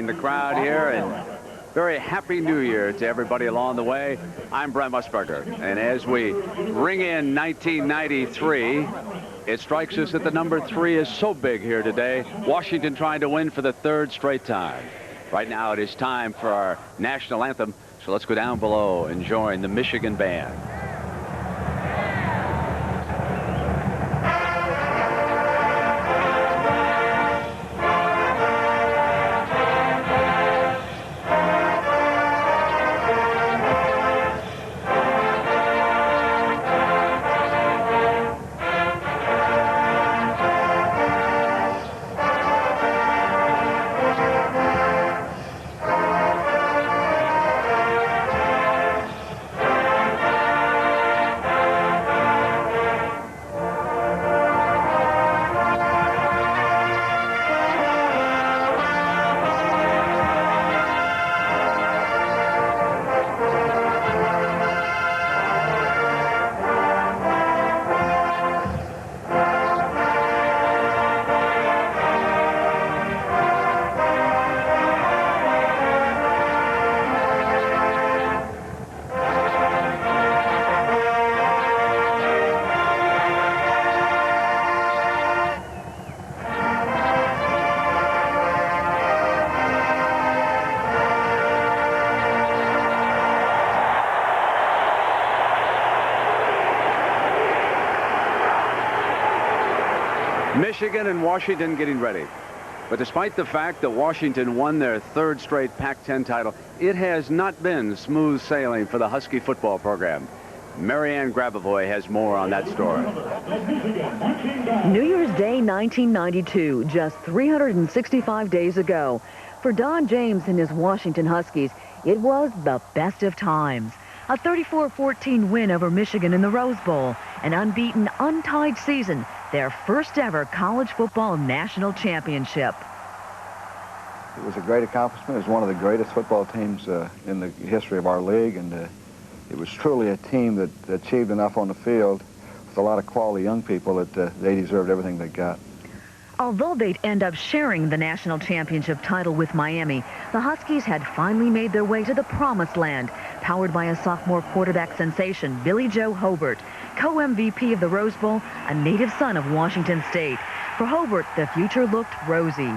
rocking the crowd here, and very happy New Year to everybody along the way. I'm Brent Musberger, and as we ring in 1993, it strikes us that the number 3 is so big here today. Washington trying to win for the 3rd straight time. Right now it is time for our national anthem, so let's go down below and join the Michigan band. Michigan and Washington getting ready. But despite the fact that Washington won their 3rd straight Pac-10 title, it has not been smooth sailing for the Husky football program. Marianne Grabavoy has more on that story. New Year's Day 1992, just 365 days ago. For Don James and his Washington Huskies, it was the best of times. A 34-14 win over Michigan in the Rose Bowl, an unbeaten, untied season, their first ever college football national championship. It was a great accomplishment. It was one of the greatest football teams in the history of our league, and it was truly a team that achieved enough on the field with a lot of quality young people that they deserved everything they got. Although they'd end up sharing the national championship title with Miami, the Huskies had finally made their way to the promised land, powered by a sophomore quarterback sensation, Billy Joe Hobart, co-MVP of the Rose Bowl, a native son of Washington State. For Hobart, the future looked rosy.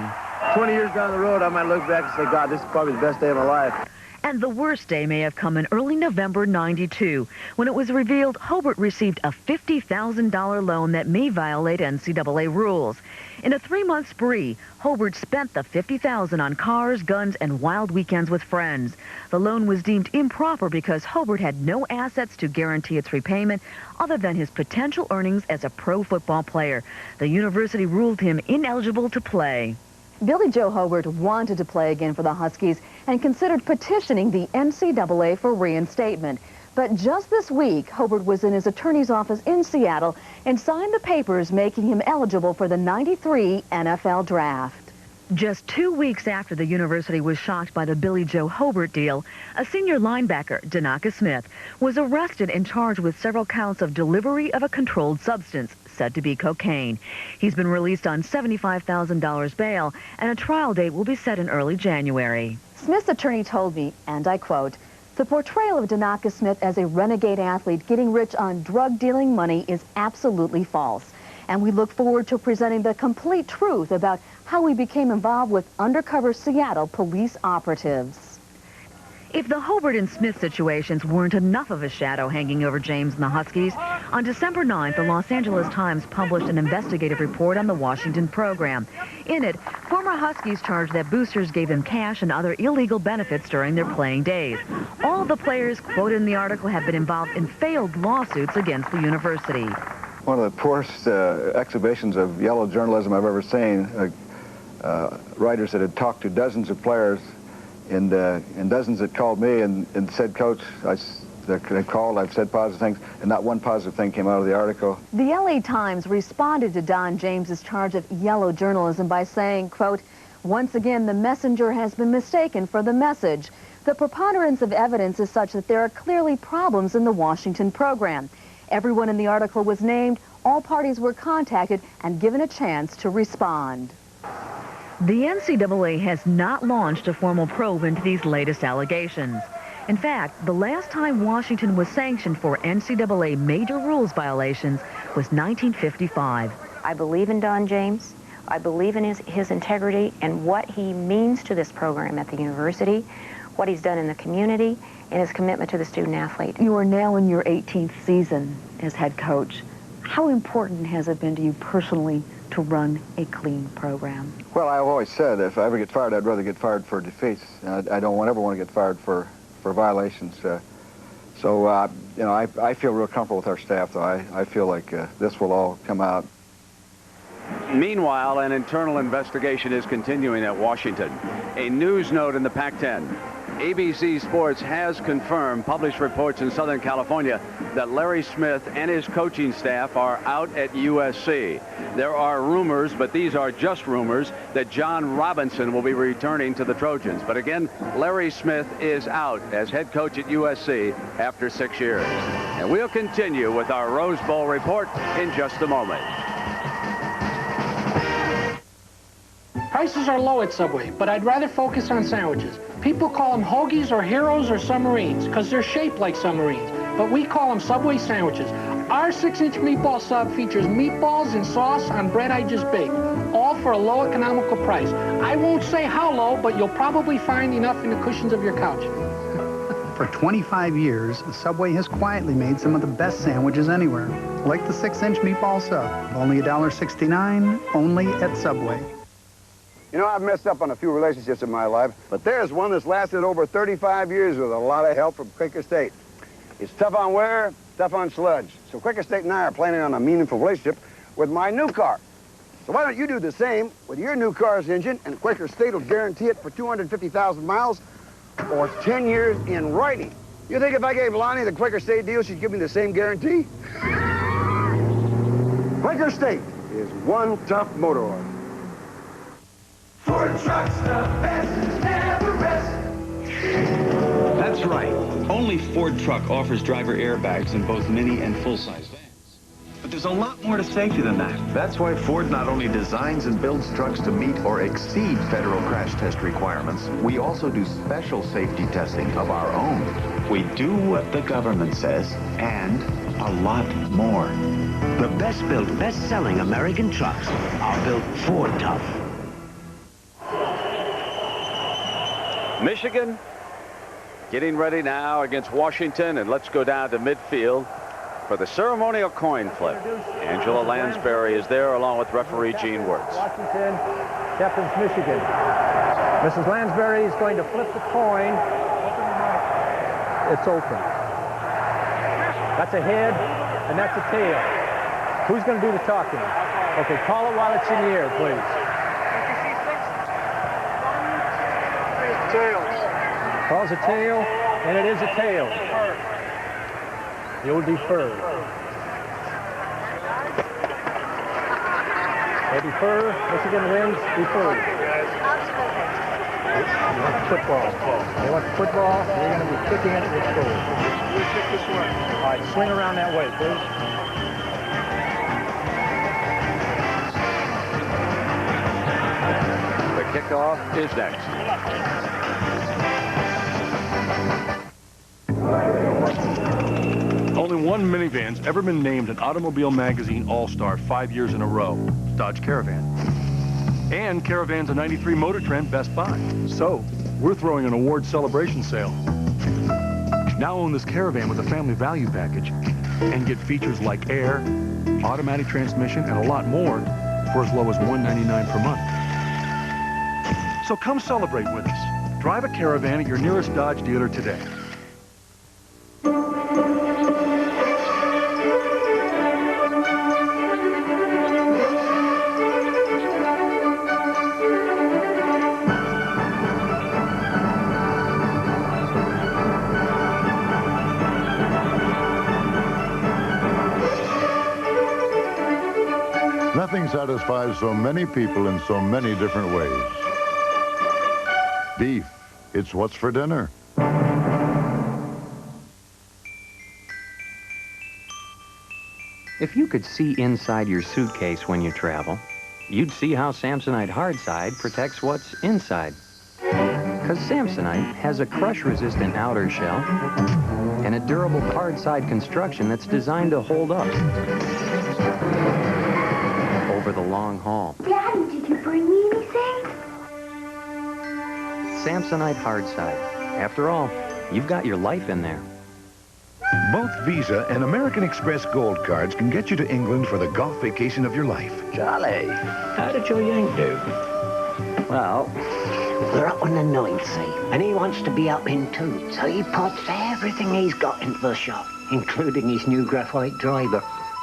20 years down the road, I might look back and say, God, this is probably the best day of my life. And the worst day may have come in early November '92, when it was revealed Hobart received a $50,000 loan that may violate NCAA rules. In a 3-month spree, Hobart spent the $50,000 on cars, guns, and wild weekends with friends. The loan was deemed improper because Hobart had no assets to guarantee its repayment other than his potential earnings as a pro football player. The university ruled him ineligible to play. Billy Joe Hobart wanted to play again for the Huskies and considered petitioning the NCAA for reinstatement. But just this week, Hobart was in his attorney's office in Seattle and signed the papers making him eligible for the '93 NFL Draft. Just 2 weeks after the university was shocked by the Billy Joe Hobart deal, a senior linebacker, Danaka Smith, was arrested and charged with several counts of delivery of a controlled substance, said to be cocaine. He's been released on $75,000 bail, and a trial date will be set in early January. Smith's attorney told me, and I quote, "The portrayal of Danaka Smith as a renegade athlete getting rich on drug-dealing money is absolutely false. And we look forward to presenting the complete truth about how he became involved with undercover Seattle police operatives." If the Hobart and Smith situations weren't enough of a shadow hanging over James and the Huskies, on December 9th, the Los Angeles Times published an investigative report on the Washington program. In it, former Huskies charged that boosters gave them cash and other illegal benefits during their playing days. All the players quoted in the article have been involved in failed lawsuits against the university. One of the poorest exhibitions of yellow journalism I've ever seen. Writers that had talked to dozens of players and dozens that called me and said, "Coach, they called, I've said positive things," and not one positive thing came out of the article. The LA Times responded to Don James's charge of yellow journalism by saying, quote, "Once again, the messenger has been mistaken for the message. The preponderance of evidence is such that there are clearly problems in the Washington program. Everyone in the article was named, all parties were contacted and given a chance to respond." The NCAA has not launched a formal probe into these latest allegations. In fact, the last time Washington was sanctioned for NCAA major rules violations was 1955. I believe in Don James. I believe in his integrity and what he means to this program at the university, what he's done in the community, and his commitment to the student athlete. You are now in your 18th season as head coach. How important has it been to you personally to run a clean program? Well, I've always said if I ever get fired, I'd rather get fired for defeats. I don't ever want to get fired for violations. So, you know, I feel real comfortable with our staff, though. I feel like this will all come out. Meanwhile, an internal investigation is continuing at Washington. A news note in the Pac-10. ABC Sports has confirmed published reports in Southern California that Larry Smith and his coaching staff are out at USC. There are rumors, but these are just rumors, that John Robinson will be returning to the Trojans. But again, Larry Smith is out as head coach at USC after 6 years. And we'll continue with our Rose Bowl report in just a moment. Prices are low at Subway, but I'd rather focus on sandwiches. People call them hoagies or heroes or submarines because they're shaped like submarines, but we call them Subway sandwiches. Our 6-inch meatball sub features meatballs and sauce on bread I just baked, all for a low economical price. I won't say how low, but you'll probably find enough in the cushions of your couch. For 25 years, Subway has quietly made some of the best sandwiches anywhere, like the 6-inch meatball sub, only $1.69, only at Subway. You know, I've messed up on a few relationships in my life, but there's one that's lasted over 35 years with a lot of help from Quaker State. It's tough on wear, tough on sludge. So Quaker State and I are planning on a meaningful relationship with my new car. So why don't you do the same with your new car's engine, and Quaker State will guarantee it for 250,000 miles or 10 years in writing. You think if I gave Lonnie the Quaker State deal, she'd give me the same guarantee? Quaker State is one tough motor oil. Ford trucks, the best, never rest. That's right. Only Ford Truck offers driver airbags in both mini and full-size vans. But there's a lot more to safety than that. That's why Ford not only designs and builds trucks to meet or exceed federal crash test requirements, we also do special safety testing of our own. We do what the government says, and a lot more. The best-built, best-selling American trucks are built Ford tough. Michigan getting ready now against Washington, and let's go down to midfield for the ceremonial coin flip. Angela Lansbury is there along with referee Gene Wirtz. Washington captains Michigan. Mrs. Lansbury is going to flip the coin. It's open. That's a head and that's a tail. Who's going to do the talking? Okay, call it while it's in the air, please. Tails. Calls a tail, and it is a tail. You'll defer. They defer. Michigan wins. Defer. They want the football. They want the football. They're going to be kicking it with goal. We kick this way. All right, swing around that way, please. The kickoff is next. Only one minivan's ever been named an Automobile Magazine All-Star 5 years in a row, Dodge Caravan. And Caravan's a 93 Motor Trend Best Buy. So, we're throwing an award celebration sale. Now own this Caravan with a family value package and get features like air, automatic transmission, and a lot more for as low as $199 per month. So come celebrate with us. Drive a Caravan at your nearest Dodge dealer today. Nothing satisfies so many people in so many different ways. Beef, it's what's for dinner. If you could see inside your suitcase when you travel, you'd see how Samsonite Hardside protects what's inside. Because Samsonite has a crush-resistant outer shell and a durable hardside construction that's designed to hold up over the long haul. Daddy, did you bring me anything? Samsonite Hardside. After all, you've got your life in there. Both Visa and American Express Gold cards can get you to England for the golf vacation of your life. Charlie, how did your yank do? Well, we're up on the 9th, see, and he wants to be up in 2, so he puts everything he's got into the shop, including his new graphite driver.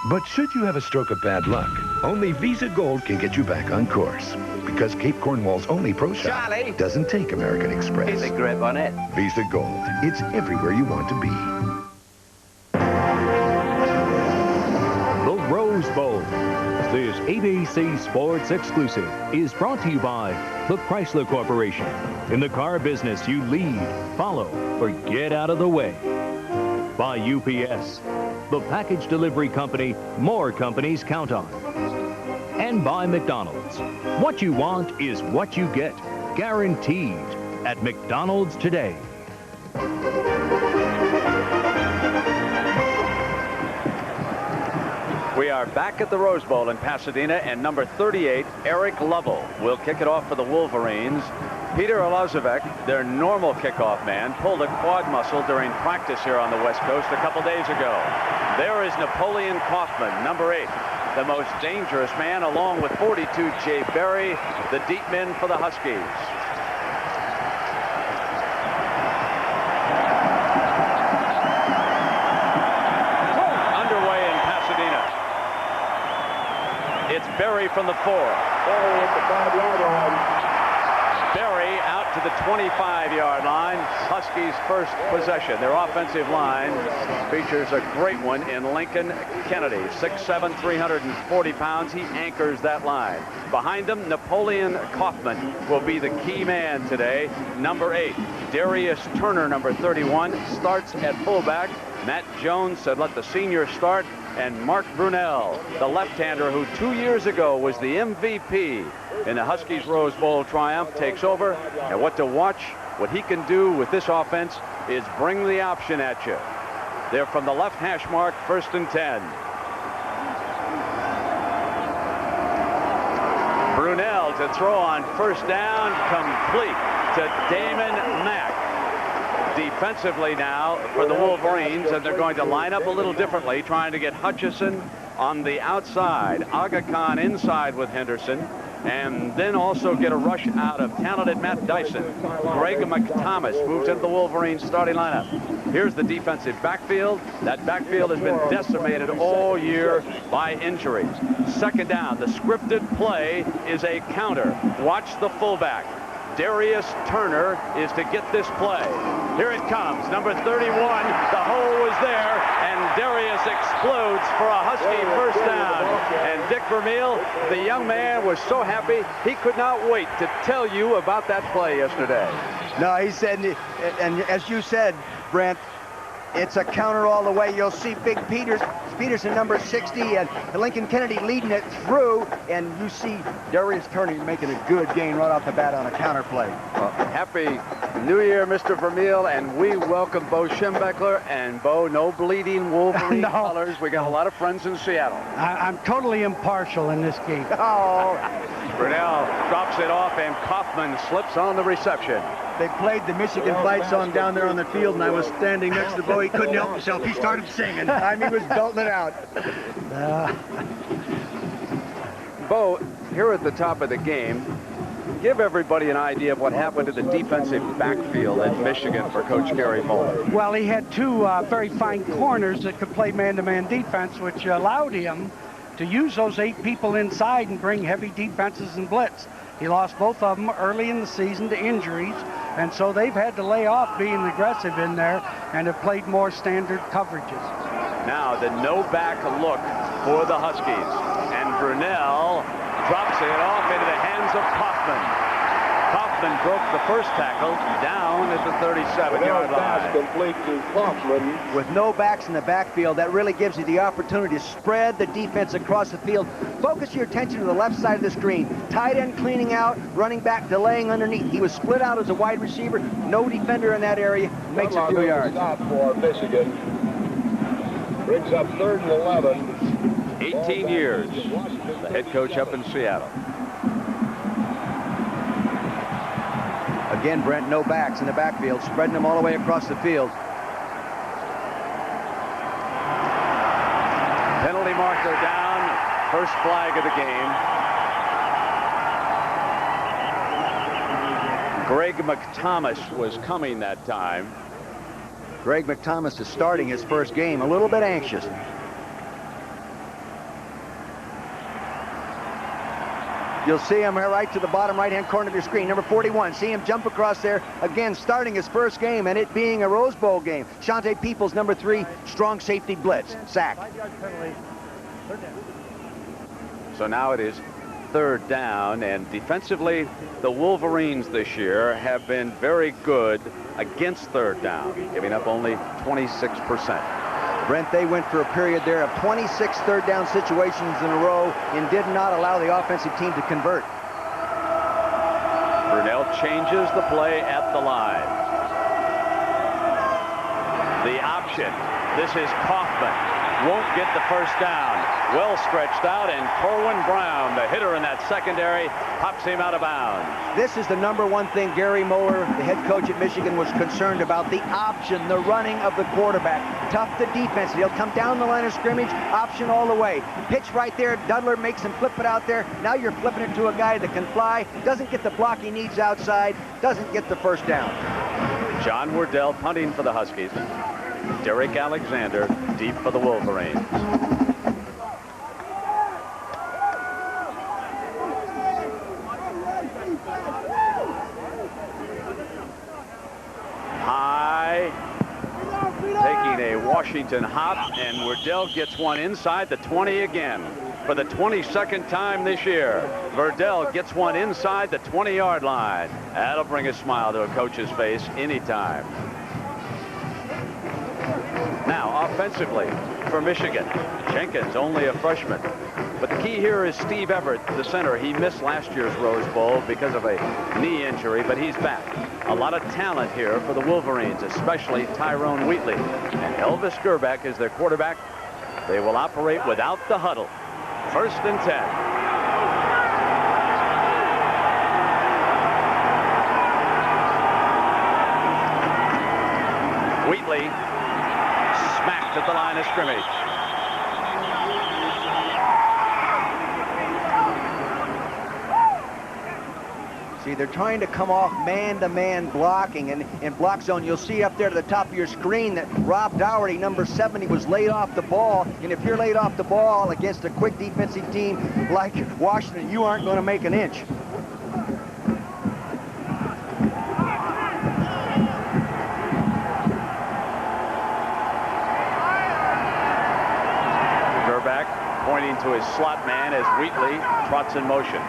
But should you have a stroke of bad luck, only Visa Gold can get you back on course. Because Cape Cornwall's only pro shop doesn't take American Express. Here's a grip on it. Visa Gold. It's everywhere you want to be. The Rose Bowl. This ABC Sports exclusive is brought to you by the Chrysler Corporation. In the car business, you lead, follow, or get out of the way. By UPS, the package delivery company more companies count on. And by McDonald's. What you want is what you get, guaranteed at McDonald's today. We are back at the Rose Bowl in Pasadena, and number 38, Eric Lovell, will kick it off for the Wolverines. Peter Elezovic, their normal kickoff man, pulled a quad muscle during practice here on the West Coast a couple days ago. There is Napoleon Kaufman, number 8, the most dangerous man, along with 42, Jay Berry, the deep men for the Huskies. It's Berry from the 4. Berry at the 5-yard line. Berry out to the 25-yard line. Huskies' first possession. Their offensive line features a great one in Lincoln Kennedy. 6'7", 340 pounds. He anchors that line. Behind him, Napoleon Kaufman will be the key man today. Number 8, Darius Turner, number 31, starts at fullback. Matt Jones said let the senior start. And Mark Brunell, the left-hander who 2 years ago was the MVP in the Huskies Rose Bowl triumph, takes over. And what to watch, what he can do with this offense is bring the option at you. They're from the left hash mark, 1st and 10. Brunell to throw on 1st down, complete to Damon Mack. Defensively now for the Wolverines, and they're going to line up a little differently, trying to get Hutchison on the outside, Aga Khan inside with Henderson, and then also get a rush out of talented Matt Dyson. Greg McThomas moves into the Wolverines starting lineup. Here's the defensive backfield. That backfield has been decimated all year by injuries. 2nd down, the scripted play is a counter. Watch the fullback. Darius Turner is to get this play. Here it comes, number 31. The hole was there, and Darius explodes for a Husky 1st down. And Dick Vermeil, the young man, was so happy he could not wait to tell you about that play yesterday. No, he said, and as you said, Brent, it's a counter all the way. You'll see Big Peterson, number 60, and Lincoln Kennedy leading it through, and you see Darius Turner making a good gain right off the bat on a counter play. Happy New Year, Mr. Vermeil, and we welcome Bo Schembechler. And Bo, no bleeding Wolverine colors. We got a lot of friends in Seattle. I'm totally impartial in this game. Oh. Brunell drops it off, and Kaufman slips on the reception. They played the Michigan fight song down there on the field, and I was standing next to Bo. He couldn't help himself. He started singing. I mean, he was belting it out. Bo, here at the top of the game, give everybody an idea of what happened to the defensive backfield at Michigan for Coach Gary Moeller. Well, he had 2 very fine corners that could play man-to-man defense, which allowed him to use those 8 people inside and bring heavy defenses and blitz. He lost both of them early in the season to injuries, and so they've had to lay off being aggressive in there and have played more standard coverages. Now the no-back look for the Huskies, and Brunell drops it off into the hands of Kaufman. Kaufman broke the first tackle down at the 37-yard line. Complete to Kaufman. With no backs in the backfield, that really gives you the opportunity to spread the defense across the field. Focus your attention to the left side of the screen. Tight end cleaning out, running back delaying underneath. He was split out as a wide receiver. No defender in that area. Makes a few yards. Stop for Michigan. Brings up 3rd and 11. 18 years. The head coach up in Seattle. Again, Brent, no backs in the backfield, spreading them all the way across the field. Penalty marker down. First flag of the game. Greg McThomas was coming that time. Greg McThomas is starting his first game, a little bit anxious. You'll see him right to the bottom right-hand corner of your screen. Number 41, see him jump across there. Again, starting his first game, and it being a Rose Bowl game. Shante Peoples, number 3, strong safety blitz. Sack. So now it is 3rd down, and defensively, the Wolverines this year have been very good against 3rd down, giving up only 26%. Brent, they went for a period there of 26 third down situations in a row and did not allow the offensive team to convert. Brunell changes the play at the line. The option. This is Kaufman. Won't get the first down. Well stretched out, and Corwin Brown, the hitter in that secondary, pops him out of bounds. This is the #1 thing Gary Moeller, the head coach at Michigan, was concerned about, the option, the running of the quarterback. Tough the defense. He'll come down the line of scrimmage, option all the way. Pitch right there, Dudler makes him flip it out there. Now you're flipping it to a guy that can fly, doesn't get the block he needs outside, doesn't get the first down. John Wardell punting for the Huskies. Derek Alexander deep for the Wolverines. High, taking a Washington hop, and Wardell gets one inside the 20 again. For the 22nd time this year, Wardell gets one inside the 20-yard line. That'll bring a smile to a coach's face anytime. Now, offensively, for Michigan, Jenkins, only a freshman. But the key here is Steve Everett, the center. He missed last year's Rose Bowl because of a knee injury, but he's back. A lot of talent here for the Wolverines, especially Tyrone Wheatley. And Elvis Grbac is their quarterback. They will operate without the huddle. 1st and 10. Wheatley smacked at the line of scrimmage. See, they're trying to come off man-to-man blocking, and in block zone, you'll see up there to the top of your screen that Rob Dougherty, number 70, was laid off the ball. And if you're laid off the ball against a quick defensive team like Washington, you aren't going to make an inch. Grbac pointing to his slot man as Wheatley trots in motion.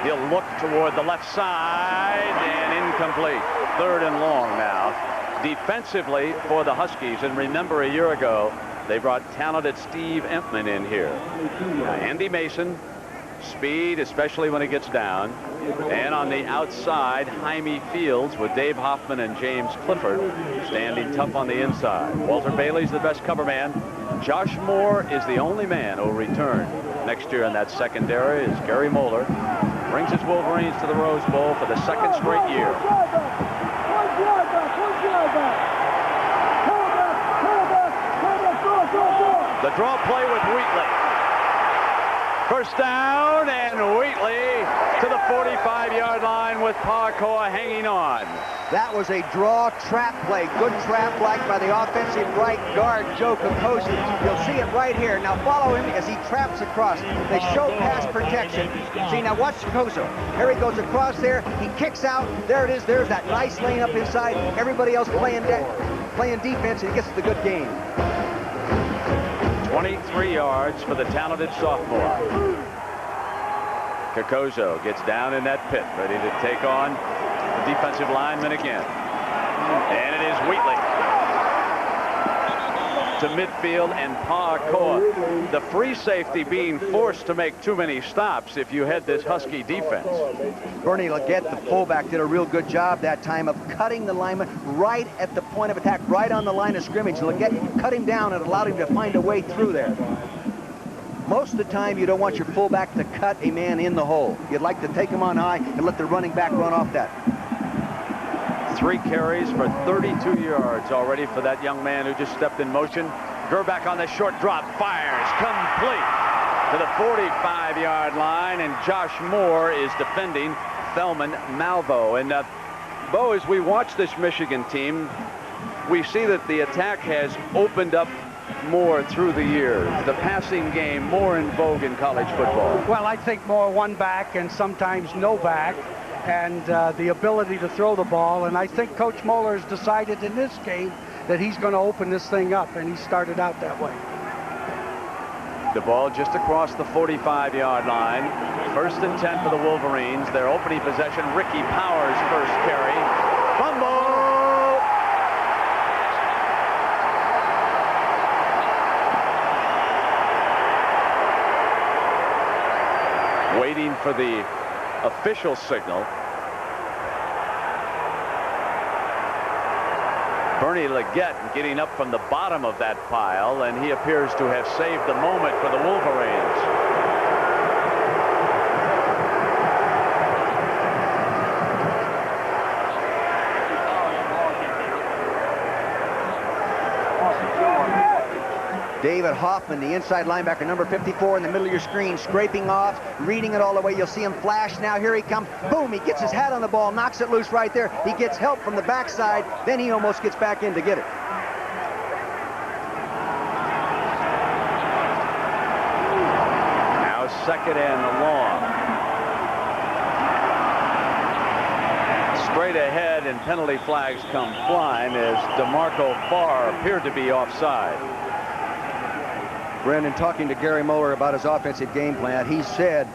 He'll look toward the left side, and incomplete. 3rd and long now. Defensively for the Huskies, and remember a year ago, they brought talented Steve Empman in here. Now, Andy Mason, speed, especially when it gets down. And on the outside, Jaime Fields with Dave Hoffman and James Clifford standing tough on the inside. Walter Bailey's the best cover man. Josh Moore is the only man who will return next year in that secondary as Gary Moeller brings his Wolverines to the Rose Bowl for the 2nd straight year. The draw play with Wheatley. 1st down, and Wheatley to the 45-yard line with Parkour hanging on. That was a draw trap play. Good trap like by the offensive right guard, Joe Kokosi. You'll see it right here. Now follow him as he traps across. They show pass protection. See, now watch Kokosi. Here he goes across there. He kicks out. There it is. There's that nice lane up inside. Everybody else playing defense, and he gets the good game. 23 yards for the talented sophomore. Kokozo gets down in that pit, ready to take on the defensive lineman again. And it is Wheatley to midfield, and Pacoa, the free safety, being forced to make too many stops if you had this Husky defense. Bernie Leggett, the fullback, did a real good job that time of cutting the lineman right at the point of attack, right on the line of scrimmage. Leggett cut him down and allowed him to find a way through there. Most of the time, you don't want your fullback to cut a man in the hole. You'd like to take him on high and let the running back run off that. 3 carries for 32 yards already for that young man who just stepped in motion. Grbac on the short drop, fires, complete to the 45-yard line, and Josh Moore is defending Thelman Malvo. And Bo, as we watch this Michigan team, we see that the attack has opened up more through the years. The passing game more in vogue in college football. Well, I think more one back and sometimes no back, and the ability to throw the ball. And I think Coach Moeller has decided in this game that he's going to open this thing up, and he started out that way. The ball just across the 45-yard line. 1st and 10 for the Wolverines. Their opening possession, Ricky Powers' first carry. Fumble! Waiting for the official signal. Bernie Leggett getting up from the bottom of that pile, and he appears to have saved the moment for the Wolverines. David Hoffman, the inside linebacker, number 54 in the middle of your screen, scraping off, reading it all the way. You'll see him flash now. Here he comes. Boom, he gets his hat on the ball, knocks it loose right there. He gets help from the backside. Then he almost gets back in to get it. Now 2nd and long. Straight ahead, and penalty flags come flying as DeMarco Farr appeared to be offside. Brendan, talking to Gary Moeller about his offensive game plan, he said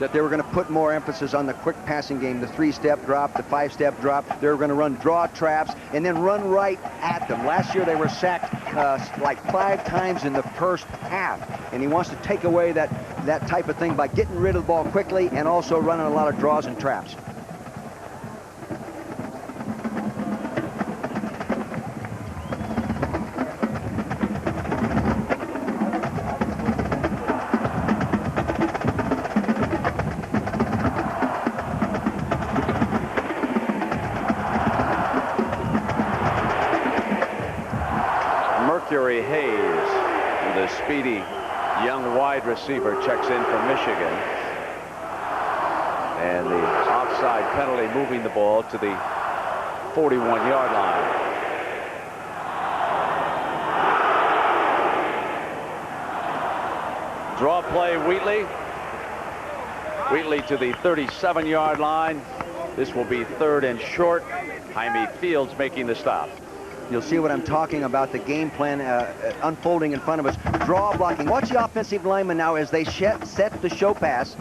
that they were going to put more emphasis on the quick passing game, the 3-step drop, the 5-step drop. They were going to run draw traps and then run right at them. Last year they were sacked like 5 times in the first half, and he wants to take away that type of thing by getting rid of the ball quickly and also running a lot of draws and traps. Hayes, the speedy young wide receiver, checks in for Michigan. And the offside penalty moving the ball to the 41-yard line. Draw play, Wheatley. Wheatley to the 37-yard line. This will be 3rd and short. Jaime Fields making the stop. You'll see what I'm talking about, the game plan unfolding in front of us. Draw blocking. Watch the offensive lineman now as they set the show pass.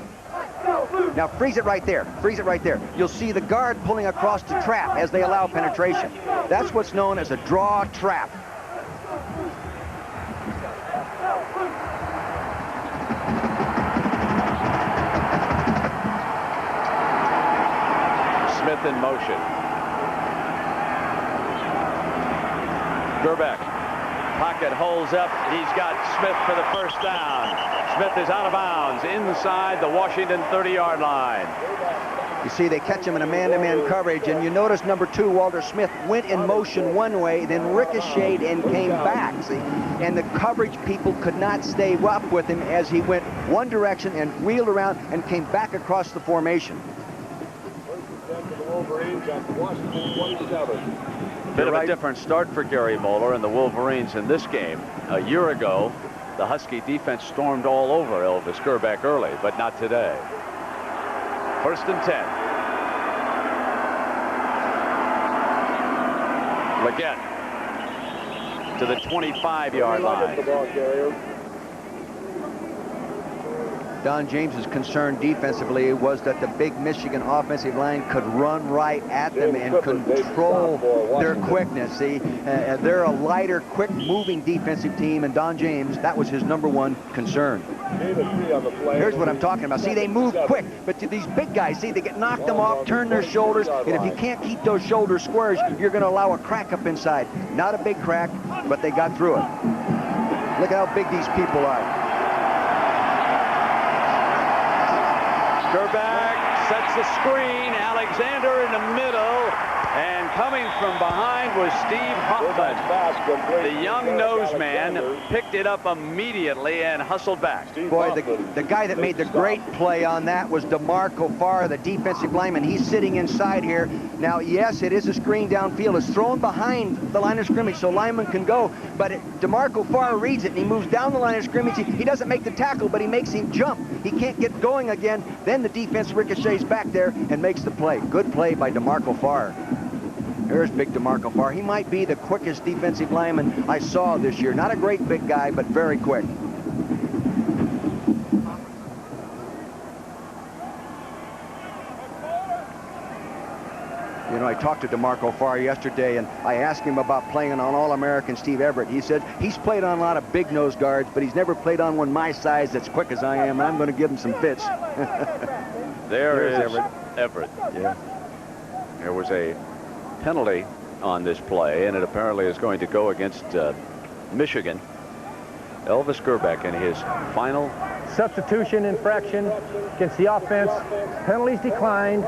Now freeze it right there. Freeze it right there. You'll see the guard pulling across the trap as they allow penetration. That's what's known as a draw trap. Smith in motion. Grbac, pocket holds up. He's got Smith for the first down. Smith is out of bounds inside the Washington 30-yard line. You see, they catch him in a man-to-man coverage, and you notice number 2, Walter Smith, went in motion one way, then ricocheted and came back. See, and the coverage people could not stay up with him as he went one direction and wheeled around and came back across the formation. Bit of a different start for Gary Moeller and the Wolverines in this game. A year ago, the Husky defense stormed all over Elvis Grbac early, but not today. 1st and 10. Leggett to the 25-yard line. Don James's concern defensively was that the big Michigan offensive line could run right at them and control their quickness. See, they're a lighter, quick-moving defensive team, and Don James, that was his #1 concern. Here's what I'm talking about. See, they move quick, but to these big guys, see, they get knocked them off, turn their shoulders, and if you can't keep those shoulders squares, you're going to allow a crack up inside. Not a big crack, but they got through it. Look at how big these people are. Grbac sets the screen. Alexander in the middle. And coming from behind was Steve Hoffman. The young nose man picked it up immediately and hustled back. Boy, the guy that made the great play on that was DeMarco Farr, the defensive lineman. He's sitting inside here. Now, yes, it is a screen downfield. It's thrown behind the line of scrimmage so linemen can go. But DeMarco Farr reads it, and he moves down the line of scrimmage. He doesn't make the tackle, but he makes him jump. He can't get going again. Then the defense ricochets back there and makes the play. Good play by DeMarco Farr. Here's big DeMarco Farr. He might be the quickest defensive lineman I saw this year. Not a great big guy, but very quick. You know, I talked to DeMarco Farr yesterday, and I asked him about playing on All-American Steve Everett. He said he's played on a lot of big nose guards, but he's never played on one my size that's quick as I am, and I'm going to give him some fits. There is Everett. Yeah. There was a penalty on this play, and it apparently is going to go against Michigan. Elvis Grbac in his final substitution infraction against the offense. Penalties declined.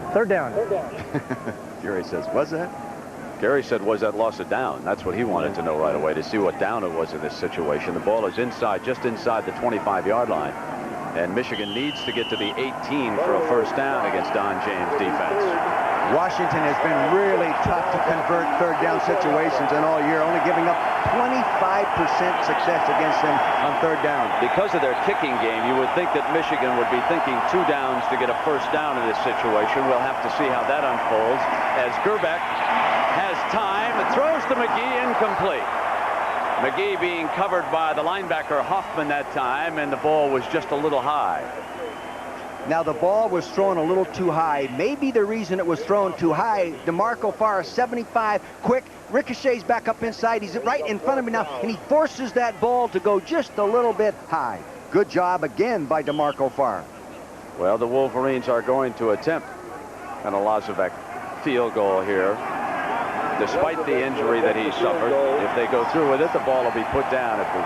3rd down. Gary says, was that? Gary said, was that loss of down? That's what he wanted to know right away, to see what down it was in this situation. The ball is inside, just inside the 25-yard line. And Michigan needs to get to the 18 for a 1st down against Don James' defense. Washington has been really tough to convert 3rd down situations in all year, only giving up 25% success against them on 3rd down. Because of their kicking game, you would think that Michigan would be thinking 2 downs to get a 1st down in this situation. We'll have to see how that unfolds as Grbac has time. It throws to McGee, incomplete. McGee being covered by the linebacker Hoffman that time, and the ball was just a little high. Now, the ball was thrown a little too high. Maybe the reason it was thrown too high, DeMarco Farr, 75, quick, ricochets back up inside. He's right in front of me now, and he forces that ball to go just a little bit high. Good job again by DeMarco Farr. Well, the Wolverines are going to attempt an Elezovic field goal here. Despite the injury that he suffered, if they go through with it, the ball will be put down at the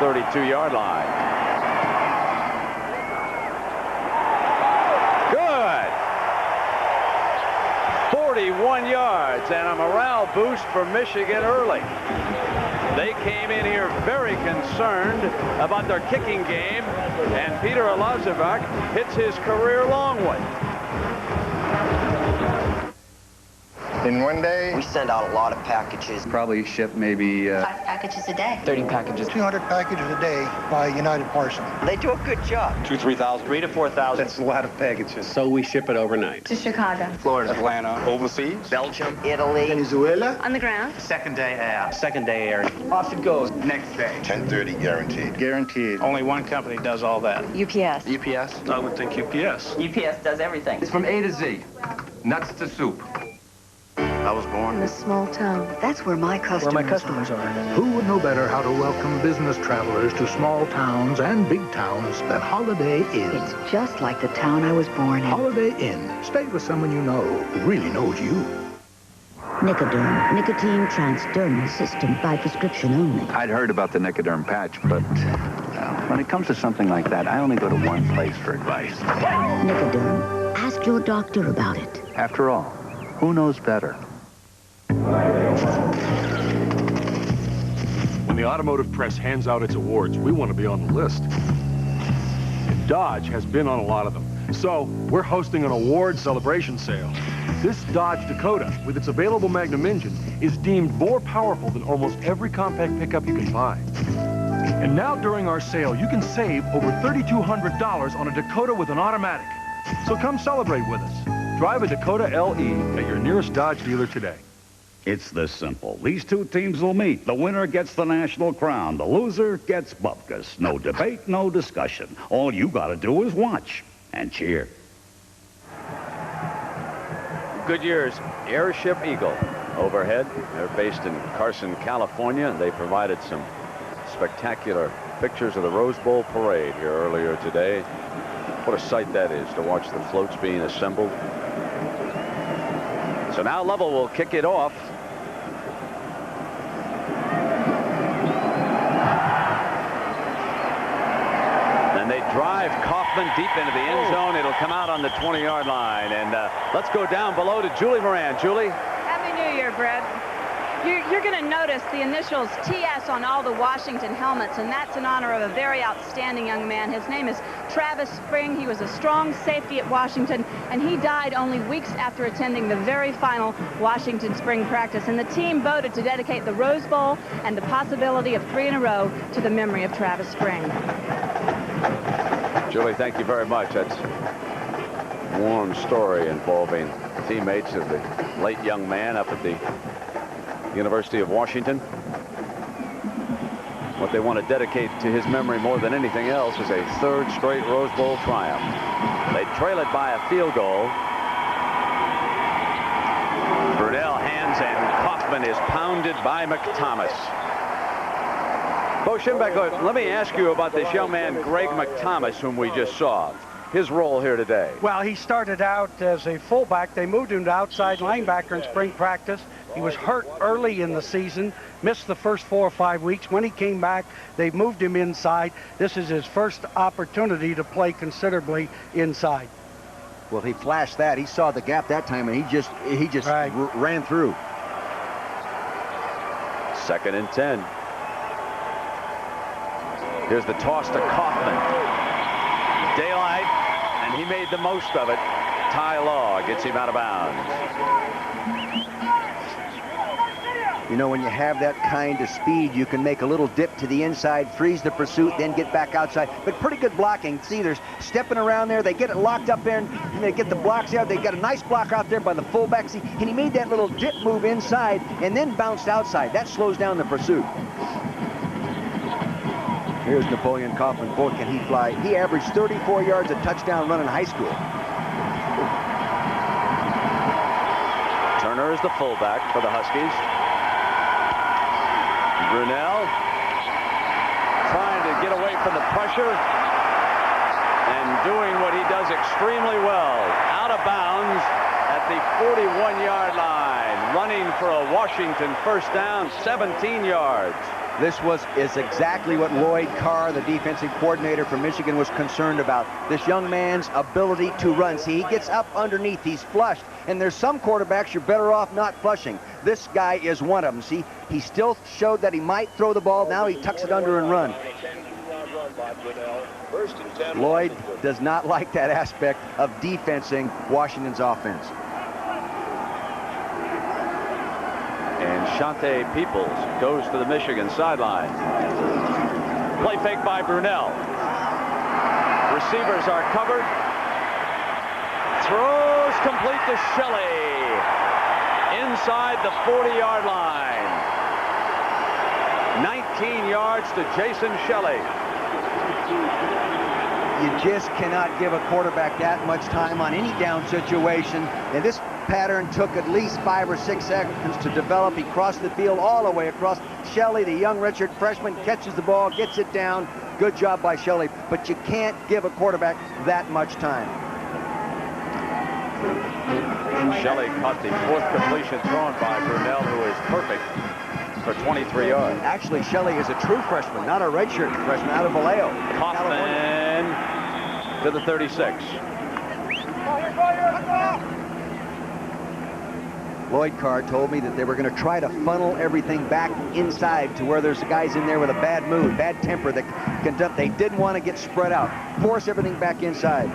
32-yard line. Good. 41 yards and a morale boost for Michigan early. They came in here very concerned about their kicking game, and Peter Elezovic hits his career long one. In one day, we send out a lot of packages. Probably ship maybe 5 packages a day. 30 packages. 200 packages a day by United Parcel. They do a good job. 2,000 to 3,000. 3,000 to 4,000. That's a lot of packages. So we ship it overnight. To Chicago. Florida. Atlanta. Overseas. Belgium. Italy. Venezuela. On the ground. Second day air. Second day air. Off it goes. Next day. 10:30 guaranteed. Guaranteed. Only one company does all that. UPS. UPS? I would think UPS. UPS does everything. It's from A to Z. Nuts to soup. I was born in a small town. That's where my customers are. Who would know better how to welcome business travelers to small towns and big towns than Holiday Inn? It's just like the town I was born in. Holiday Inn. Stay with someone you know who really knows you. Nicoderm, nicotine transdermal system by prescription only. I'd heard about the Nicoderm patch, but when it comes to something like that, I only go to one place for advice. Nicoderm. Ask your doctor about it. After all, who knows better? When the automotive press hands out its awards, we want to be on the list. And Dodge has been on a lot of them. So we're hosting an award celebration sale. This Dodge Dakota, with its available Magnum engine, is deemed more powerful than almost every compact pickup you can buy. And now during our sale, you can save over $3,200 on a Dakota with an automatic. So come celebrate with us. Drive a Dakota LE at your nearest Dodge dealer today. It's this simple. These two teams will meet. The winner gets the national crown. The loser gets bupkis. No debate, no discussion. All you got to do is watch and cheer. Goodyear's Airship Eagle overhead. They're based in Carson, California. They provided some spectacular pictures of the Rose Bowl parade here earlier today. What a sight that is to watch the floats being assembled. So now Lovell will kick it off. And they drive Kaufman deep into the end zone. It'll come out on the 20-yard line. And let's go down below to Julie Moran. Julie? Happy New Year, Brett. You're going to notice the initials TS on all the Washington helmets, and that's in honor of a very outstanding young man. His name is Travis Spring. He was a strong safety at Washington, and he died only weeks after attending the very final Washington spring practice. And the team voted to dedicate the Rose Bowl and the possibility of 3 in a row to the memory of Travis Spring. Julie, thank you very much. That's a warm story involving teammates of the late young man up at the University of Washington. What they want to dedicate to his memory more than anything else is a 3rd straight Rose Bowl triumph. They trail it by a field goal. Brunell hands, and Kaufman is pounded by McThomas. Bo Schembechler, let me ask you about this young man, Greg McThomas, whom we just saw. His role here today. Well, he started out as a fullback. They moved him to outside linebacker in spring practice. He was hurt early in the season, missed the first 4 or 5 weeks. When he came back, they moved him inside. This is his first opportunity to play considerably inside. Well, he flashed that. He saw the gap that time, and he just right. ran through. 2nd and 10. Here's the toss to Kaufman. Daylight, and he made the most of it. Ty Law gets him out of bounds. You know, when you have that kind of speed, you can make a little dip to the inside, freeze the pursuit, then get back outside. But pretty good blocking. See, they're stepping around there. They get it locked up there, and they get the blocks out. They got a nice block out there by the fullback. See, and he made that little dip move inside and then bounced outside. That slows down the pursuit. Here's Napoleon Kaufman. Boy, can he fly. He averaged 34 yards a touchdown run in high school. Turner is the fullback for the Huskies. Brunell trying to get away from the pressure and doing what he does extremely well. Out of bounds at the 41-yard line, running for a Washington first down, 17 yards. This is exactly what Lloyd Carr, the defensive coordinator from Michigan, was concerned about. This young man's ability to run. See, he gets up underneath. He's flushed. And there's some quarterbacks you're better off not flushing. This guy is one of them. See, he still showed that he might throw the ball. Now he tucks it under and run. Lloyd does not like that aspect of defensing Washington's offense. And Shante Peoples goes to the Michigan sideline. Play fake by Brunell. Receivers are covered. Throws complete to Shelley. Inside the 40-yard line. 19 yards to Jason Shelley. You just cannot give a quarterback that much time on any down situation. And this pattern took at least 5 or 6 seconds to develop. He crossed the field all the way across. Shelley, the young redshirt freshman, catches the ball, gets it down. Good job by Shelley. But you can't give a quarterback that much time. Shelley caught the 4th completion thrown by Brunell, who is perfect for 23 yards. Actually, Shelley is a true freshman, not a redshirt freshman, out of Vallejo. Kaufman to the 36. Lloyd Carr told me that they were going to try to funnel everything back inside to where there's guys in there with a bad mood, bad temper that can dump. They didn't want to get spread out. Force everything back inside.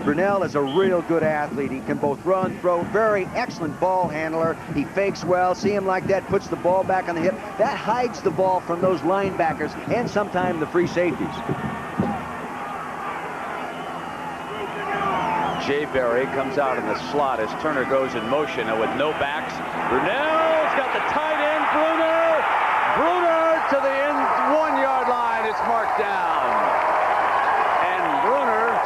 Brunell is a real good athlete. He can both run, throw, very excellent ball handler. He fakes well. See him like that, puts the ball back on the hip. That hides the ball from those linebackers and sometimes the free safeties. Jay Berry comes out in the slot as Turner goes in motion, and with no backs, Brunell's got the tight end, Bruener. Bruener to the end 1-yard line. It's marked down. And Bruener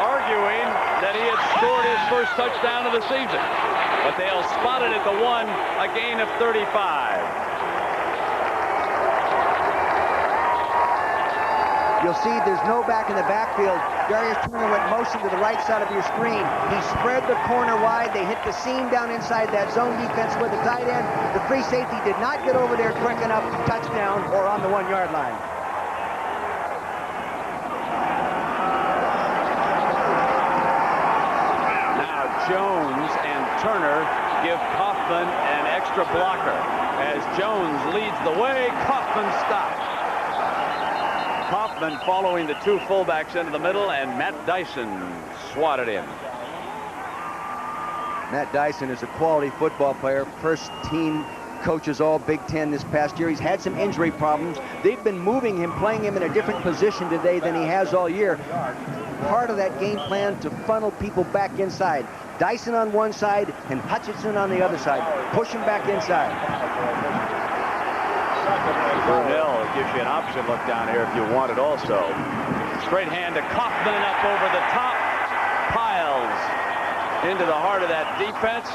arguing that he had scored his first touchdown of the season. But they'll spot it at the 1, a gain of 35. You'll see there's no back in the backfield. Darius Turner went motion to the right side of your screen. He spread the corner wide. They hit the seam down inside that zone defense with the tight end. The free safety did not get over there quick enough to touchdown or on the 1-yard line. Now Jones and Turner give Kaufman an extra blocker. As Jones leads the way, Kaufman stops. Kaufman following the 2 fullbacks into the middle, and Matt Dyson swatted him. Matt Dyson is a quality football player. First team coaches all Big Ten this past year. He's had some injury problems. They've been moving him, playing him in a different position today than he has all year. Part of that game plan to funnel people back inside. Dyson on one side and Hutchinson on the other side. Push him back inside. Brunell gives you an option look down here if you want it also. Straight hand to Kaufman up over the top. Piles into the heart of that defense.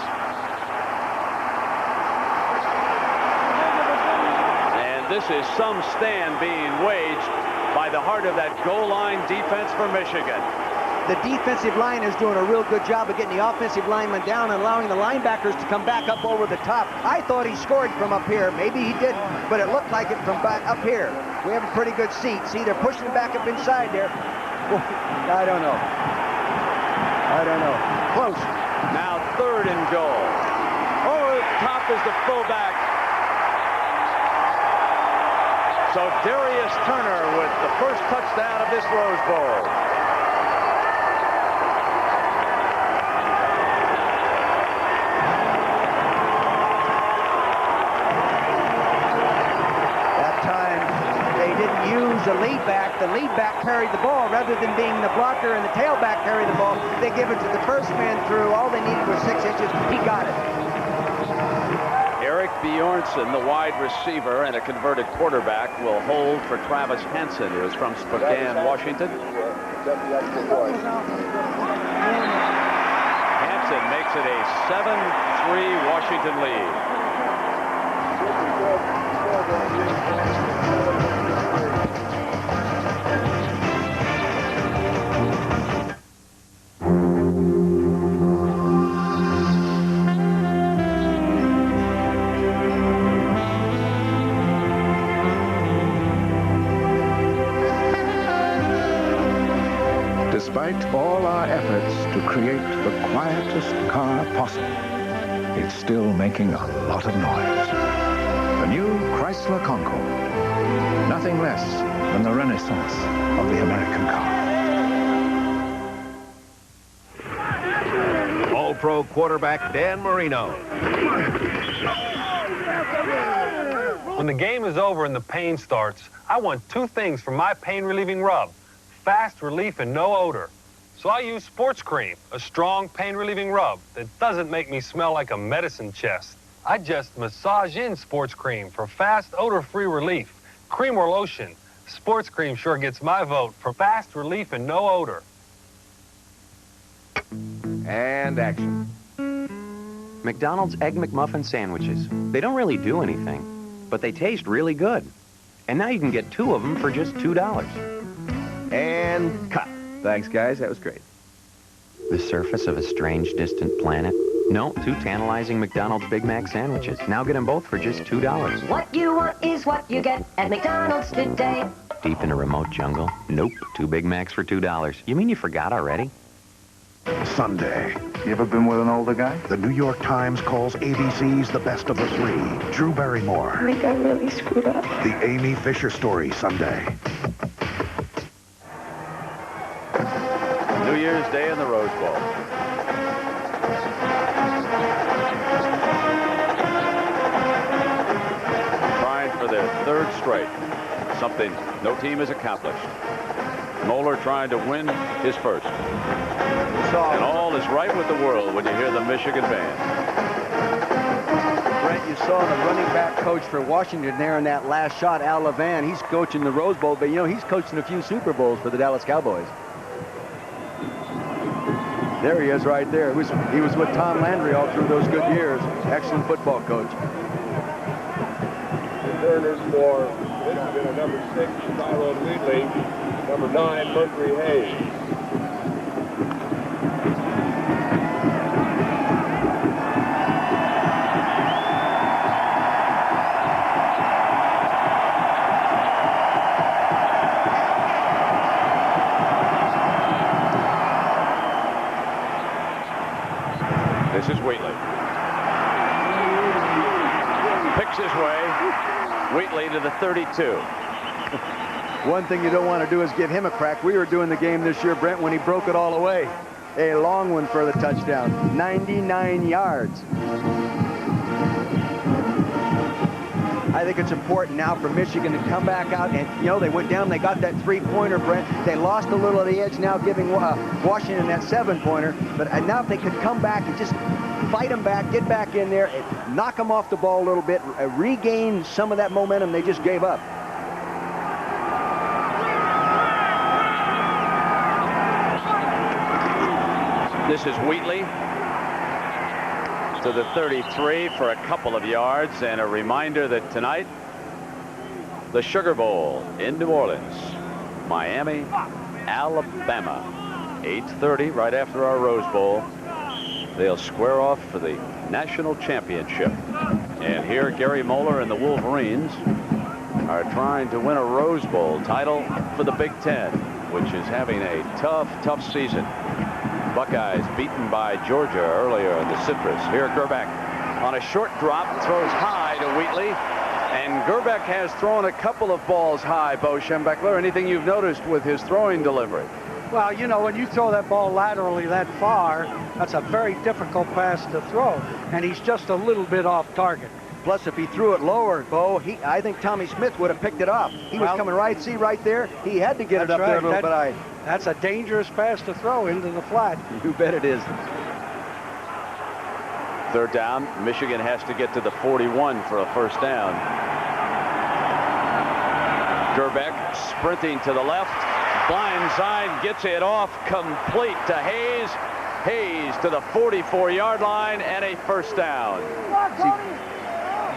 And this is some stand being waged by the heart of that goal line defense for Michigan. The defensive line is doing a real good job of getting the offensive lineman down and allowing the linebackers to come back up over the top. I thought he scored from up here. Maybe he didn't, but it looked like it from back up here. We have a pretty good seat. See, they're pushing him back up inside there. I don't know. I don't know. Close. Now 3rd and goal. Over the top is the fullback. So Darius Turner with the first touchdown of this Rose Bowl. The lead back carried the ball rather than being the blocker and the tailback carry the ball. They give it to the first man through. All they needed was 6 inches. He got it. Eric Bjornsson, the wide receiver and a converted quarterback, will hold for Travis Hanson, who is from Spokane, Washington. Hanson makes it a 7-3 Washington lead. Despite all our efforts to create the quietest car possible, it's still making a lot of noise. The new Chrysler Concorde. Nothing less than the renaissance of the American car. All-Pro quarterback Dan Marino. When the game is over and the pain starts, I want 2 things from my pain-relieving rub. Fast relief and no odor. So I use Sports Cream, a strong pain-relieving rub that doesn't make me smell like a medicine chest. I just massage in Sports Cream for fast, odor-free relief. Cream or lotion, Sports Cream sure gets my vote for fast relief and no odor. And action. McDonald's Egg McMuffin sandwiches. They don't really do anything, but they taste really good. And now you can get 2 of them for just $2. And cut. Thanks, guys. That was great. The surface of a strange, distant planet? No, 2 tantalizing McDonald's Big Mac sandwiches. Now get them both for just $2. What you want is what you get at McDonald's today. Deep in a remote jungle? Nope. 2 Big Macs for $2. You mean you forgot already? Sunday. You ever been with an older guy? The New York Times calls ABC's the best of the 3. Drew Barrymore. I think I really screwed up. The Amy Fisher story, Sunday. New Year's Day in the Rose Bowl. Trying for their 3rd straight. Something no team has accomplished. Moeller trying to win his first. And all is right with the world when you hear the Michigan band. Brent, you saw the running back coach for Washington there in that last shot, Al Levan. He's coaching the Rose Bowl, but, you know, he's coaching a few Super Bowls for the Dallas Cowboys. There he is right there. He was with Tom Landry all through those good years. Excellent football coach. Returners for Michigan, number 6, Tyrone Wheatley, number 9, Mungery Hayes. This is Wheatley. Picks his way. Wheatley to the 32. One thing you don't want to do is give him a crack. We were doing the game this year, Brent, when he broke it all away. A long one for the touchdown. 99 yards. I think it's important now for Michigan to come back out and, you know, they went down, they got that 3-pointer, Brent. They lost a little of the edge now, giving Washington that 7-pointer. But now if they could come back and just fight them back, get back in there, and knock them off the ball a little bit, regain some of that momentum they just gave up. This is Wheatley to the 33 for a couple of yards, and a reminder that tonight the Sugar Bowl in New Orleans, Miami, Alabama, 8:30 right after our Rose Bowl. They'll square off for the national championship. And here Gary Moeller and the Wolverines are trying to win a Rose Bowl title for the Big Ten, which is having a tough season. Buckeyes beaten by Georgia earlier in the Citrus. Here Grbac on a short drop throws high to Wheatley, and Grbac has thrown a couple of balls high. Bo Schembechler, anything you've noticed with his throwing delivery? Well, you know, when you throw that ball laterally that far, that's a very difficult pass to throw, and he's just a little bit off target. Plus, if he threw it lower, Bo, I think Tommy Smith would have picked it up. He was coming right, see right there? He had to get it up there a little bit high. That's a dangerous pass to throw into the flat. You bet it is. Third down. Michigan has to get to the 41 for a first down. Grbac sprinting to the left. Blind side, gets it off complete to Hayes. Hayes to the 44-yard line, and a first down. See,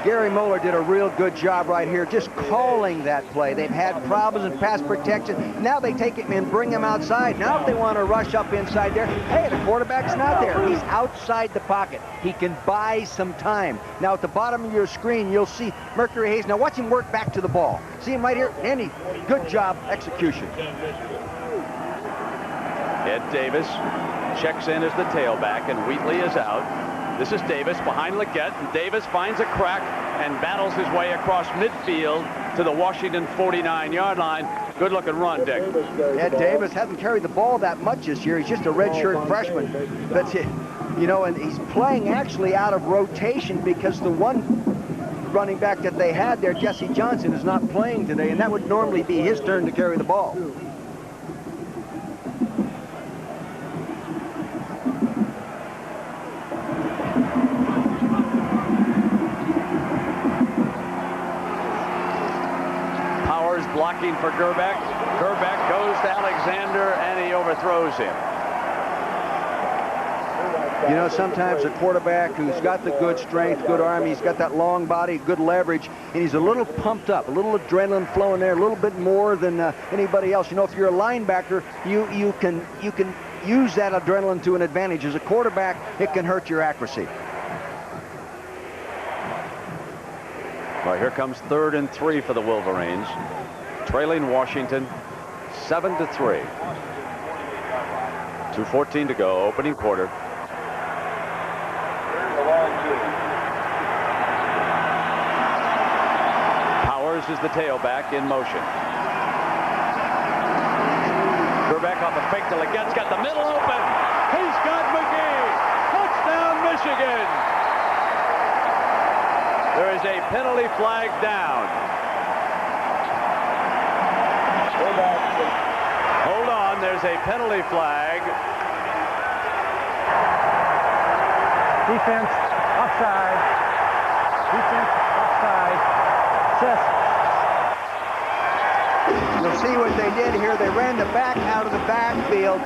Gary Moeller did a real good job right here just calling that play. They've had problems in pass protection. Now they take him and bring him outside. Now if they want to rush up inside there, hey, the quarterback's not there. He's outside the pocket. He can buy some time. Now at the bottom of your screen, you'll see Mercury Hayes. Now watch him work back to the ball. See him right here? Andy, good job, execution. Ed Davis checks in as the tailback, and Wheatley is out. This is Davis behind Leggett, and Davis finds a crack and battles his way across midfield to the Washington 49-yard line. Good looking run, Dick. Ed Davis hasn't carried the ball that much this year. He's just a redshirt freshman. But, you know, and he's playing actually out of rotation because the one running back that they had there, Jesse Johnson, is not playing today, and that would normally be his turn to carry the ball. Blocking for Grbac. Grbac goes to Alexander, and he overthrows him. You know, sometimes a quarterback who's got the good strength, good arm, he's got that long body, good leverage, and he's a little pumped up, a little adrenaline flowing there, a little bit more than anybody else. You know, if you're a linebacker, you can use that adrenaline to an advantage. As a quarterback, it can hurt your accuracy. Well, here comes 3rd and 3 for the Wolverines. Trailing Washington 7-3. 2:14 to go, opening quarter. Powers is the tailback in motion. Grbac off a fake to Leggett's got the middle open. He's got McGee. Touchdown, Michigan. There is a penalty flag down. Hold on, there's a penalty flag Defense, offside. Defense, offside. Assist. You'll see what they did here. They ran the back out of the backfield.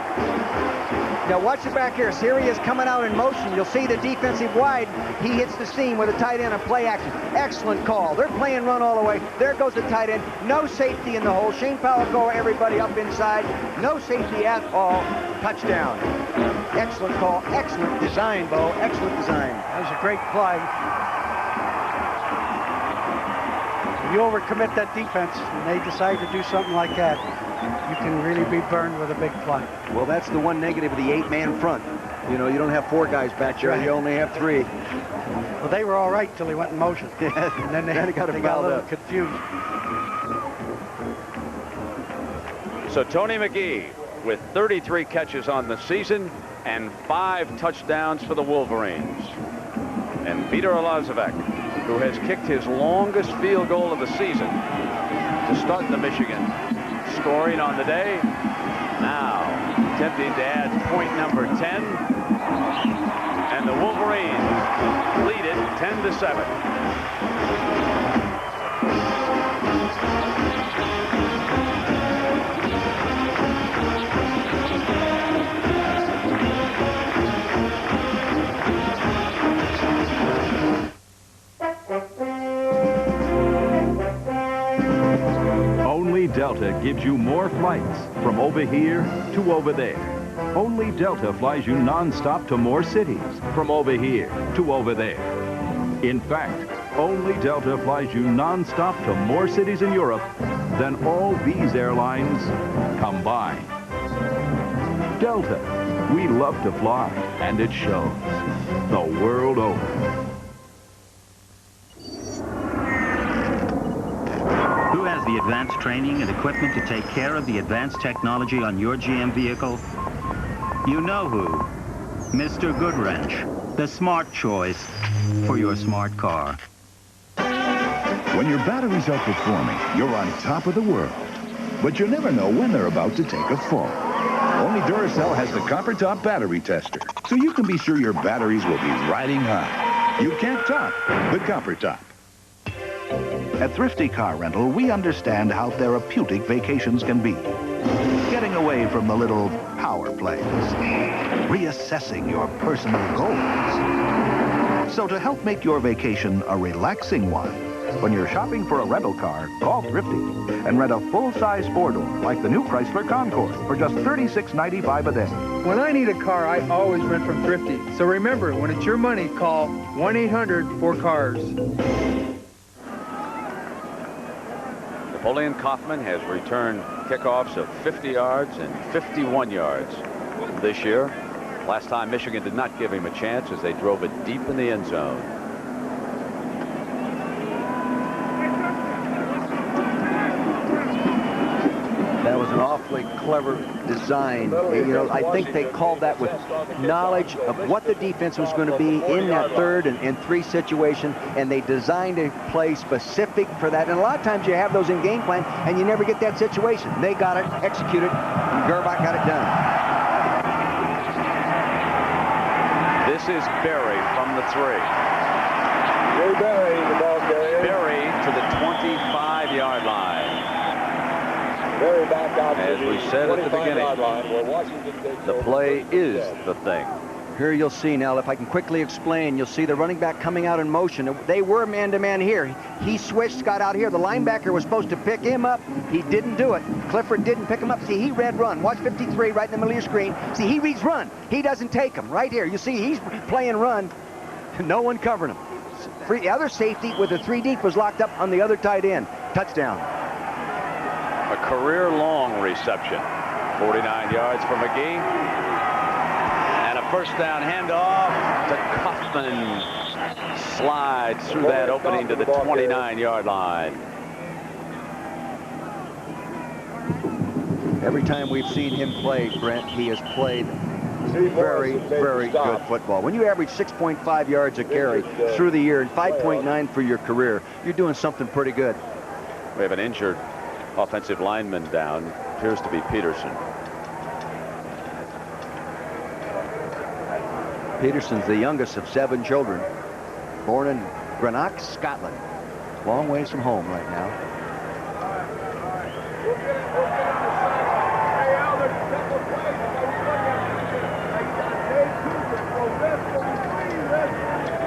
Now watch it back here. Here he is coming out in motion. You'll see the defensive wide. He hits the seam with a tight end on play action. Excellent call. They're playing run all the way. There goes the tight end. No safety in the hole. Shane Powell go everybody up inside. No safety at all. Touchdown. Excellent call. Excellent design, Bo. Excellent design. That was a great play. If you overcommit that defense and they decide to do something like that, you can really be burned with a big play. Well, that's the one negative of the 8-man front. You know, you don't have 4 guys back there. You only have 3. Well, they were all right till he went in motion. And then they got a little confused. So Tony McGee with 33 catches on the season and 5 touchdowns for the Wolverines. And Peter Elezovic, who has kicked his longest field goal of the season to start the Michigan, scoring on the day. Now attempting to add point number 10. And the Wolverines lead it 10-7. Only Delta gives you more flights from over here to over there. Only Delta flies you non-stop to more cities from over here to over there. In fact, only Delta flies you non-stop to more cities in Europe than all these airlines combined. Delta, we love to fly, and it shows the world over. Who has the advanced training and equipment to take care of the advanced technology on your GM vehicle? You know who. Mr. Goodwrench, the smart choice for your smart car. When your batteries are performing, you're on top of the world. But you never know when they're about to take a fall. Only Duracell has the Copper Top Battery Tester, so you can be sure your batteries will be riding high. You can't top the Copper Top. At Thrifty Car Rental, we understand how therapeutic vacations can be. Getting away from the little power plays. Reassessing your personal goals. So to help make your vacation a relaxing one, when you're shopping for a rental car, call Thrifty and rent a full-size 4-door like the new Chrysler Concord for just $36.95 a day. When I need a car, I always rent from Thrifty. So remember, when it's your money, call 1-800-4CARS. Napoleon Kaufman has returned kickoffs of 50 yards and 51 yards this year. Last time Michigan did not give him a chance as they drove it deep in the end zone. That was an awfully clever design. You know, I think they called that with knowledge of what the defense was going to be in that 3rd and 3 situation, and they designed a play specific for that. And a lot of times you have those in game plan, and you never get that situation. They got it, executed, and Grbac got it done. This is Berry from the 3. Berry, the ball carrier. Berry to the 25-yard line. Berry back out as we said at the beginning, the play is the thing. Here you'll see now, if I can quickly explain, you'll see the running back coming out in motion. They were man-to-man here. He switched, got out here. The linebacker was supposed to pick him up. He didn't do it. Clifford didn't pick him up. See, he read run. Watch 53 right in the middle of your screen. See, he reads run. He doesn't take him. Right here. You see, he's playing run. No one covering him. The other safety with the 3 deep was locked up on the other tight end. Touchdown. A career-long reception. 49 yards for McGee. And a first down handoff to Kaufman. Slides through that opening to the 29-yard line. Every time we've seen him play, Brent, he has played very, very good football. When you average 6.5 yards a carry through the year and 5.9 for your career, you're doing something pretty good. We have an injured offensive lineman down. Appears to be Peterson. Peterson's the youngest of 7 children. Born in Greenock, Scotland. Long ways from home right now.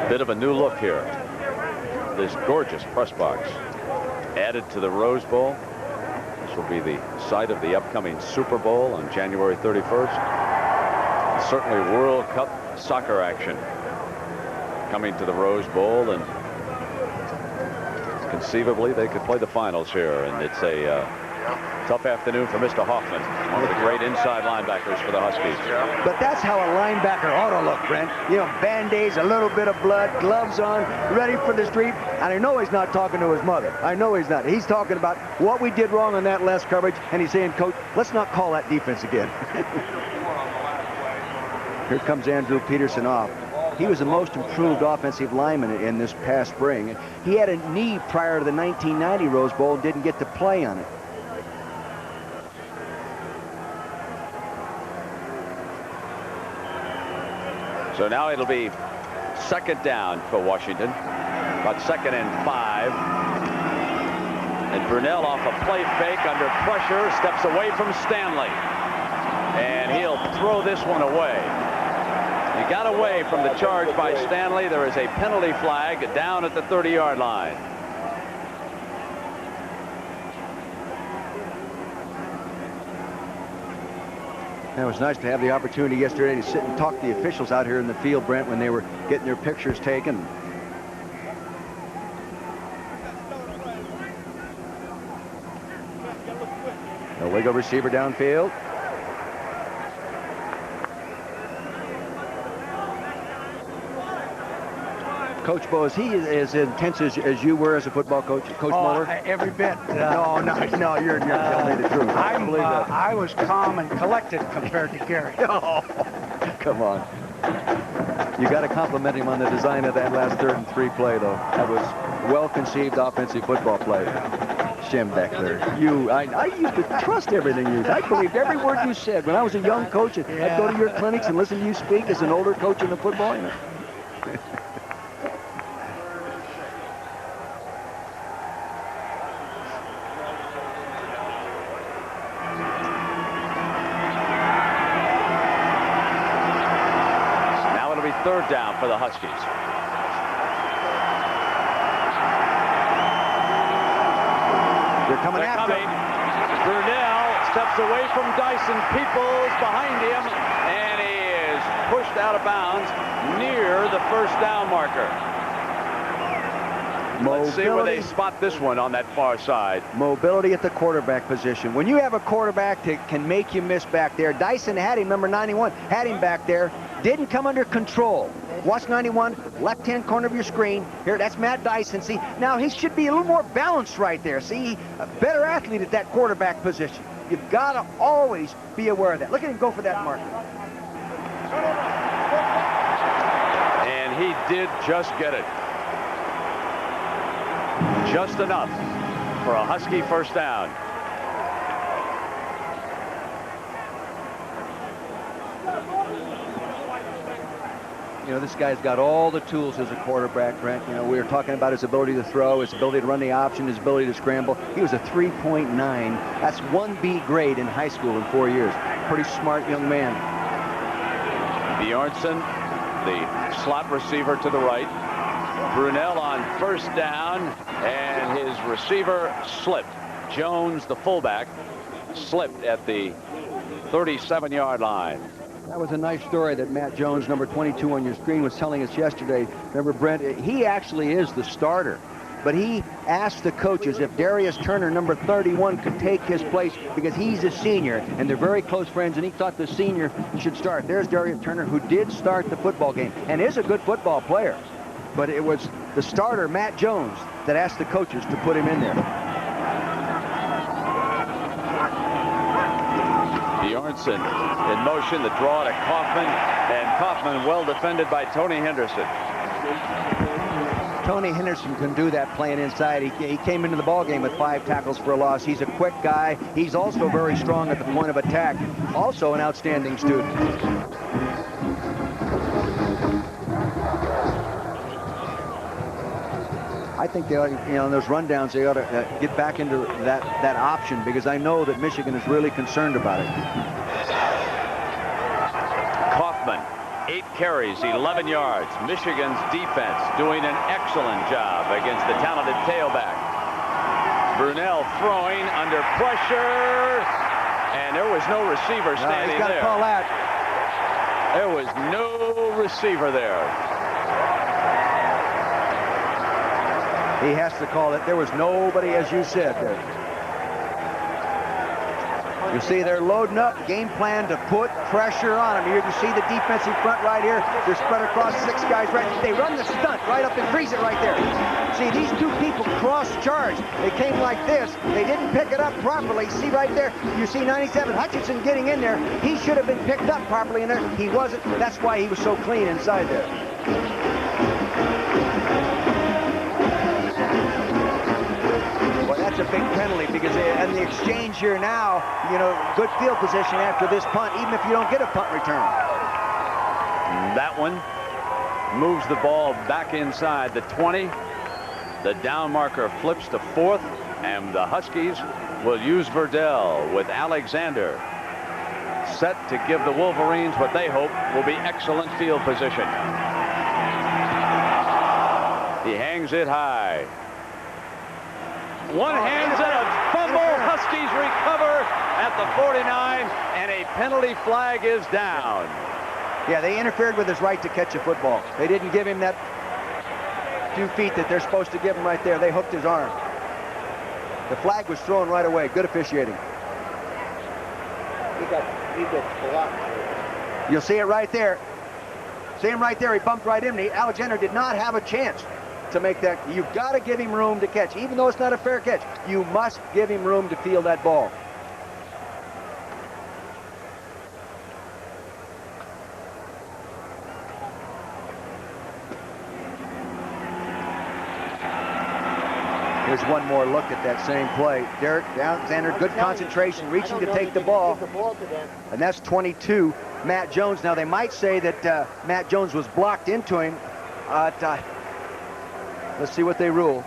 Bit of a new look here. This gorgeous press box added to the Rose Bowl. This will be the site of the upcoming Super Bowl on January 31st. And certainly World Cup soccer action coming to the Rose Bowl, and conceivably they could play the finals here. And it's a tough afternoon for Mr. Hoffman, one of the great inside linebackers for the Huskies. But that's how a linebacker ought to look, Brent. You know, Band-Aids, a little bit of blood, gloves on, ready for the street. And I know he's not talking to his mother. I know he's not. He's talking about what we did wrong on that last coverage, and he's saying, Coach, let's not call that defense again. Here comes Andrew Peterson off. He was the most improved offensive lineman in this past spring. He had a knee prior to the 1990 Rose Bowl and didn't get to play on it. So now it'll be 2nd down for Washington, about 2nd and 5. And Brunell off a play fake under pressure, steps away from Stanley. And he'll throw this one away. He got away from the charge by Stanley. There is a penalty flag down at the 30-yard line. It was nice to have the opportunity yesterday to sit and talk to the officials out here in the field, Brent, when they were getting their pictures taken. A wiggle receiver downfield. Coach Bo, is he as intense as you were as a football coach, Coach Muller? Every bit. No, you're telling me the truth. I was calm and collected compared to Gary. Oh, come on. You got to compliment him on the design of that last 3rd and 3 play, though. That was well-conceived offensive football play. Jim Beckler, I used to trust everything you said. I believed every word you said. When I was a young coach, I'd go to your clinics and listen to you speak as an older coach in the football. You know. Third down for the Huskies. They're coming after him. Brunell steps away from Dyson. Peoples behind him, and he is pushed out of bounds near the 1st down marker. Let's see where they spot this one on that far side. Mobility at the quarterback position. When you have a quarterback that can make you miss back there, Dyson had him, number 91, had him back there, didn't come under control. Watch 91, left-hand corner of your screen. Here, that's Matt Dyson. See, now he should be a little more balanced right there. See, a better athlete at that quarterback position. You've got to always be aware of that. Look at him go for that marker. And he did just get it. Just enough for a Husky 1st down. You know, this guy's got all the tools as a quarterback, Brent. You know, we were talking about his ability to throw, his ability to run the option, his ability to scramble. He was a 3.9. That's 1B grade in high school in 4 years. Pretty smart young man. Bjornsson, the slot receiver to the right. Brunell on 1st down, and his receiver slipped. Jones, the fullback, slipped at the 37-yard line. That was a nice story that Matt Jones, number 22 on your screen, was telling us yesterday. Remember, Brent, he actually is the starter. But he asked the coaches if Darius Turner, number 31, could take his place because he's a senior, and they're very close friends, and he thought the senior should start. There's Darius Turner, who did start the football game and is a good football player. But it was the starter, Matt Jones, that asked the coaches to put him in there. Bjornsson in motion, the draw to Kaufman, and Kaufman well defended by Tony Henderson. Tony Henderson can do that playing inside. He came into the ball game with 5 tackles for a loss. He's a quick guy. He's also very strong at the point of attack. Also an outstanding student. I think they ought to, in those rundowns, they ought to get back into that option, because I know that Michigan is really concerned about it. Kaufman, 8 carries, 11 yards. Michigan's defense doing an excellent job against the talented tailback. Brunell throwing under pressure, and there was no receiver standing he's got there. To call that. There was no receiver there. He has to call it. There was nobody, as you said, there. You see they're loading up, game plan to put pressure on them. Here you see the defensive front right here. They're spread across 6 guys right. They run the stunt right up and freeze it right there. See, these 2 people cross-charged. They came like this. They didn't pick it up properly. See right there, you see 97 Hutchinson getting in there. He should have been picked up properly in there. He wasn't. That's why he was so clean inside there. That's a big penalty, because in the exchange here now, good field position after this punt, even if you don't get a punt return. That one moves the ball back inside the 20. The down marker flips to 4th, and the Huskies will use Verdell with Alexander set to give the Wolverines what they hope will be excellent field position. He hangs it high. One hands it, a fumble. Huskies recover at the 49, and a penalty flag is down. Yeah, they interfered with his right to catch a football. They didn't give him that 2 feet that they're supposed to give him right there. They hooked his arm. The flag was thrown right away. Good officiating. He got blocked. You'll see it right there. See him right there. He bumped right in. Alexander did not have a chance to make that. You've got to give him room to catch. Even though it's not a fair catch, you must give him room to field that ball. Here's one more look at that same play. Derek Alexander, good concentration, reaching to take the ball. And that's 22, Matt Jones. Now, they might say that Matt Jones was blocked into him. Let's see what they rule.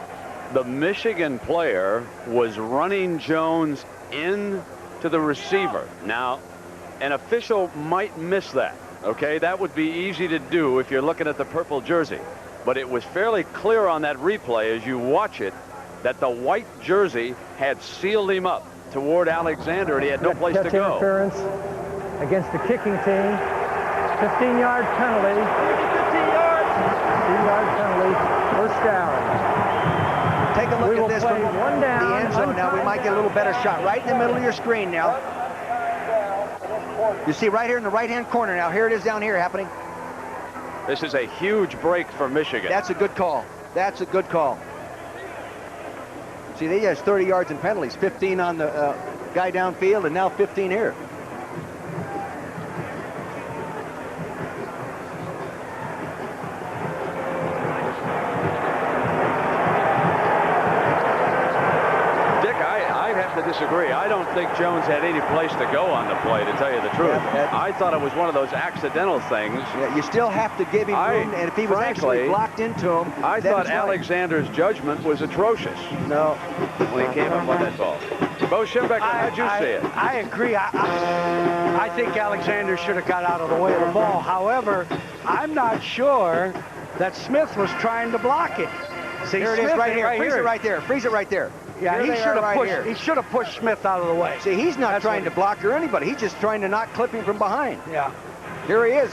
The Michigan player was running Jones into the receiver. Now, an official might miss that, okay? That would be easy to do if you're looking at the purple jersey. But it was fairly clear on that replay as you watch it that the white jersey had sealed him up toward Alexander, and he had no place to go. Interference against the kicking team. 15-yard penalty. 15-yard penalty. First down. Take a look at this from the end zone now. We might get a little better shot. Right in the middle of your screen now. You see right here in the right-hand corner now. Here it is down here happening. This is a huge break for Michigan. That's a good call. That's a good call. See, he has 30 yards in penalties. 15 on the guy downfield, and now 15 here. Disagree. I don't think Jones had any place to go on the play, to tell you the truth. I thought it was one of those accidental things. Yeah, you still have to give him room, and if he was actually blocked into him, I thought Alexander's judgment was atrocious. No. When he came up on that ball. Bo Schimbeck, how'd you see it? I agree. I think Alexander should have got out of the way of the ball. However, I'm not sure that Smith was trying to block it. See, here it is right here. Freeze it right there. Freeze it right there. Yeah, he should have pushed Smith out of the way. See, he's not trying to block or anybody. He's just trying to not clip him from behind. Yeah. Here he is.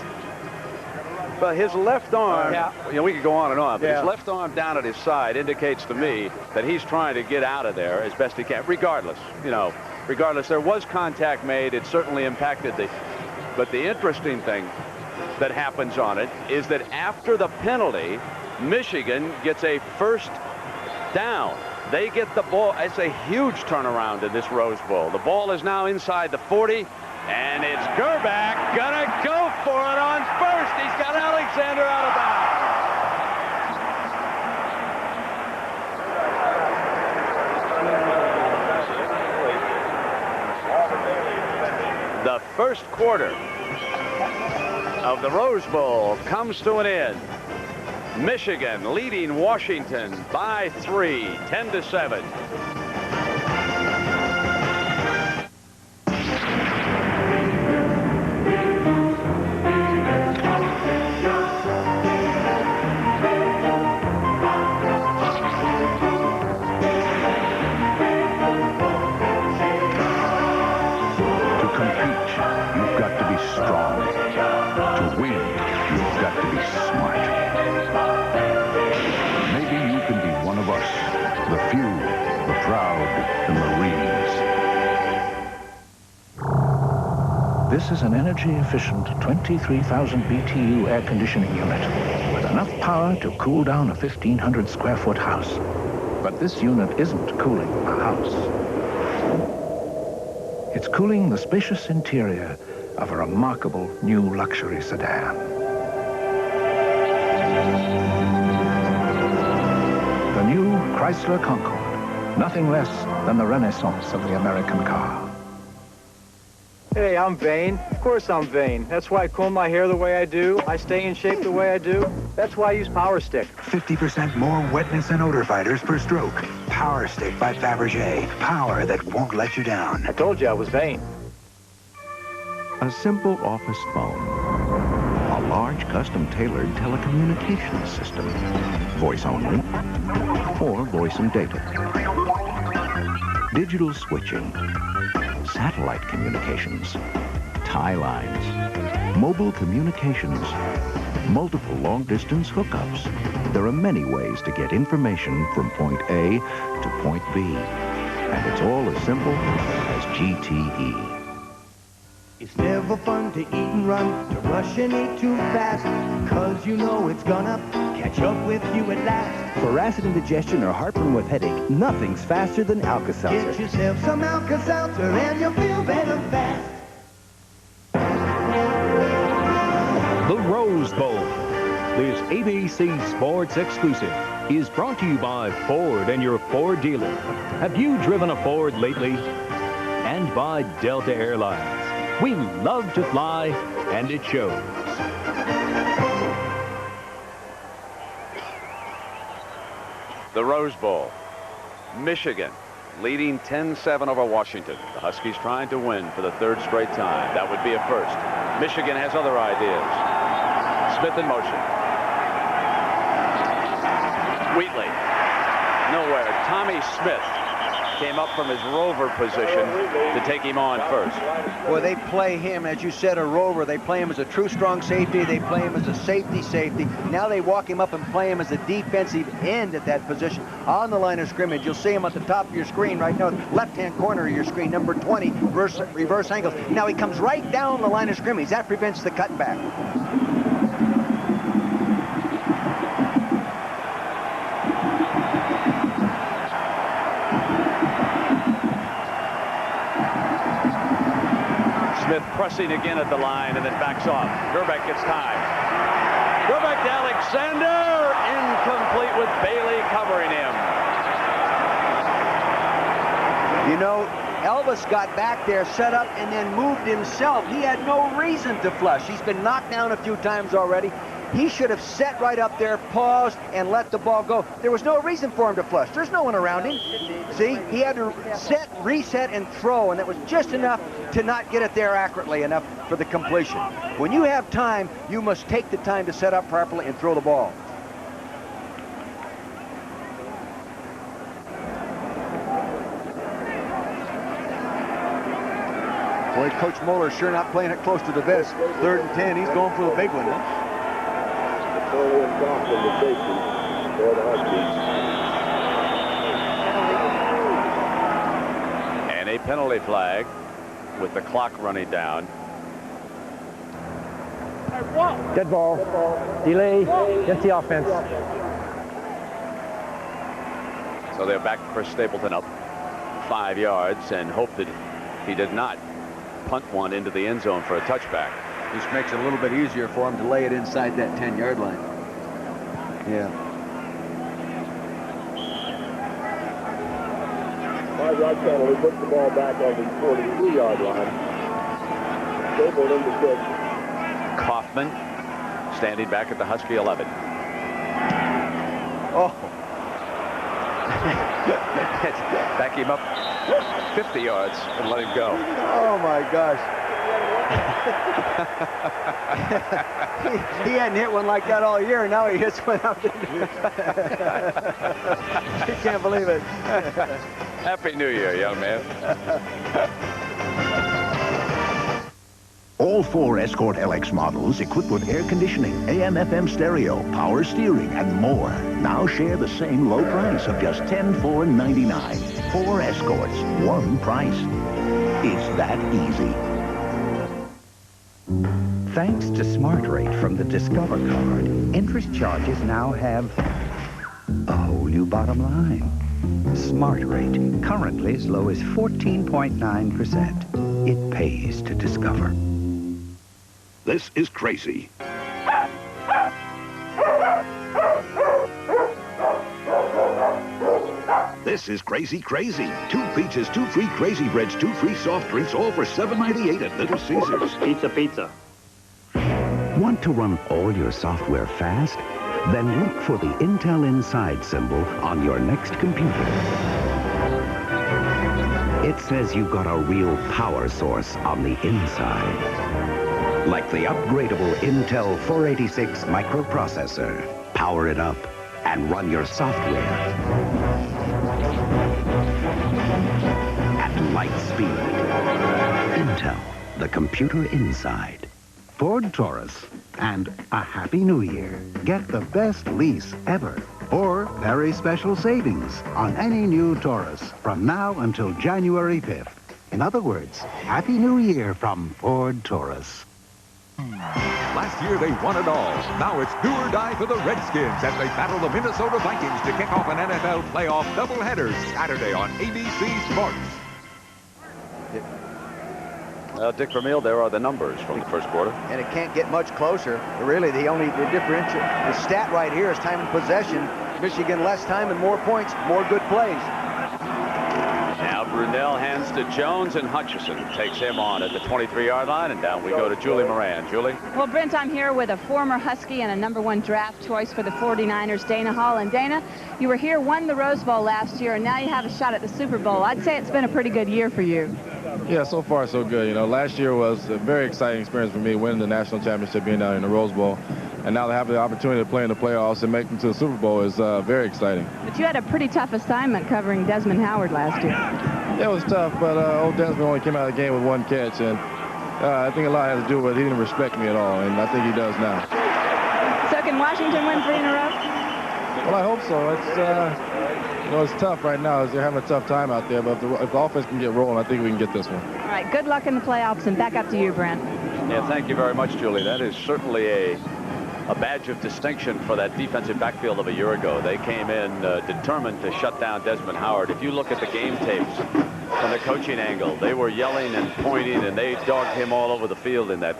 But his left arm, we could go on and on, but his left arm down at his side indicates to me that he's trying to get out of there as best he can, regardless. Regardless, there was contact made. It certainly impacted but the interesting thing that happens on it is that after the penalty, Michigan gets a first down. They get the ball. It's a huge turnaround in this Rose Bowl. The ball is now inside the 40, and it's Grbac gonna go for it on first. He's got Alexander out of bounds. The first quarter of the Rose Bowl comes to an end. Michigan leading Washington by 3, 10-7. The few, the proud, the Marines. This is an energy-efficient 23,000 BTU air conditioning unit with enough power to cool down a 1,500 square foot house. But this unit isn't cooling a house. It's cooling the spacious interior of a remarkable new luxury sedan. The new Chrysler Concorde, nothing less than the renaissance of the American car. Hey, I'm vain. Of course I'm vain. That's why I comb my hair the way I do. I stay in shape the way I do. That's why I use Power Stick. 50% more wetness and odor fighters per stroke. Power Stick by Fabergé. Power that won't let you down. I told you I was vain. A simple office phone. A large custom-tailored telecommunications system. Voice only or voice and data. Digital switching. Satellite communications. Tie lines. Mobile communications. Multiple long-distance hookups. There are many ways to get information from point A to point B. And it's all as simple as GTE. It's never fun to eat and run, to rush and eat too fast, 'cause you know it's gonna catch up with you at last. For acid indigestion or heartburn with headache, nothing's faster than Alka-Seltzer. Get yourself some Alka-Seltzer and you'll feel better fast. The Rose Bowl, this ABC Sports exclusive, is brought to you by Ford and your Ford dealer. Have you driven a Ford lately? And by Delta Airlines. We love to fly, and it shows. The Rose Bowl. Michigan leading 10-7 over Washington. The Huskies trying to win for the third straight time. That would be a first. Michigan has other ideas. Smith in motion. Wheatley. Nowhere. Tommy Smith came up from his rover position to take him on first. Well, they play him, as you said, a rover. They play him as a true strong safety. They play him as a safety. Now they walk him up and play him as a defensive end at that position on the line of scrimmage. You'll see him at the top of your screen right now, left-hand corner of your screen, number 20, reverse angles. Now he comes right down the line of scrimmage. That prevents the cutback. Smith pressing again at the line and then backs off. Grbac gets time. Grbac to Alexander. Incomplete with Bailey covering him. You know, Elvis got back there, set up, and then moved himself. He had no reason to flush. He's been knocked down a few times already. He should have set right up there, paused, and let the ball go. There was no reason for him to flush. There's no one around him. See, he had to set, reset, and throw, and that was just enough to not get it there accurately enough for the completion. When you have time, you must take the time to set up properly and throw the ball. Boy, Coach Moeller sure not playing it close to the vest. 3rd and 10, he's going for the big one, huh? Napoleon Kaufman, the safety for the Huskies. And a penalty flag with the clock running down. Dead ball. Delay. Get the offense. So they're back Chris Stapleton up 5 yards and hope that he did not punt one into the end zone for a touchback. This makes it a little bit easier for him to lay it inside that 10-yard line. Yeah. 5-yard penalty, puts the ball back on the 43-yard line. Stapleton to kick. Kaufman standing back at the Husky 11. back him up 50 yards and let him go. Oh, my gosh. he hadn't hit one like that all year, and now he hits one out there. You can't believe it. Happy New Year, young man. All 4 Escort LX models equipped with air conditioning, AM/FM stereo, power steering, and more now share the same low price of just $10,499. 4 Escorts, 1 price. It's that easy. Thanks to Smart Rate from the Discover card, interest charges now have a whole new bottom line. Smart Rate, currently as low as 14.9%. It pays to Discover. This is crazy. This is crazy. 2 pizzas, 2 free Crazy Breads, 2 free soft drinks, all for $7.98 at Little Caesars. Pizza. Want to run all your software fast? Then look for the Intel Inside symbol on your next computer. It says you've got a real power source on the inside. Like the upgradable Intel 486 microprocessor. Power it up and run your software at light speed. Intel, the computer inside. Ford Taurus and a Happy New Year. Get the best lease ever. Or very special savings on any new Taurus from now until January 5th. In other words, Happy New Year from Ford Taurus. Last year, they won it all. Now it's do or die for the Redskins as they battle the Minnesota Vikings to kick off an NFL playoff doubleheader Saturday on ABC Sports. Dick Vermeil, there are the numbers from the first quarter. And it can't get much closer. Really, the differential, the stat right here is time of possession. Michigan less time and more points, more good plays. Now Brunell hands to Jones, and Hutchison takes him on at the 23-yard line, and down we go to Julie Moran. Julie? Well, Brent, I'm here with a former Husky and a #1 draft choice for the 49ers, Dana Hall. And Dana, you were here, won the Rose Bowl last year, and now you have a shot at the Super Bowl. I'd say it's been a pretty good year for you. Yeah, so far so good. You know, last year was a very exciting experience for me, winning the national championship, being down in the Rose Bowl. And now to have the opportunity to play in the playoffs and make them to the Super Bowl is very exciting. But you had a pretty tough assignment covering Desmond Howard last year. Yeah, it was tough, but old Desmond only came out of the game with 1 catch. And I think a lot had to do with he didn't respect me at all, and I think he does now. So can Washington win 3 in a row? Well, I hope so. It's, you know, it's tough right now. They're having a tough time out there, but if the offense can get rolling, I think we can get this one. All right, good luck in the playoffs, and back up to you, Brent. Yeah, thank you very much, Julie. That is certainly a badge of distinction for that defensive backfield of a year ago. They came in determined to shut down Desmond Howard. If you look at the game tapes from the coaching angle, they were yelling and pointing, and they dogged him all over the field in that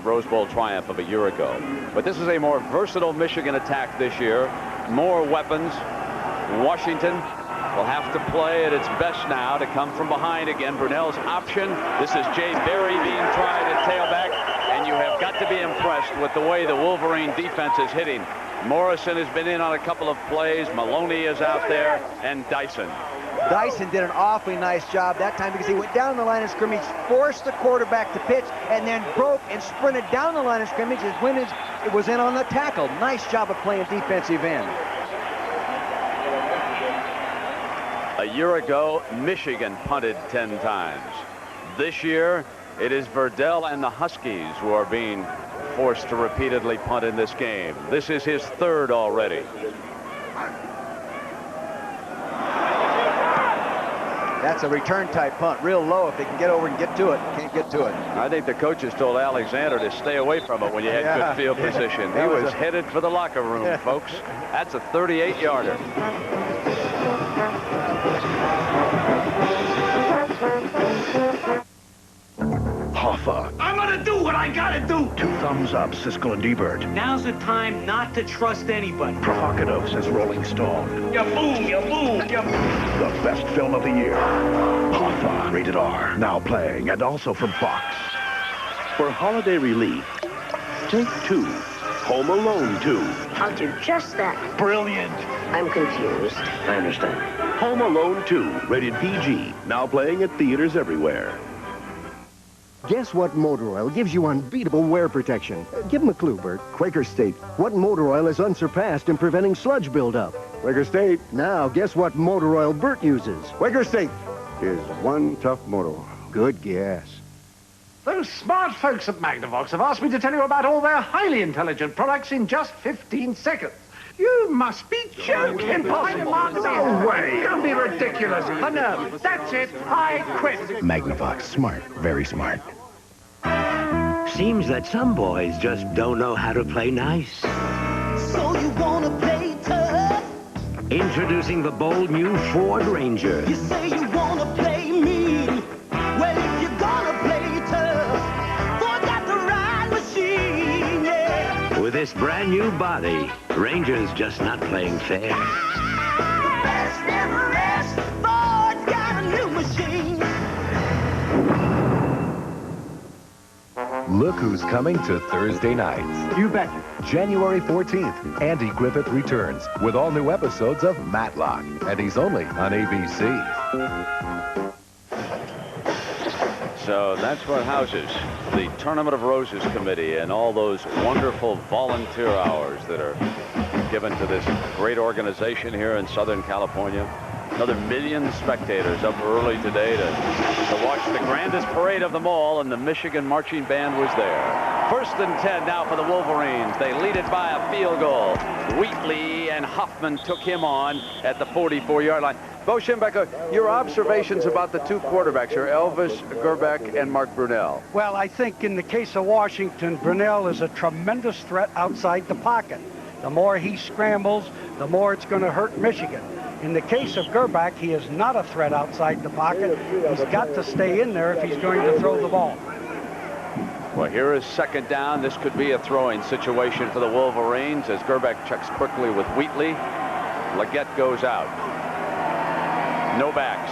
Rose Bowl triumph of a year ago. But this is a more versatile Michigan attack this year. More weapons. Washington will have to play at its best now to come from behind again. Brunell's option. This is Jay Berry being tried at tailback, and you have got to be impressed with the way the Wolverine defense is hitting. Morrison has been in on a couple of plays. Maloney is out there, and Dyson. Dyson did an awfully nice job that time because he went down the line of scrimmage, forced the quarterback to pitch, and then broke and sprinted down the line of scrimmage as Winnage was in on the tackle. Nice job of playing defensive end. A year ago, Michigan punted 10 times. This year, it is Verdell and the Huskies who are being forced to repeatedly punt in this game. This is his 3rd already. That's a return type punt, real low if they can get over and get to it. Can't get to it. I think the coaches told Alexander to stay away from it when you had good field position. He was headed for the locker room, folks. That's a 38-yarder. Hoffa. I'm gonna do what I gotta do. 2 thumbs up, Siskel and Ebert. Now's the time not to trust anybody. Provocative, says Rolling Stone. You boom, you boom, you boom. The best film of the year. Hoffa, rated R, now playing, and also from Fox. For holiday relief, take 2 Home Alone 2. I'll do just that. Brilliant. I'm confused. I understand. Home Alone 2, rated PG. Now playing at theaters everywhere. Guess what motor oil gives you unbeatable wear protection? Give them a clue, Bert. Quaker State. What motor oil is unsurpassed in preventing sludge buildup? Quaker State. Now, guess what motor oil Bert uses? Quaker State is one tough motor oil. Good guess. Those smart folks at Magnavox have asked me to tell you about all their highly intelligent products in just 15 seconds. You must be joking. Impossible. No way. Don't be ridiculous. No, that's it. I quit. Magnavox. Smart. Very smart. Seems that some boys just don't know how to play nice. So you wanna play tough? Introducing the bold new Ford Ranger. You say you wanna play mean? Well, if you're gonna play tough, Ford got the right machine, yeah. With this brand new body, Ranger's just not playing fair. Best ever rest, Ford's got a new machine. Look who's coming to Thursday nights. You bet. January 14th, Andy Griffith returns with all new episodes of Matlock, and he's only on ABC. So that's what houses the Tournament of Roses Committee and all those wonderful volunteer hours that are given to this great organization here in Southern California. Another 1 million spectators up early today to watch the grandest parade of them all, and the Michigan marching band was there. 1st and 10 now for the Wolverines. They lead it by a field goal. Wheatley and Hoffman took him on at the 44-yard line. Bo Schembechler, your observations about the two quarterbacks here, Elvis Grbac and Mark Brunell. Well, I think in the case of Washington, Brunell is a tremendous threat outside the pocket. The more he scrambles, the more it's going to hurt Michigan. In the case of Grbac, he is not a threat outside the pocket. He's got to stay in there if he's going to throw the ball. Well, here is 2nd down. This could be a throwing situation for the Wolverines as Grbac checks quickly with Wheatley. Leggett goes out. No backs.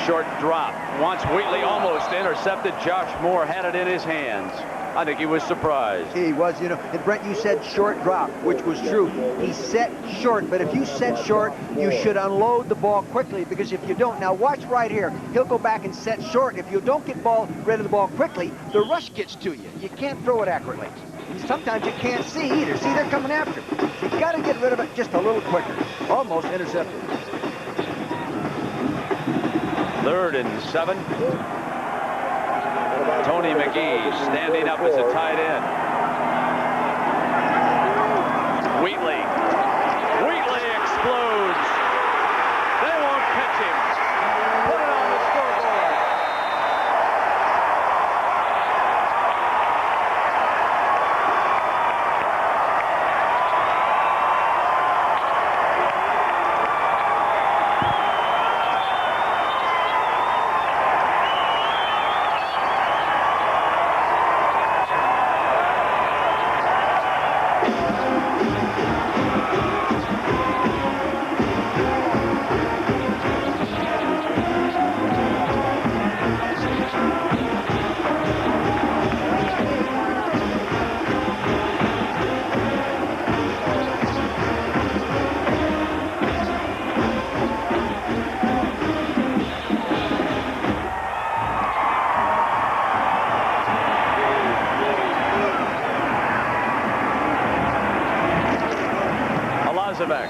Short drop. Once Wheatley almost intercepted. Josh Moore had it in his hands. I think he was surprised. He was, you know. And Brent, you said short drop, which was true. He set short, but if you set short, you should unload the ball quickly, because if you don't, now watch right here. He'll go back and set short. If you don't get rid of the ball quickly, the rush gets to you. You can't throw it accurately. And sometimes you can't see either. See, they're coming after you. You got to get rid of it just a little quicker. Almost intercepted. 3rd and 7. Tony McGee standing up as a tight end. Wheatley explodes. They won't catch him. Put it on the scoreboard. Elzovic.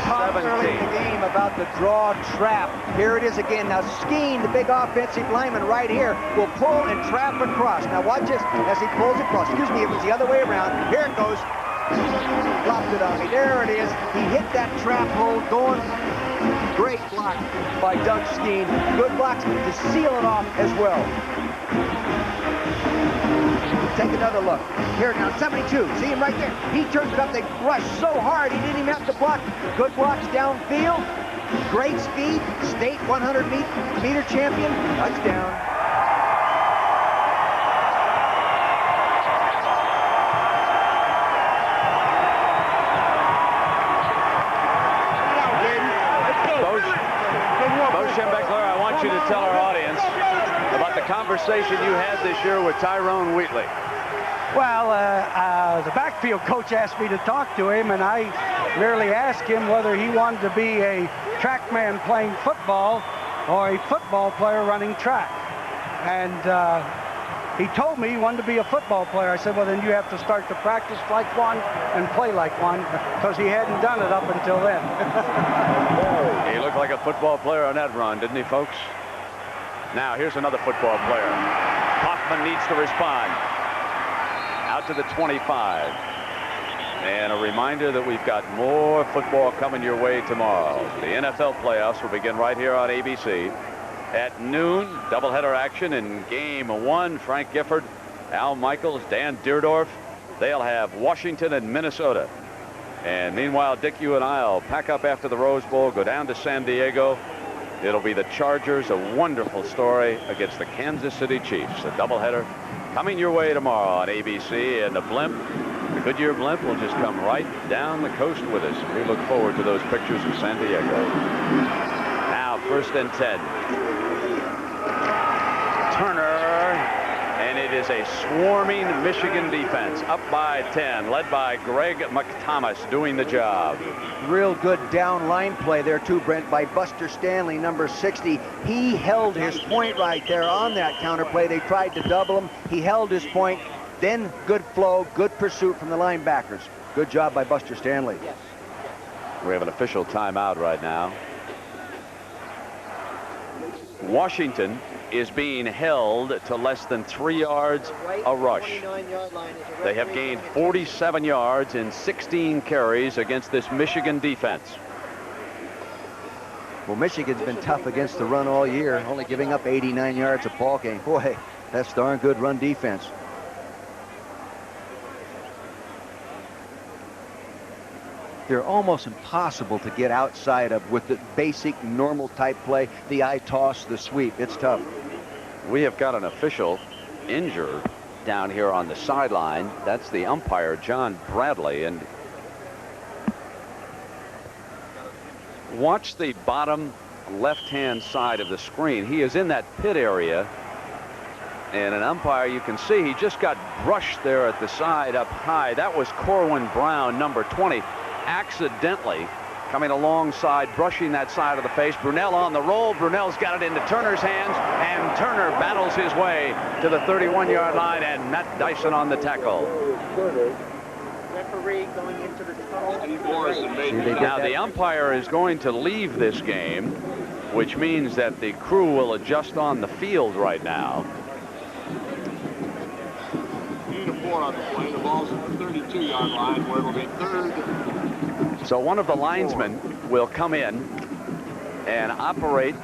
Talked early in the game about the draw trap. Here it is again. Now Skeen, the big offensive lineman right here, will pull and trap across. Now watch this as he pulls across. Excuse me, it was the other way around. Here it goes. Flopped it on me. There it is. He hit that trap hole going. Great block by Doug Skeen. Good blocks to seal it off as well. Take another look. Here now, 72. See him right there. He turns it up. They rush so hard, he didn't even have to block. Good blocks downfield. Great speed. State 100-meter champion. Touchdown. conversation you had this year with Tyrone Wheatley? Well, the backfield coach asked me to talk to him, and I merely asked him whether he wanted to be a track man playing football or a football player running track. And he told me he wanted to be a football player. I said, well, then you have to start to practice like one and play like one, because he hadn't done it up until then. He looked like a football player on that run, didn't he, folks? Now, here's another football player. Kaufman needs to respond. Out to the 25. And a reminder that we've got more football coming your way tomorrow. The NFL playoffs will begin right here on ABC at noon. Doubleheader action in game 1. Frank Gifford, Al Michaels, Dan Deerdorf. They'll have Washington and Minnesota. And meanwhile, Dick, you and I'll pack up after the Rose Bowl, go down to San Diego. It'll be the Chargers, a wonderful story, against the Kansas City Chiefs. A doubleheader coming your way tomorrow on ABC. And the blimp, the Goodyear blimp, will just come right down the coast with us. We look forward to those pictures in San Diego. Now, 1st and 10. Turner, and it is a swarming Michigan defense, up by 10, led by Greg McThomas, doing the job. Real good down line play there too, Brent, by Buster Stanley, number 60. He held his point right there on that counter play. They tried to double him. He held his point. Then good flow, good pursuit from the linebackers. Good job by Buster Stanley. Yes. We have an official timeout right now. Washington is being held to less than 3 yards a rush. They have gained 47 yards in 16 carries against this Michigan defense. Well, Michigan's been tough against the run all year, only giving up 89 yards a ball game. Boy, that's darn good run defense. They're almost impossible to get outside of with the basic normal type play, the eye toss, the sweep. It's tough. We have got an official injured down here on the sideline. That's the umpire, John Bradley. And watch the bottom left-hand side of the screen. He is in that pit area. And an umpire, you can see, he just got brushed there at the side up high. That was Corwin Brown, number 20. Accidentally coming alongside, brushing that side of the face. Brunell on the roll. Brunell's got it into Turner's hands, and Turner battles his way to the 31-yard line, and Matt Dyson on the tackle. Referee going into the tunnel. Now the umpire is going to leave this game, which means that the crew will adjust on the field right now. On the play. The ball's at the 32-yard line, where it'll be 3rd. So one of the linesmen will come in and operate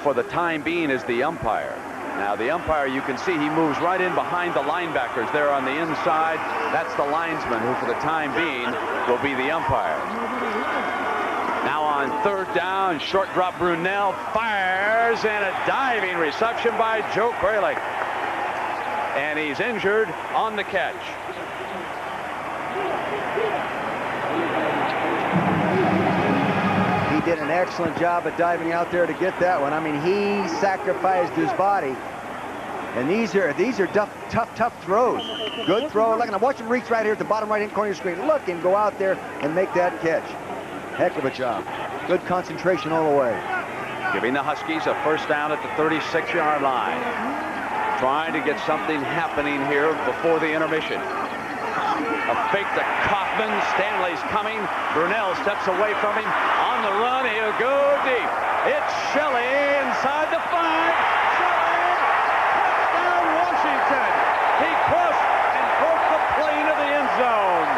for the time being as the umpire. Now the umpire, you can see he moves right in behind the linebackers there on the inside. That's the linesman who for the time being will be the umpire. Now on 3rd down, short drop, Brunell fires, and a diving reception by Joe Kralik. And he's injured on the catch. He did an excellent job of diving out there to get that one. I mean, he sacrificed his body. And these are tough throws. Good throw. Look, and watch him reach right here at the bottom right-hand corner of your screen. Look and go out there and make that catch. Heck of a job. Good concentration all the way. Giving the Huskies a 1st down at the 36-yard line. Trying to get something happening here before the intermission. A fake to Kaufman. Stanley's coming. Brunell steps away from him. On the run, he'll go deep. It's Shelley inside the 5. Shelley! Touchdown, Washington! He crossed and broke the plane of the end zone.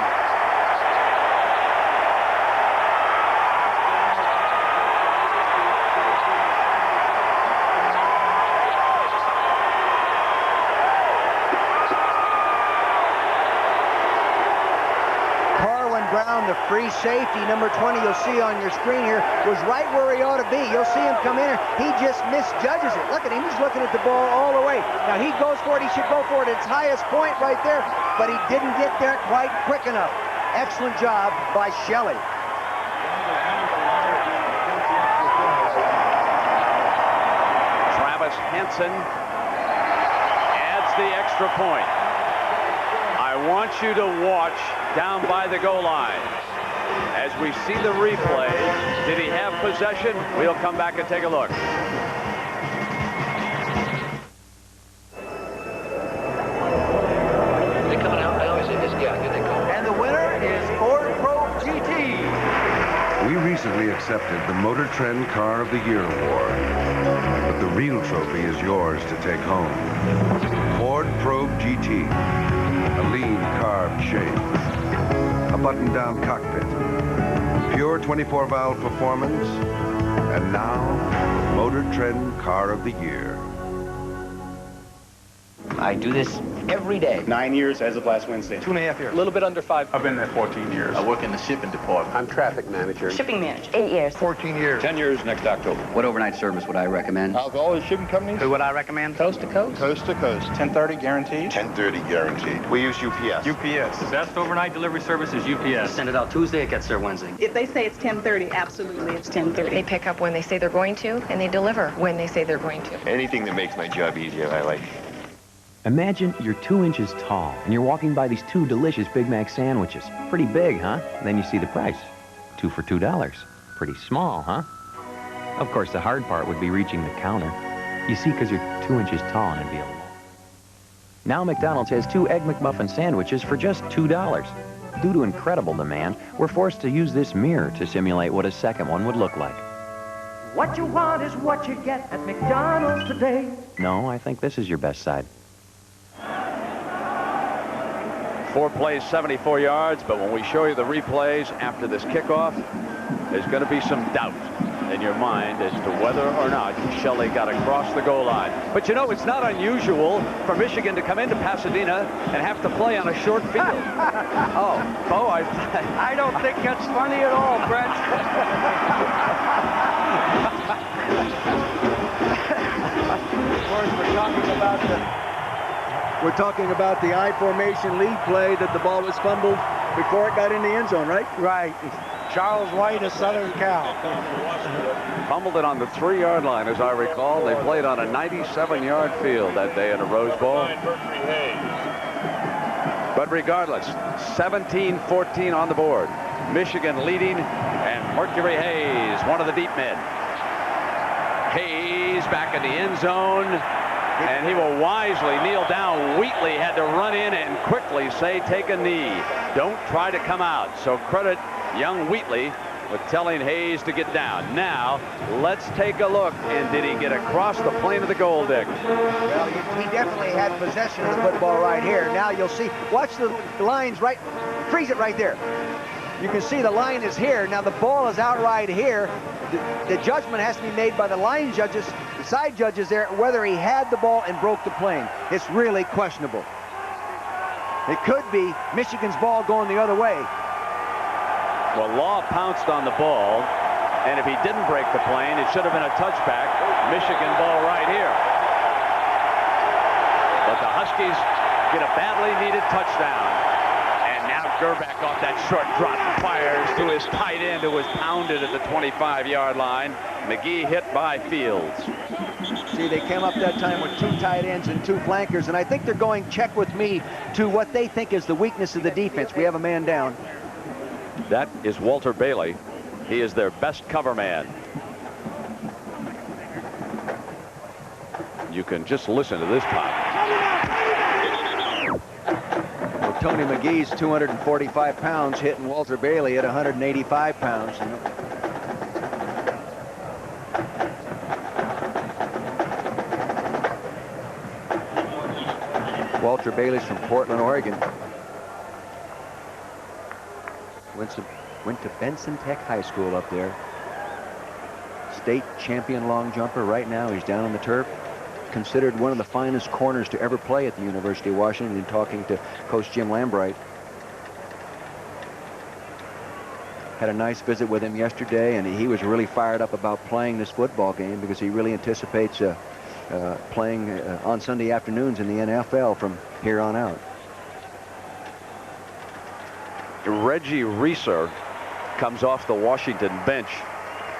Brown, the free safety, number 20, you'll see on your screen here, was right where he ought to be. You'll see him come in here. He just misjudges it. Look at him. He's looking at the ball all the way. Now, he goes for it. He should go for it. It's highest point right there, but he didn't get there quite quick enough. Excellent job by Shelley. Travis Hanson extra point. I want you to watch down by the goal line. As we see the replay, did he have possession? We'll come back and take a look. They're coming out now. He's in his gap. Here they come. And the winner is Ford Pro GT. We recently accepted the Motor Trend Car of the Year award. But the real trophy is yours to take home. Ford Probe GT. A lean, carved shape. A button-down cockpit. Pure 24-valve performance. And now, Motor Trend Car of the Year. I do this every day. 9 years as of last Wednesday. 2.5 years. A little bit under 5. I've been there 14 years. I work in the shipping department. I'm traffic manager. Shipping manager. 8 years. 14 years. 10 years next October. What overnight service would I recommend? I'll all the shipping companies. Who would I recommend? Coast to coast. Coast to coast. 10:30 guaranteed. 10:30 guaranteed. We use UPS. UPS. The best overnight delivery service is UPS. Send it out Tuesday, it gets there Wednesday. If they say it's 10:30, absolutely it's 10:30. They pick up when they say they're going to, and they deliver when they say they're going to. Anything that makes my job easier, I like. Imagine you're 2 inches tall, and you're walking by these 2 delicious Big Mac sandwiches. Pretty big, huh? And then you see the price. 2 for $2. Pretty small, huh? Of course, the hard part would be reaching the counter. You see, because you're 2 inches tall, and it'd be a lot. Now McDonald's has 2 Egg McMuffin sandwiches for just $2. Due to incredible demand, we're forced to use this mirror to simulate what a second one would look like. What you want is what you get at McDonald's today. No, I think this is your best side. 4 plays, 74 yards, but when we show you the replays after this kickoff, there's going to be some doubt in your mind as to whether or not Shelley got across the goal line. But you know, it's not unusual for Michigan to come into Pasadena and have to play on a short field. Oh, Bo, I don't think that's funny at all, Brent. Of course, we're talking about the I formation lead play that the ball was fumbled before it got in the end zone, right? Right. Charles White of Southern Cal. Fumbled it on the 3-yard line, as I recall. They played on a 97-yard field that day in a Rose Bowl. But regardless, 17-14 on the board. Michigan leading, and Mercury Hayes, one of the deep men. Hayes back in the end zone, and he will wisely kneel down. Wheatley had to run in and quickly say, take a knee. Don't try to come out. So credit young Wheatley with telling Hayes to get down. Now, let's take a look. And did he get across the plane of the goal, Dick? Well, he definitely had possession of the football right here. Now you'll see. Watch the lines right. Freeze it right there. You can see the line is here. Now the ball is out right here. The judgment has to be made by the line judges, the side judges there, whether he had the ball and broke the plane. It's really questionable. It could be Michigan's ball going the other way. Well, Law pounced on the ball, and if he didn't break the plane, it should have been a touchback. Michigan ball right here. But the Huskies get a badly needed touchdown. And now Grbac off that short drop fires to his tight end, who was pounded at the 25-yard line. McGee hit by Fields. See, they came up that time with 2 tight ends and 2 flankers, and I think they're going check with me to what they think is the weakness of the defense. We have a man down. That is Walter Bailey. He is their best cover man. You can just listen to this pop. Well, Tony McGee's 245 pounds hitting Walter Bailey at 185 pounds. Walter Bailey's from Portland, Oregon. Went to Benson Tech High School up there. State champion long jumper. Right now he's down on the turf. Considered one of the finest corners to ever play at the University of Washington. Talking to Coach Jim Lambright. Had a nice visit with him yesterday, and he was really fired up about playing this football game because he really anticipates playing on Sunday afternoons in the NFL from here on out. Reggie Reeser comes off the Washington bench.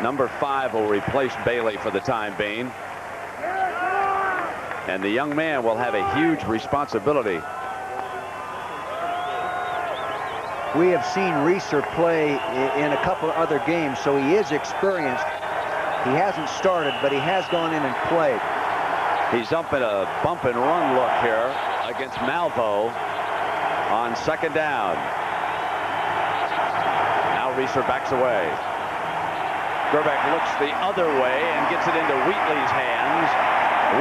Number 5 will replace Bailey for the time being. And the young man will have a huge responsibility. We have seen Reeser play in a couple of other games, so he is experienced. He hasn't started, but he has gone in and played. He's up in a bump and run look here against Malvo on second down. Now Reeser backs away. Grbac looks the other way and gets it into Wheatley's hands.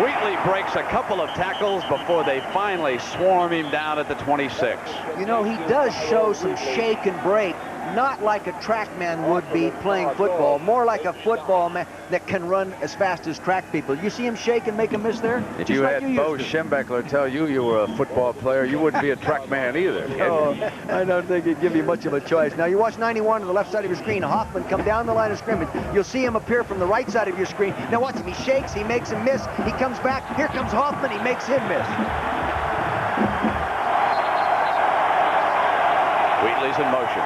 Wheatley breaks a couple of tackles before they finally swarm him down at the 26. You know, he does show some shake and break, not like a track man would be playing football, more like a football man that can run as fast as track people. You see him shake and make a miss there? If you had Bo Schembechler tell you were a football player, you wouldn't be a track man either. No, I don't think he'd give you much of a choice. Now, you watch 91 on the left side of your screen. Hoffman come down the line of scrimmage. You'll see him appear from the right side of your screen. Now, watch him. He shakes. He makes him miss. He comes back. Here comes Hoffman. He makes him miss. Wheatley's in motion.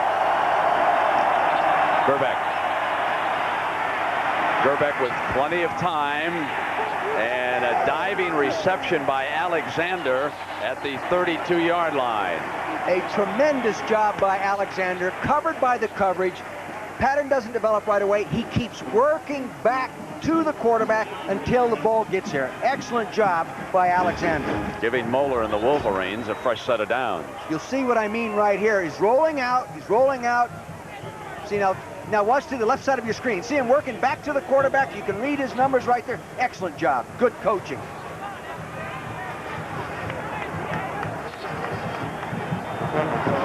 Grbac with plenty of time, and a diving reception by Alexander at the 32-yard line. A tremendous job by Alexander, covered by the coverage. Pattern doesn't develop right away. He keeps working back to the quarterback until the ball gets here. Excellent job by Alexander. Giving Moeller and the Wolverines a fresh set of downs. You'll see what I mean right here. He's rolling out. He's rolling out. See, now watch to the left side of your screen. See him working back to the quarterback. You can read his numbers right there. Excellent job. Good coaching.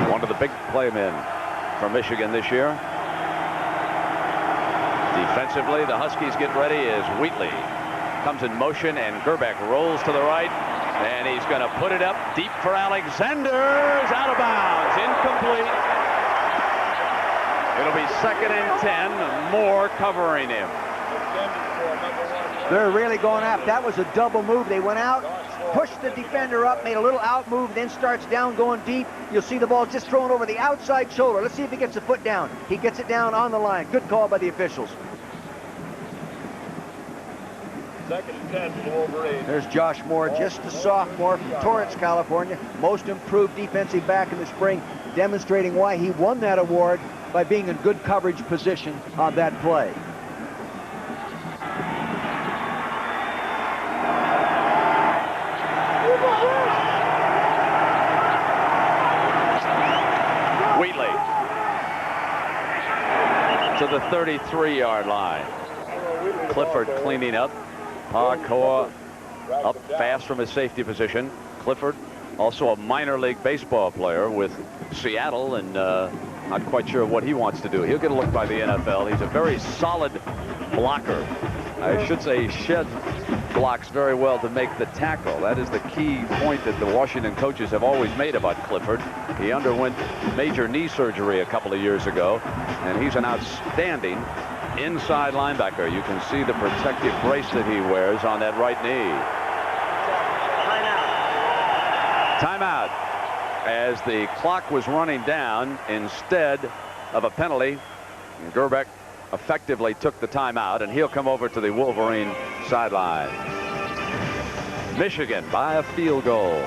One of the big playmen for Michigan this year. Defensively, the Huskies get ready as Wheatley comes in motion, and Grbac rolls to the right, and he's going to put it up deep for Alexander. It's out of bounds. Incomplete. It'll be 2nd and 10. Moore covering him. They're really going up. That was a double move. They went out, pushed the defender up, made a little out move, then starts down going deep. You'll see the ball just thrown over the outside shoulder. Let's see if he gets the foot down. He gets it down on the line. Good call by the officials. 2nd and 10 for the Wolverines. There's Josh Moore, just a sophomore from Torrance, California. Most improved defensive back in the spring, demonstrating why he won that award by being in good coverage position on that play. Wheatley to the 33-yard line. Clifford cleaning up. Parkour up fast from his safety position. Clifford, also a minor league baseball player with Seattle, and not quite sure what he wants to do. He'll get a look by the NFL. He's a very solid blocker. I should say he shed blocks very well to make the tackle. That is the key point that the Washington coaches have always made about Clifford. He underwent major knee surgery a couple of years ago, and he's an outstanding inside linebacker. You can see the protective brace that he wears on that right knee. Timeout. As the clock was running down, instead of a penalty, Grbac effectively took the timeout, and he'll come over to the Wolverine sideline. Michigan by a field goal.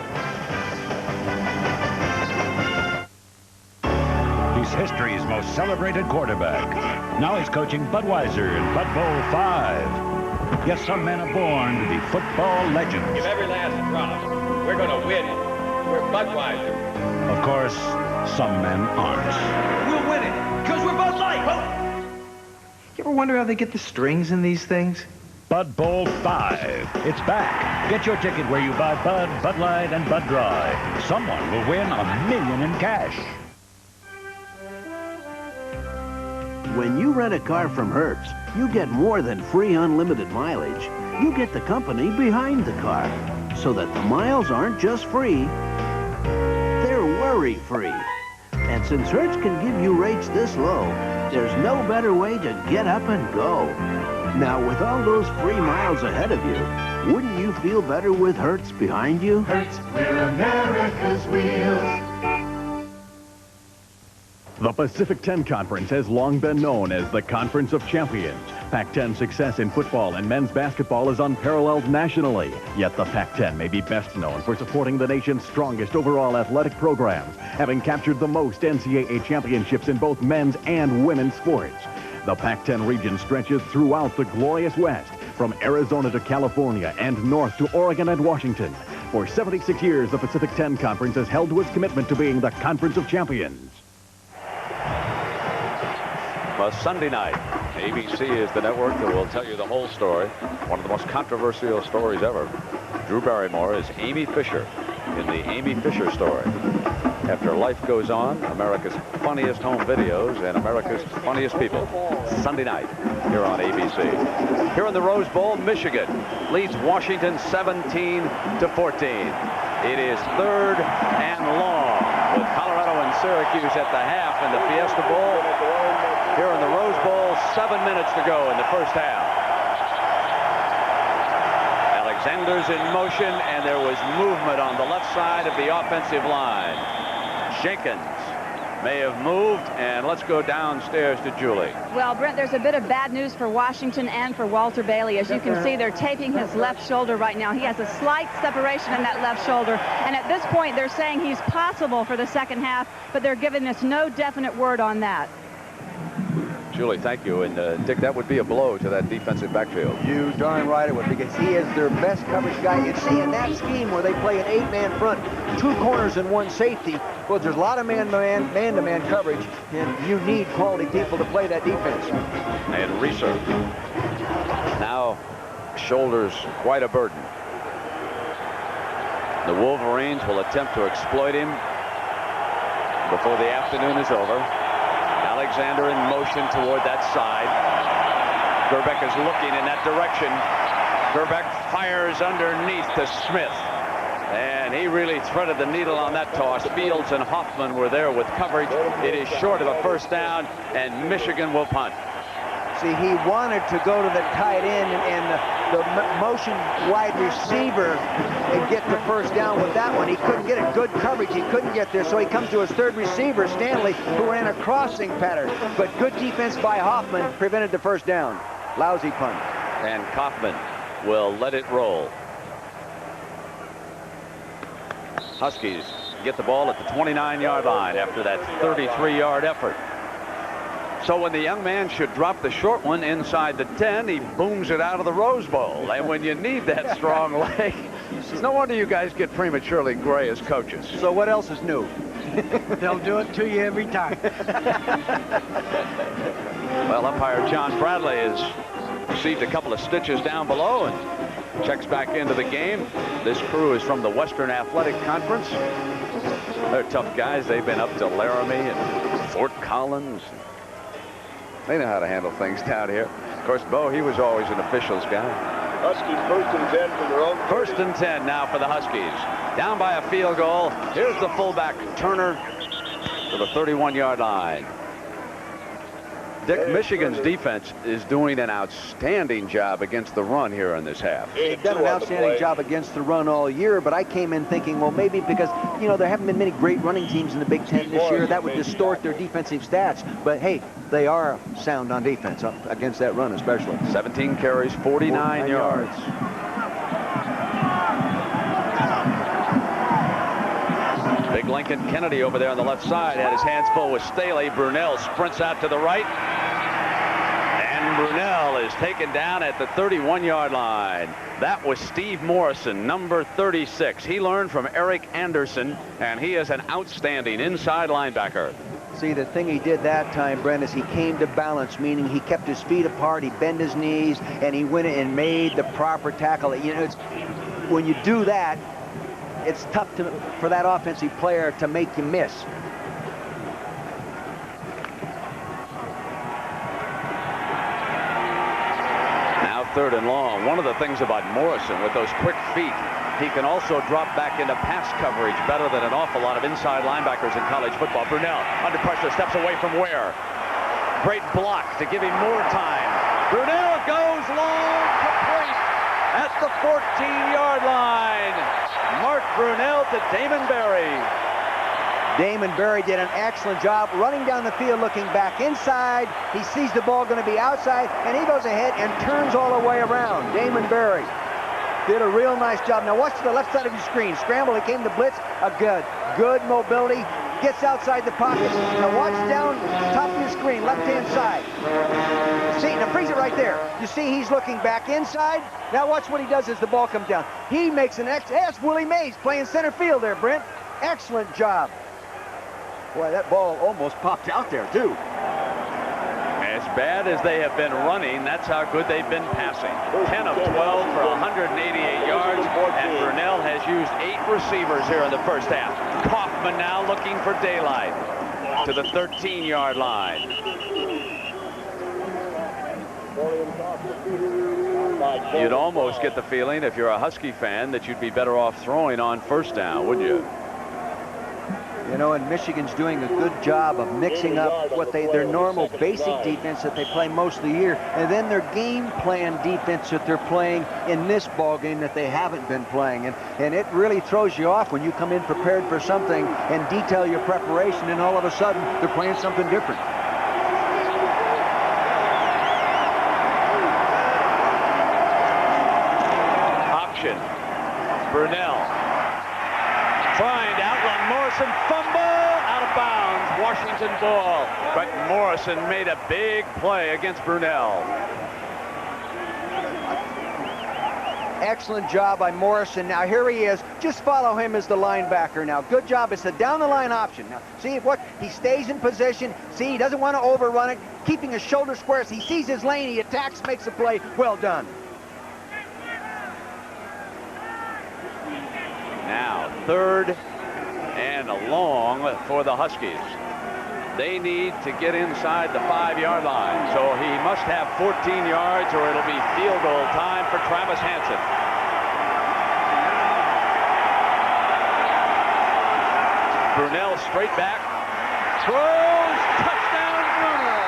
He's history's most celebrated quarterback. Now he's coaching Budweiser in Bud Bowl 5. Yes, some men are born to be football legends. Give every last drop. We're going to win it. We're Budweiser. Of course, some men aren't. We'll win it, because we're Bud Light. You ever wonder how they get the strings in these things? Bud Bowl 5. It's back. Get your ticket where you buy Bud, Bud Light, and Bud Dry. Someone will win $1 million in cash. When you rent a car from Hertz, you get more than free unlimited mileage. You get the company behind the car, so that the miles aren't just free, they're worry-free. And since Hertz can give you rates this low, there's no better way to get up and go. Now, with all those free miles ahead of you, wouldn't you feel better with Hertz behind you? Hertz, we're America's wheels. The Pacific 10 Conference has long been known as the Conference of Champions. Pac-10's success in football and men's basketball is unparalleled nationally. Yet the Pac-10 may be best known for supporting the nation's strongest overall athletic programs, having captured the most NCAA championships in both men's and women's sports. The Pac-10 region stretches throughout the glorious West, from Arizona to California and north to Oregon and Washington. For 76 years, the Pacific 10 Conference has held to its commitment to being the Conference of Champions. Well, Sunday night, ABC is the network that will tell you the whole story. One of the most controversial stories ever. Drew Barrymore is Amy Fisher in the Amy Fisher story. After Life Goes On, America's funniest home videos and America's funniest people. Sunday night here on ABC. Here in the Rose Bowl, Michigan leads Washington 17-14. It is 3rd and long with Colorado and Syracuse at the half in the Fiesta Bowl. Here in the Rose Bowl, 7 minutes to go in the first half. Alexander's in motion, and there was movement on the left side of the offensive line. Jenkins may have moved, and let's go downstairs to Julie. Well, Brent, there's a bit of bad news for Washington and for Walter Bailey. As you can see, they're taping his left shoulder right now. He has a slight separation in that left shoulder, and at this point, they're saying he's possible for the second half, but they're giving us no definite word on that. Julie, thank you. And, Dick, that would be a blow to that defensive backfield. You darn right it would, because he is their best coverage guy. You see, in that scheme where they play an 8-man front, 2 corners and 1 safety, well, there's a lot of man-to-man coverage, and you need quality people to play that defense. And Reeser now shoulders quite a burden. The Wolverines will attempt to exploit him before the afternoon is over. Alexander in motion toward that side. Grbac is looking in that direction. Grbac fires underneath to Smith. And he really threaded the needle on that toss. Fields and Hoffman were there with coverage. It is short of a first down, and Michigan will punt. See, he wanted to go to the tight end and the motion wide receiver and get the first down with that one. He couldn't get it. Good coverage. He couldn't get there, so he comes to his third receiver, Stanley, who ran a crossing pattern. But good defense by Hoffman prevented the first down. Lousy punt. And Kaufman will let it roll. Huskies get the ball at the 29-yard line after that 33-yard effort. So when the young man should drop the short one inside the 10, he booms it out of the Rose Bowl. And when you need that strong leg, it's no wonder you guys get prematurely gray as coaches. So what else is new? They'll do it to you every time. Well, umpire John Bradley has received a couple of stitches down below and checks back into the game. This crew is from the Western Athletic Conference. They're tough guys. They've been up to Laramie and Fort Collins. They know how to handle things down here. Of course, Bo, he was always an officials guy. Huskies 1st and 10 from their own. 1st and 10 now for the Huskies. Down by a field goal. Here's the fullback, Turner, to the 31-yard line. Dick, Michigan's defense is doing an outstanding job against the run here in this half. They've done an outstanding job against the run all year, but I came in thinking, well, maybe because, you know, there haven't been many great running teams in the Big Ten this year, that would distort their defensive stats. But, hey, they are sound on defense, against that run especially. 17 carries, 49 yards. Big Lincoln Kennedy over there on the left side had his hands full with Staley. Brunell sprints out to the right. And Brunell is taken down at the 31-yard line. That was Steve Morrison, number 36. He learned from Eric Anderson, and he is an outstanding inside linebacker. See, the thing he did that time, Brent, is he came to balance, meaning he kept his feet apart, he bent his knees, and he went and made the proper tackle. You know, it's, when you do that, it's tough for that offensive player to make you miss. Now 3rd and long. One of the things about Morrison with those quick feet, he can also drop back into pass coverage better than an awful lot of inside linebackers in college football. Brunell under pressure, steps away from Ware. Great block to give him more time. Brunell goes long, complete at the 14-yard line. Mark Brunell to Damon Berry. Damon Berry did an excellent job running down the field, looking back inside. He sees the ball going to be outside, and he goes ahead and turns all the way around. Damon Berry did a real nice job. Now watch to the left side of your screen. Scramble, he came to blitz. A good mobility. Gets outside the pocket. Now watch down top of your screen, left-hand side. See, now freeze it right there. You see he's looking back inside. Now watch what he does as the ball comes down. He makes an that's Willie Mays playing center field there, Brent. Excellent job. Boy, that ball almost popped out there, too. As bad as they have been running, that's how good they've been passing. 10 of 12 for 188 yards, and Brunell has used 8 receivers here in the first half. Kaufman now looking for daylight to the 13-yard line. You'd almost get the feeling, if you're a Husky fan, that you'd be better off throwing on first down, wouldn't you? You know, and Michigan's doing a good job of mixing up what their normal basic defense that they play most of the year, and then their game plan defense that they're playing in this ball game that they haven't been playing. And it really throws you off when you come in prepared for something and detail your preparation, and all of a sudden they're playing something different. Option. Brunell trying to outrun Morrison, fumble, out of bounds, Washington ball. But Morrison made a big play against Brunell. Excellent job by Morrison. Now here he is. Just follow him as the linebacker now. Good job. It's a down the line option. Now see what he stays in position. See, he doesn't want to overrun it. Keeping his shoulder square. As he sees his lane, he attacks, makes a play. Well done. Now, 3rd and long for the Huskies. They need to get inside the 5-yard line, so he must have 14 yards or it'll be field goal time for Travis Hanson. Brunell straight back, throws, touchdown Bruener.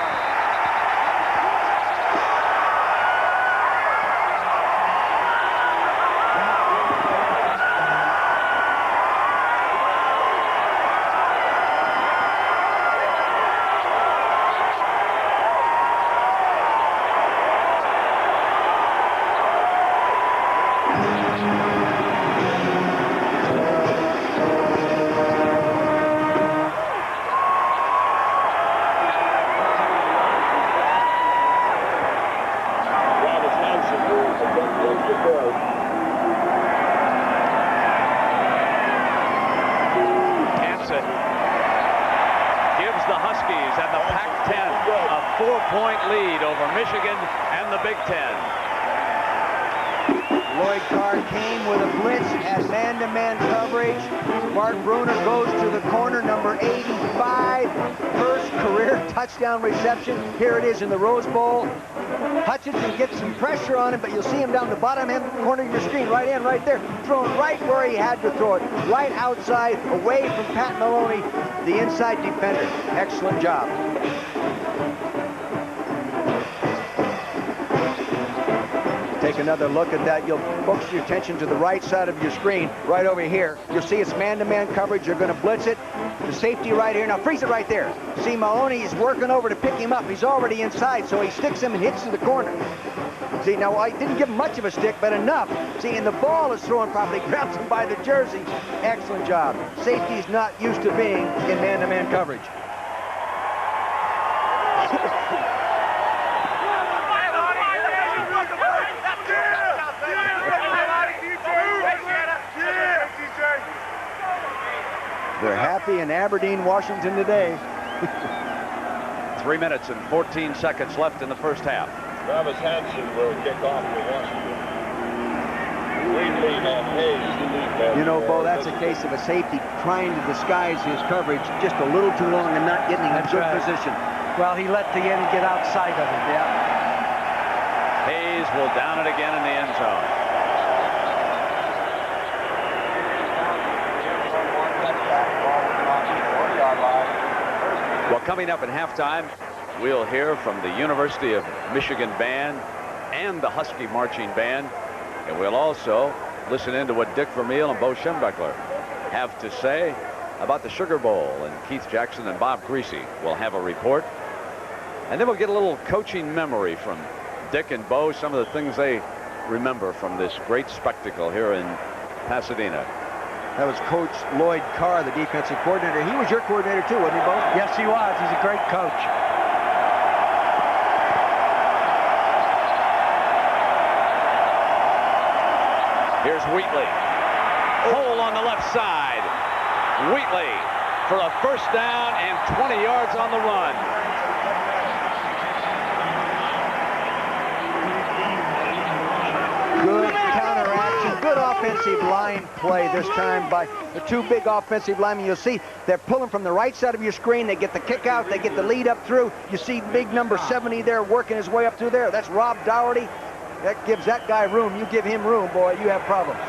Lead over Michigan and the Big Ten. Lloyd Carr came with a blitz at man-to-man coverage. Mark Bruener goes to the corner, number 85. First career touchdown reception. Here it is in the Rose Bowl. Hutchinson gets some pressure on him, but you'll see him down the bottom corner of your screen, right there, throwing right where he had to throw it, right outside, away from Pat Maloney, the inside defender. Excellent job. Take another look at that. You'll focus your attention to the right side of your screen, right over here. You'll see it's man-to-man coverage. You're going to blitz it. The safety right here. Now freeze it right there. See, Maloney is working over to pick him up. He's already inside, so he sticks him and hits to the corner. See, now I didn't give him much of a stick, but enough. See, and the ball is thrown properly. Grabs him by the jersey. Excellent job. Safety's not used to being in man-to-man coverage. They're happy in Aberdeen, Washington today. 3 minutes and 14 seconds left in the first half. Travis Hanson will kick off for Washington. Wheatley and Hayes. You know, Bo, that's a case of a safety trying to disguise his coverage just a little too long and not getting in good position. Well, he let the end get outside of it. Yeah. Hayes will down it again in the end zone. Well, coming up at halftime, we'll hear from the University of Michigan Band and the Husky Marching Band. And we'll also listen in to what Dick Vermeil and Bo Schembechler have to say about the Sugar Bowl, and Keith Jackson and Bob Greasy will have a report. And then we'll get a little coaching memory from Dick and Bo, some of the things they remember from this great spectacle here in Pasadena. That was Coach Lloyd Carr, the defensive coordinator. He was your coordinator too, wasn't he, Bo? Yes, he was. He's a great coach. Here's Wheatley. Hole on the left side. Wheatley for a first down and 20 yards on the run. Good counteraction, good offensive line play this time by the two big offensive linemen. You'll see they're pulling from the right side of your screen. They get the kick out, they get the lead up through. You see big number 70 there working his way up through there. That's Rob Dougherty. That gives that guy room. You give him room, boy, you have problems.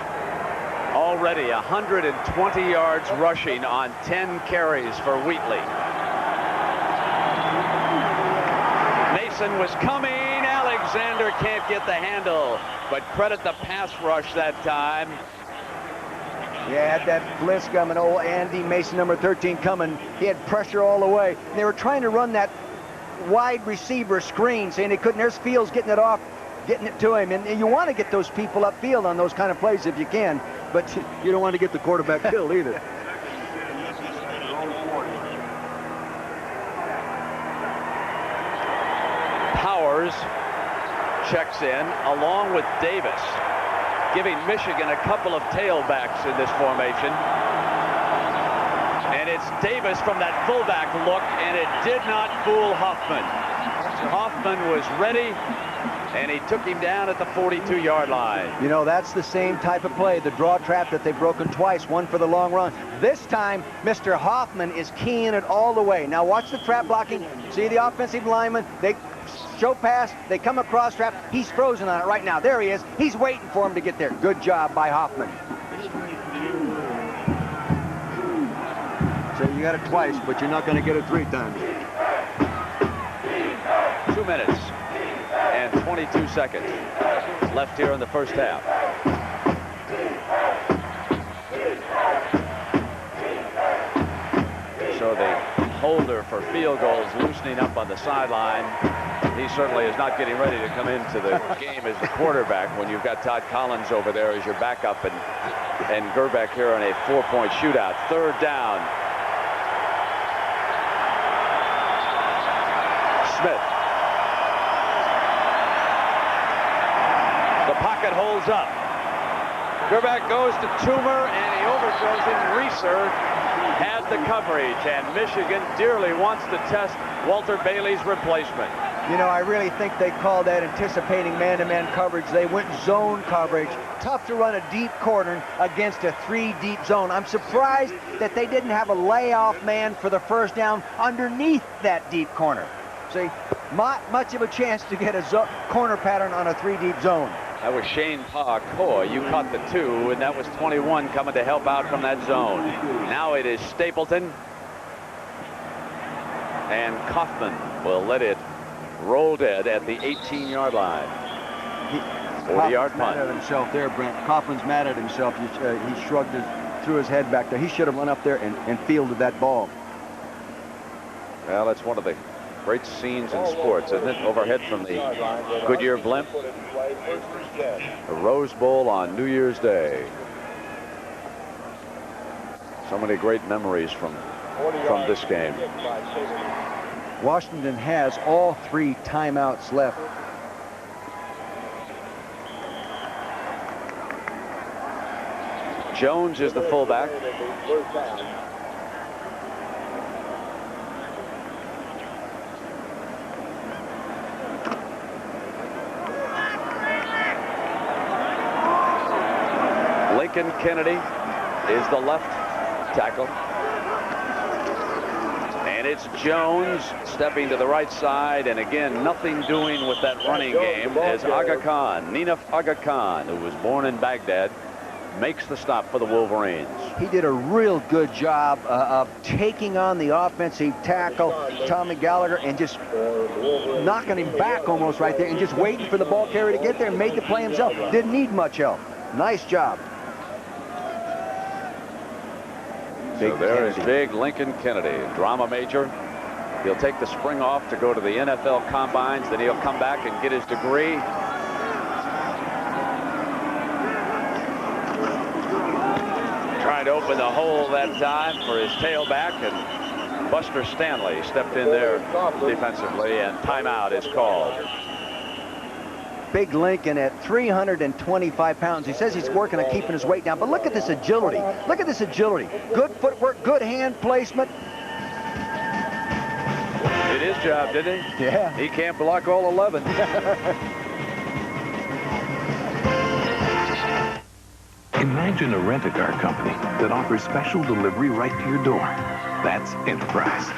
Already 120 yards rushing on 10 carries for Wheatley. Mason was coming. Alexander can't get the handle, but credit the pass rush that time. Yeah, had that blitz coming. Old Andy Mason, number 13, coming. He had pressure all the way. And they were trying to run that wide receiver screen, saying they couldn't. There's Fields getting it off, getting it to him. And you want to get those people upfield on those kind of plays if you can, but you don't want to get the quarterback killed either. Powers checks in along with Davis, giving Michigan a couple of tailbacks in this formation. And it's Davis from that fullback look, and it did not fool Hoffman. Hoffman was ready, and he took him down at the 42-yard line. You know, that's the same type of play, the draw trap that they've broken twice, one for the long run. This time, Mr. Hoffman is keying it all the way. Now watch the trap blocking. See the offensive lineman, they show pass, they come across trap. He's frozen on it right now. There he is. He's waiting for him to get there. Good job by Hoffman. So you got it twice, but you're not going to get it 3 times. 2 minutes and 22 seconds left here in the first half. So the holder for field goals loosening up on the sideline. He certainly is not getting ready to come into the game as the quarterback when you've got Todd Collins over there as your backup and Grbac here on a 4-point shootout. Third down. Smith. The pocket holds up. Grbac goes to Toomer, and he overthrows him. Reeser has the coverage, and Michigan dearly wants to test Walter Bailey's replacement. You know, I really think they called that anticipating man-to-man coverage. They went zone coverage. Tough to run a deep corner against a 3-deep zone. I'm surprised that they didn't have a layoff man for the first down underneath that deep corner. See, not much of a chance to get a corner pattern on a 3-deep zone. That was Shane Pacoy. You caught the 2, and that was 21 coming to help out from that zone. Now it is Stapleton, and Kaufman will let it roll dead at the 18-yard line. 40-yard punt. Mad at himself there, Brent. Kaufman's mad at himself. He shrugged threw his head back there. He should have run up there and fielded that ball. Well, that's one of the great scenes in sports, isn't it? Overhead from the Goodyear blimp. The Rose Bowl on New Year's Day. So many great memories from this game. Washington has all 3 timeouts left. Jones is the fullback. Lincoln Kennedy is the left tackle. And it's Jones stepping to the right side, and again, nothing doing with that running game as Aga Khan, Ninaf Aga Khan, who was born in Baghdad, makes the stop for the Wolverines. He did a real good job of taking on the offensive tackle, Tommy Gallagher, and just knocking him back almost right there and just waiting for the ball carrier to get there and made the play himself. Didn't need much help. Nice job. So there is big Lincoln Kennedy, drama major. He'll take the spring off to go to the NFL combines. Then he'll come back and get his degree. Trying to open the hole that time for his tailback, and Buster Stanley stepped in there defensively, and timeout is called. Big Lincoln at 325 pounds. He says he's working on keeping his weight down, but look at this agility. Look at this agility. Good footwork, good hand placement. Did his job, didn't he? Yeah. He can't block all 11. Imagine a rent-a-car company that offers special delivery right to your door. That's Enterprise.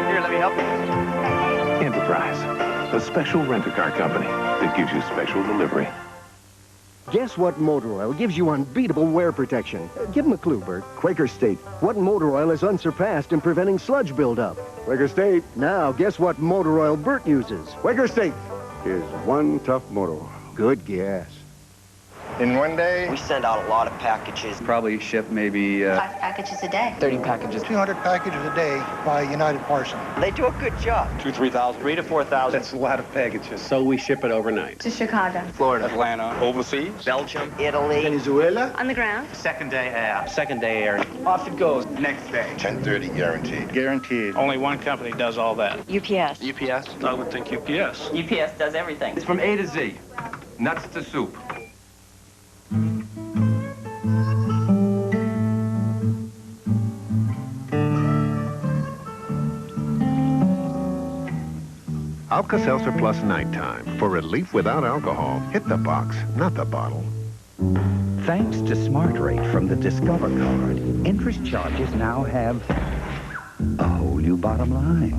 Here, let me help you. Enterprise, a special rent-a-car company that gives you special delivery. Guess what motor oil gives you unbeatable wear protection? Give him a clue, Bert. Quaker State. What motor oil is unsurpassed in preventing sludge buildup? Quaker State. Now, guess what motor oil Bert uses? Quaker State is one tough motor oil. Good guess. In one day, we send out a lot of packages. Probably ship maybe 5 packages a day. 30 packages. 200 packages a day by United Parcel. They do a good job. 2,000 to 3,000. 3,000 to 4,000. That's a lot of packages. So we ship it overnight. To Chicago. Florida. Atlanta. Overseas. Belgium. Italy. Venezuela. On the ground. Second day air. Second day air. Off it goes. Next day. 10:30 guaranteed. Guaranteed. Only one company does all that. UPS. UPS? I would think UPS. UPS does everything. It's from A to Z. Nuts to soup. Alka-Seltzer Plus Nighttime. For relief without alcohol, hit the box, not the bottle. Thanks to Smart Rate from the Discover card, interest charges now have a whole new bottom line.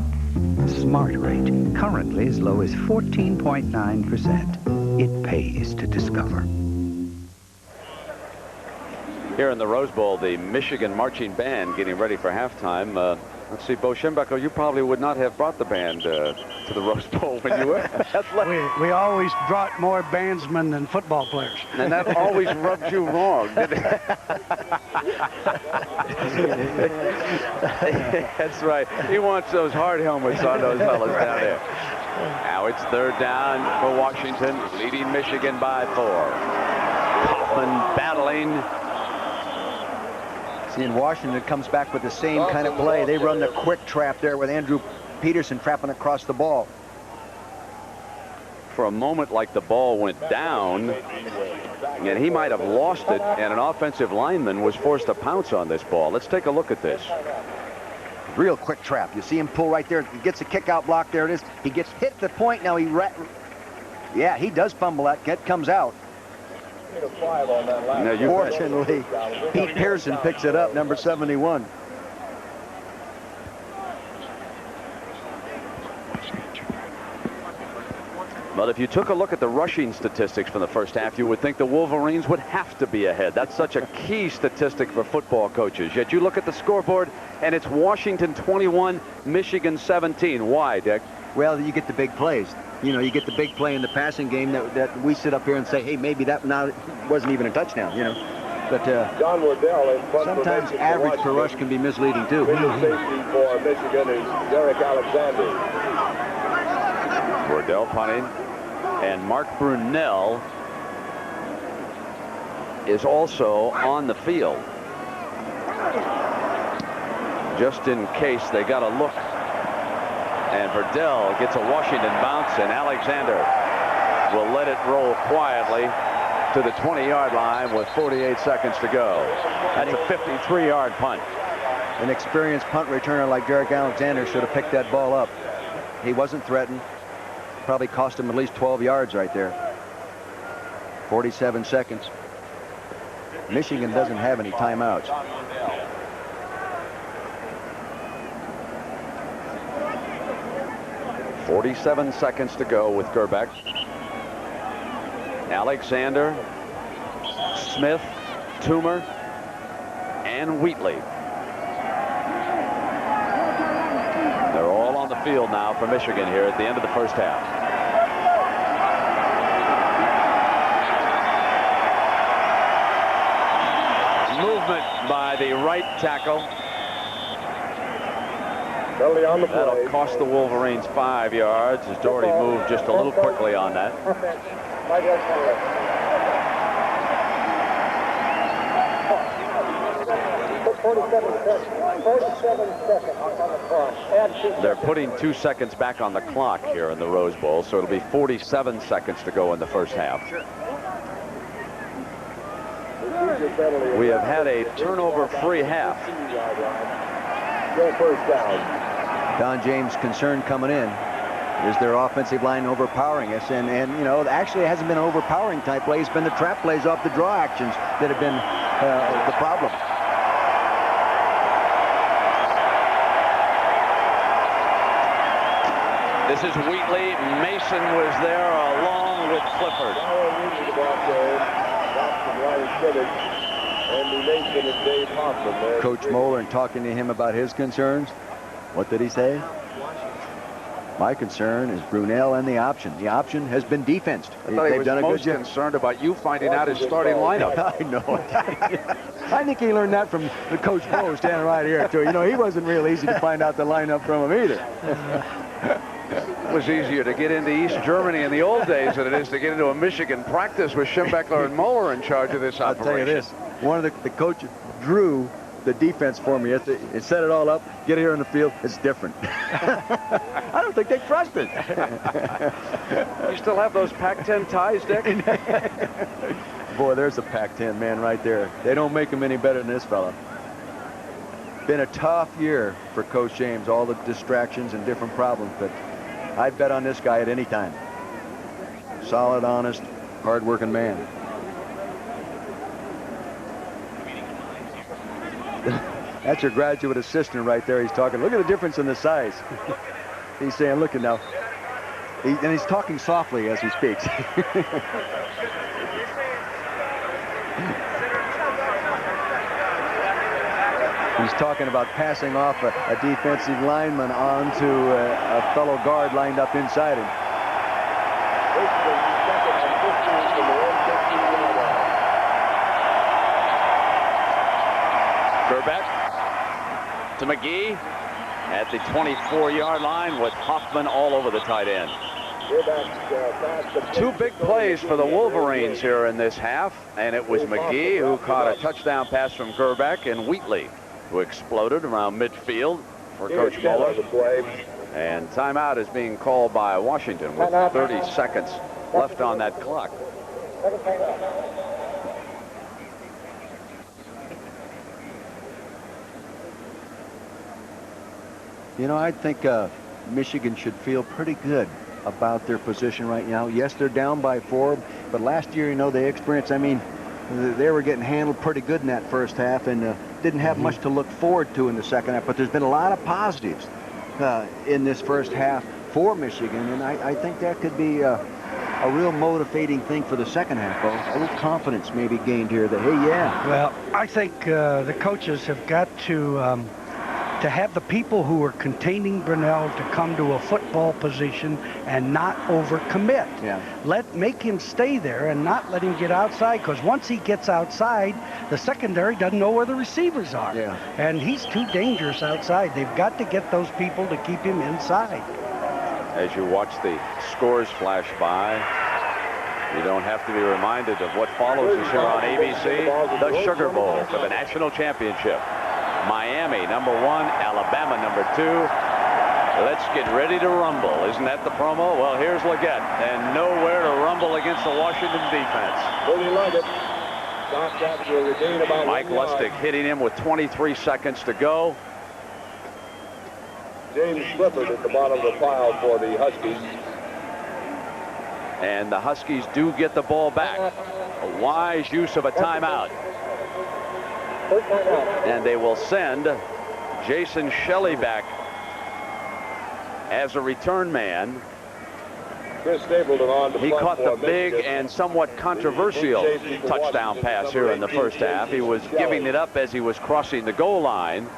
Smart Rate, currently as low as 14.9%. It pays to Discover. Here in the Rose Bowl, the Michigan marching band getting ready for halftime. Let's see, Bo Schembechler, you probably would not have brought the band to the Rose Bowl when you were athletic. We always brought more bandsmen than football players. And that always rubbed you wrong, didn't it? That's right. He wants those hard helmets on those fellas down there. Now it's third down for Washington, leading Michigan by 4. Kaufman battling. And Washington comes back with the same kind of play. They run the quick trap there with Andrew Peterson trapping across the ball. For a moment, like the ball went down, and he might have lost it, and an offensive lineman was forced to pounce on this ball. Let's take a look at this. Real quick trap. You see him pull right there. He gets a kick out block. There it is. He gets hit at the point. Now he does fumble that. It comes out. Fortunately, Pete Pearson picks it up, number 71. But if you took a look at the rushing statistics from the first half, you would think the Wolverines would have to be ahead. That's such a key statistic for football coaches. Yet you look at the scoreboard, and it's Washington 21, Michigan 17. Why, Dick? Well, you get the big plays. You know, you get the big play in the passing game that we sit up here and say, hey, maybe that wasn't even a touchdown, you know. But John Wardell in front sometimes average per rush can be misleading, too. Safety for Michigan is Derek Alexander. Wardell punting. And Mark Brunell is also on the field. Just in case they got a look. And Verdell gets a Washington bounce, and Alexander will let it roll quietly to the 20-yard line with 48 seconds to go. That's a 53-yard punt. An experienced punt returner like Derek Alexander should have picked that ball up. He wasn't threatened. Probably cost him at least 12 yards right there. 47 seconds. Michigan doesn't have any timeouts. .47 seconds to go with Grbac. Alexander, Smith, Toomer, and Wheatley. They're all on the field now for Michigan here at the end of the first half. Movement the right tackle. Penalty on the play. That'll cost the Wolverines 5 yards as Doherty moved just a little quickly on that. Offense. Right left. 47 seconds. 47 seconds on the clock. Add 2 seconds. They're putting 2 seconds back on the clock here in the Rose Bowl, so it'll be 47 seconds to go in the first half. We have had a turnover-free half. Go first down. Don James' concern coming in is their offensive line overpowering us, and you know, actually it hasn't been overpowering type plays, it's been the trap plays off the draw actions that have been the problem. This is Wheatley. Mason was there along with Clifford. Coach Moeller, and talking to him about his concerns, what did he say? My concern is Brunell and the option. The option has been defensed. I thought he was most concerned about you finding out his starting lineup. I know. I think he learned that from the Coach Moeller standing right here, too. You know, he wasn't real easy to find out the lineup from him either. It was easier to get into East Germany in the old days than it is to get into a Michigan practice with Schembechler and Moeller in charge of this operation. I'll tell you this. One of the coaches drew the defense for me. It set it all up. Get here on the field. It's different. I don't think they trust it. You still have those Pac-10 ties, Dick? Boy, there's a Pac-10 man right there. They don't make him any better than this fella. Been a tough year for Coach James. All the distractions and different problems, but I'd bet on this guy at any time. Solid, honest, hard-working man. That's your graduate assistant right there. He's talking. Look at the difference in the size. He's saying, look at now. And he's talking softly as he speaks. He's talking about passing off a defensive lineman onto a fellow guard lined up inside him. Grbac to McGee at the 24-yard line with Kaufman all over the tight end. 2 big plays for the Wolverines here in this half, and it was McGee who caught a touchdown pass from Grbac, and Wheatley who exploded around midfield for Coach Moeller. And timeout is being called by Washington with 30 seconds left on that clock. You know, I think Michigan should feel pretty good about their position right now. Yes, they're down by 4, but last year, you know, they experienced, I mean, they were getting handled pretty good in that first half and didn't have much to look forward to in the second half. But there's been a lot of positives in this first half for Michigan, and I think that could be a real motivating thing for the second half, Bo. A little confidence maybe gained here that, hey, yeah. Well, I think the coaches have got to have the people who are containing Brunell to come to a football position and not overcommit. Yeah. Make him stay there and not let him get outside, because once he gets outside, the secondary doesn't know where the receivers are. Yeah. And he's too dangerous outside. They've got to get those people to keep him inside. As you watch the scores flash by, you don't have to be reminded of what follows us here on ABC, the Sugar Bowl for the national championship. Miami, number 1, Alabama, number 2. Let's get ready to rumble. Isn't that the promo? Well, here's Leggett, and nowhere to rumble against the Washington defense. Mike Lustig hitting him with 23 seconds to go. James Clifford at the bottom of the pile for the Huskies. And the Huskies do get the ball back. A wise use of a timeout. And they will send Jason Shelley back as a return man. He caught the big and somewhat controversial touchdown pass here in the first half. He was giving it up as he was crossing the goal line,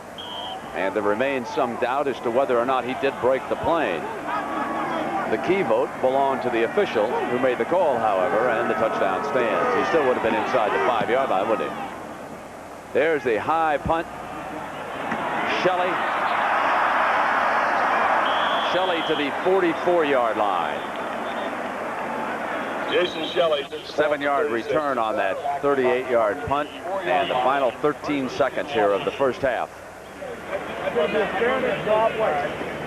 and there remains some doubt as to whether or not he did break the plane. The key vote belonged to the official who made the call, however, and the touchdown stands. He still would have been inside the 5-yard line, wouldn't he? There's the high punt. Shelley. Shelley to the 44-yard line. Jason Shelley. 7-yard return on that 38-yard punt. And the final 13 seconds here of the first half.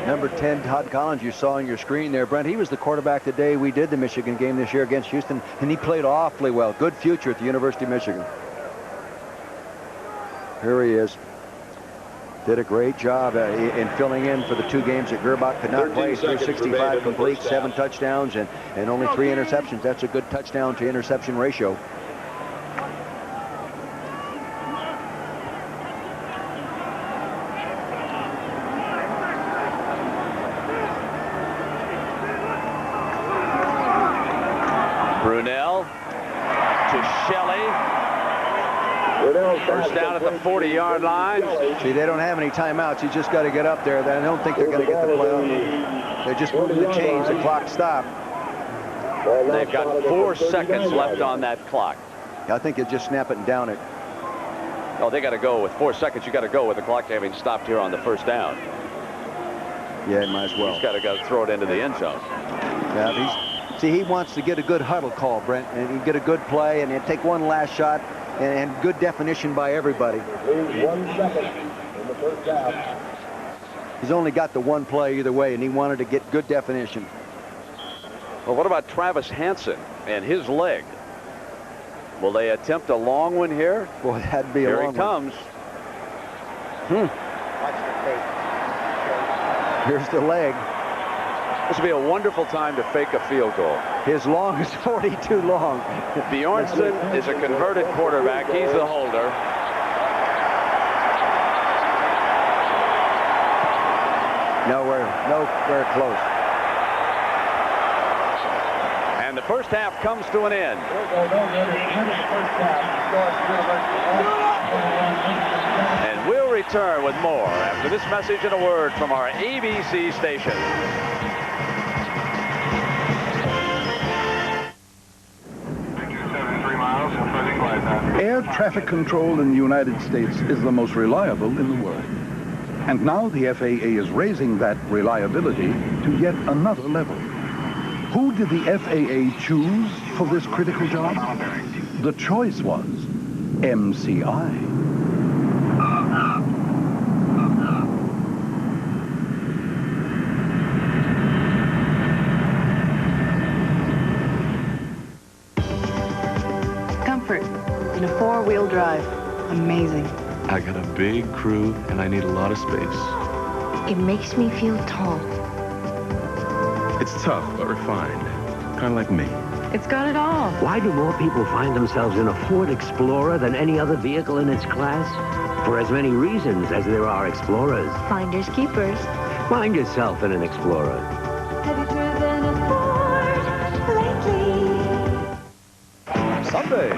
Number 10, Todd Collins, you saw on your screen there, Brent. He was the quarterback the day we did the Michigan game this year against Houston, and he played awfully well. Good future at the University of Michigan. Here he is. Did a great job in filling in for the 2 games that Grbac could not play. 365 complete, 7 touchdowns, and only 3 interceptions. That's a good touchdown to interception ratio. Brunell to Shelley. First down at the 40-yard line. See, they don't have any timeouts. You just got to get up there. I don't think they're going to get the play off. They're just moving the chains. The clock stopped. They've got 4 seconds left on that clock. I think you just snap it and down it. Oh, they got to go with 4 seconds. You got to go with the clock having stopped here on the first down. Yeah, might as well. He's got to throw it into the end zone. Yeah, see, he wants to get a good huddle call, Brent, and he get a good play and take one last shot. And good definition by everybody. 1 second in the first half. He's only got the one play either way, and he wanted to get good definition. Well, what about Travis Hanson and his leg? Will they attempt a long one here? Boy, that'd be a long one. Here he comes. Here's the leg. This would be a wonderful time to fake a field goal. His long is 42 long. Bjornsson is a converted quarterback. He's the holder. Nowhere close. And the first half comes to an end. And we'll return with more after this message and a word from our ABC station. Air traffic control in the United States is the most reliable in the world. And now the FAA is raising that reliability to yet another level. Who did the FAA choose for this critical job? The choice was MCI. In a 4-wheel drive. Amazing. I got a big crew and I need a lot of space. It makes me feel tall. It's tough but refined. Kind of like me. It's got it all. Why do more people find themselves in a Ford Explorer than any other vehicle in its class? For as many reasons as there are Explorers. Finders keepers. Find yourself in an Explorer. Have you driven a Ford lately? Sunday.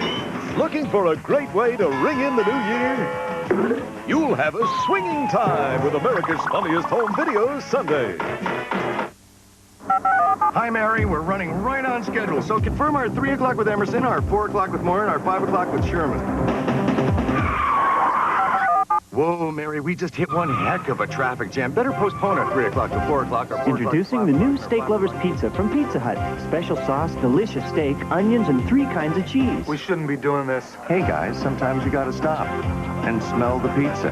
Looking for a great way to ring in the new year? You'll have a swinging time with America's Funniest Home Videos Sunday. Hi, Mary. We're running right on schedule. So confirm our 3 o'clock with Emerson, our 4 o'clock with Moore, and our 5 o'clock with Sherman. Whoa, Mary, we just hit one heck of a traffic jam. Better postpone our 3 o'clock to 4 o'clock or 4 Introducing the new Steak Lovers Pizza from Pizza Hut. Special sauce, delicious steak, onions, and 3 kinds of cheese. We shouldn't be doing this. Hey, guys, sometimes you gotta stop and smell the pizza.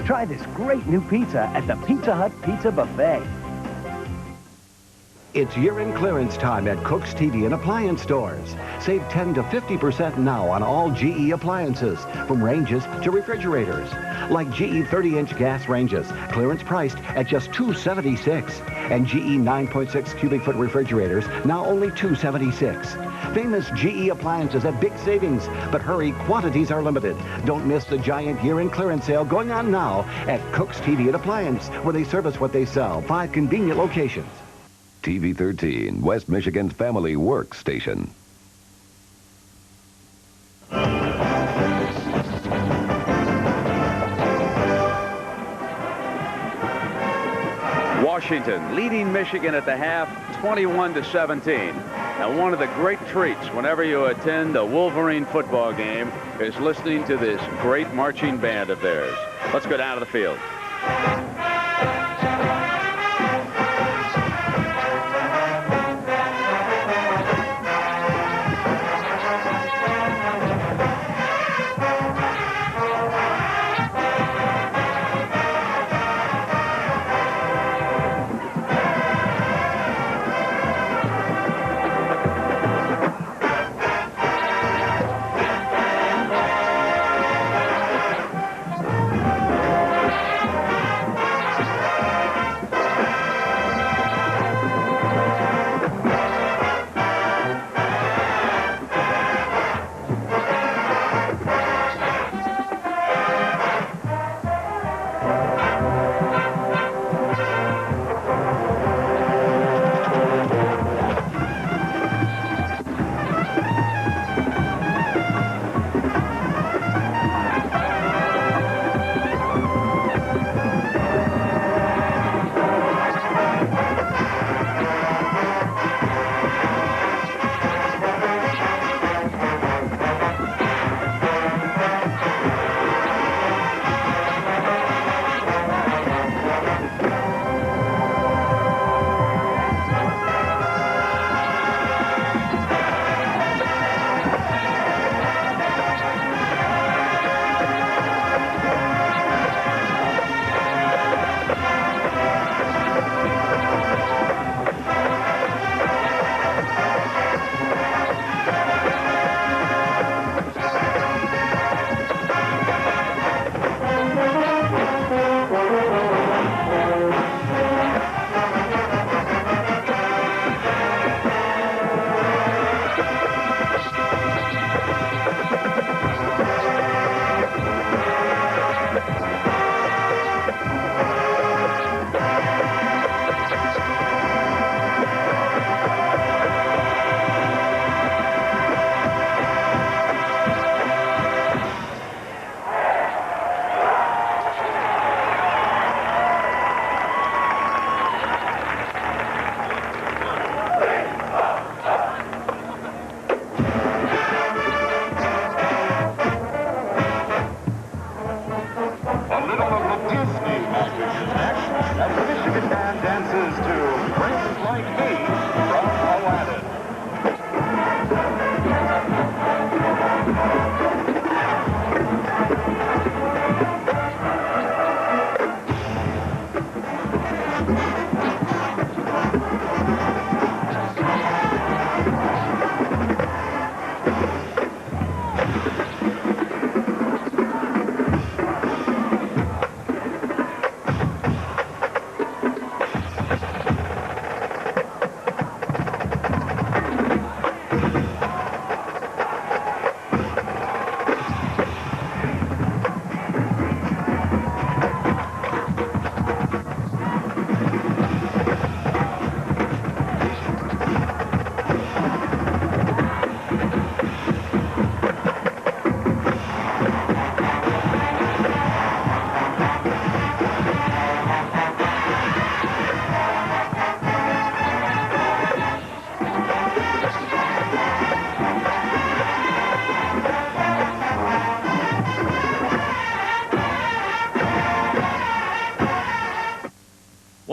Try this great new pizza at the Pizza Hut Pizza Buffet. It's year-end clearance time at Cook's TV and Appliance Stores. Save 10 to 50% now on all GE appliances, from ranges to refrigerators. Like GE 30-inch gas ranges, clearance priced at just $276. And GE 9.6 cubic foot refrigerators, now only $276. Famous GE appliances at big savings, but hurry, quantities are limited. Don't miss the giant year-end clearance sale going on now at Cook's TV and Appliance, where they service what they sell. 5 convenient locations. TV 13, West Michigan's family work station. Washington leading Michigan at the half, 21-17. Now, one of the great treats whenever you attend a Wolverine football game is listening to this great marching band of theirs. Let's go down to the field.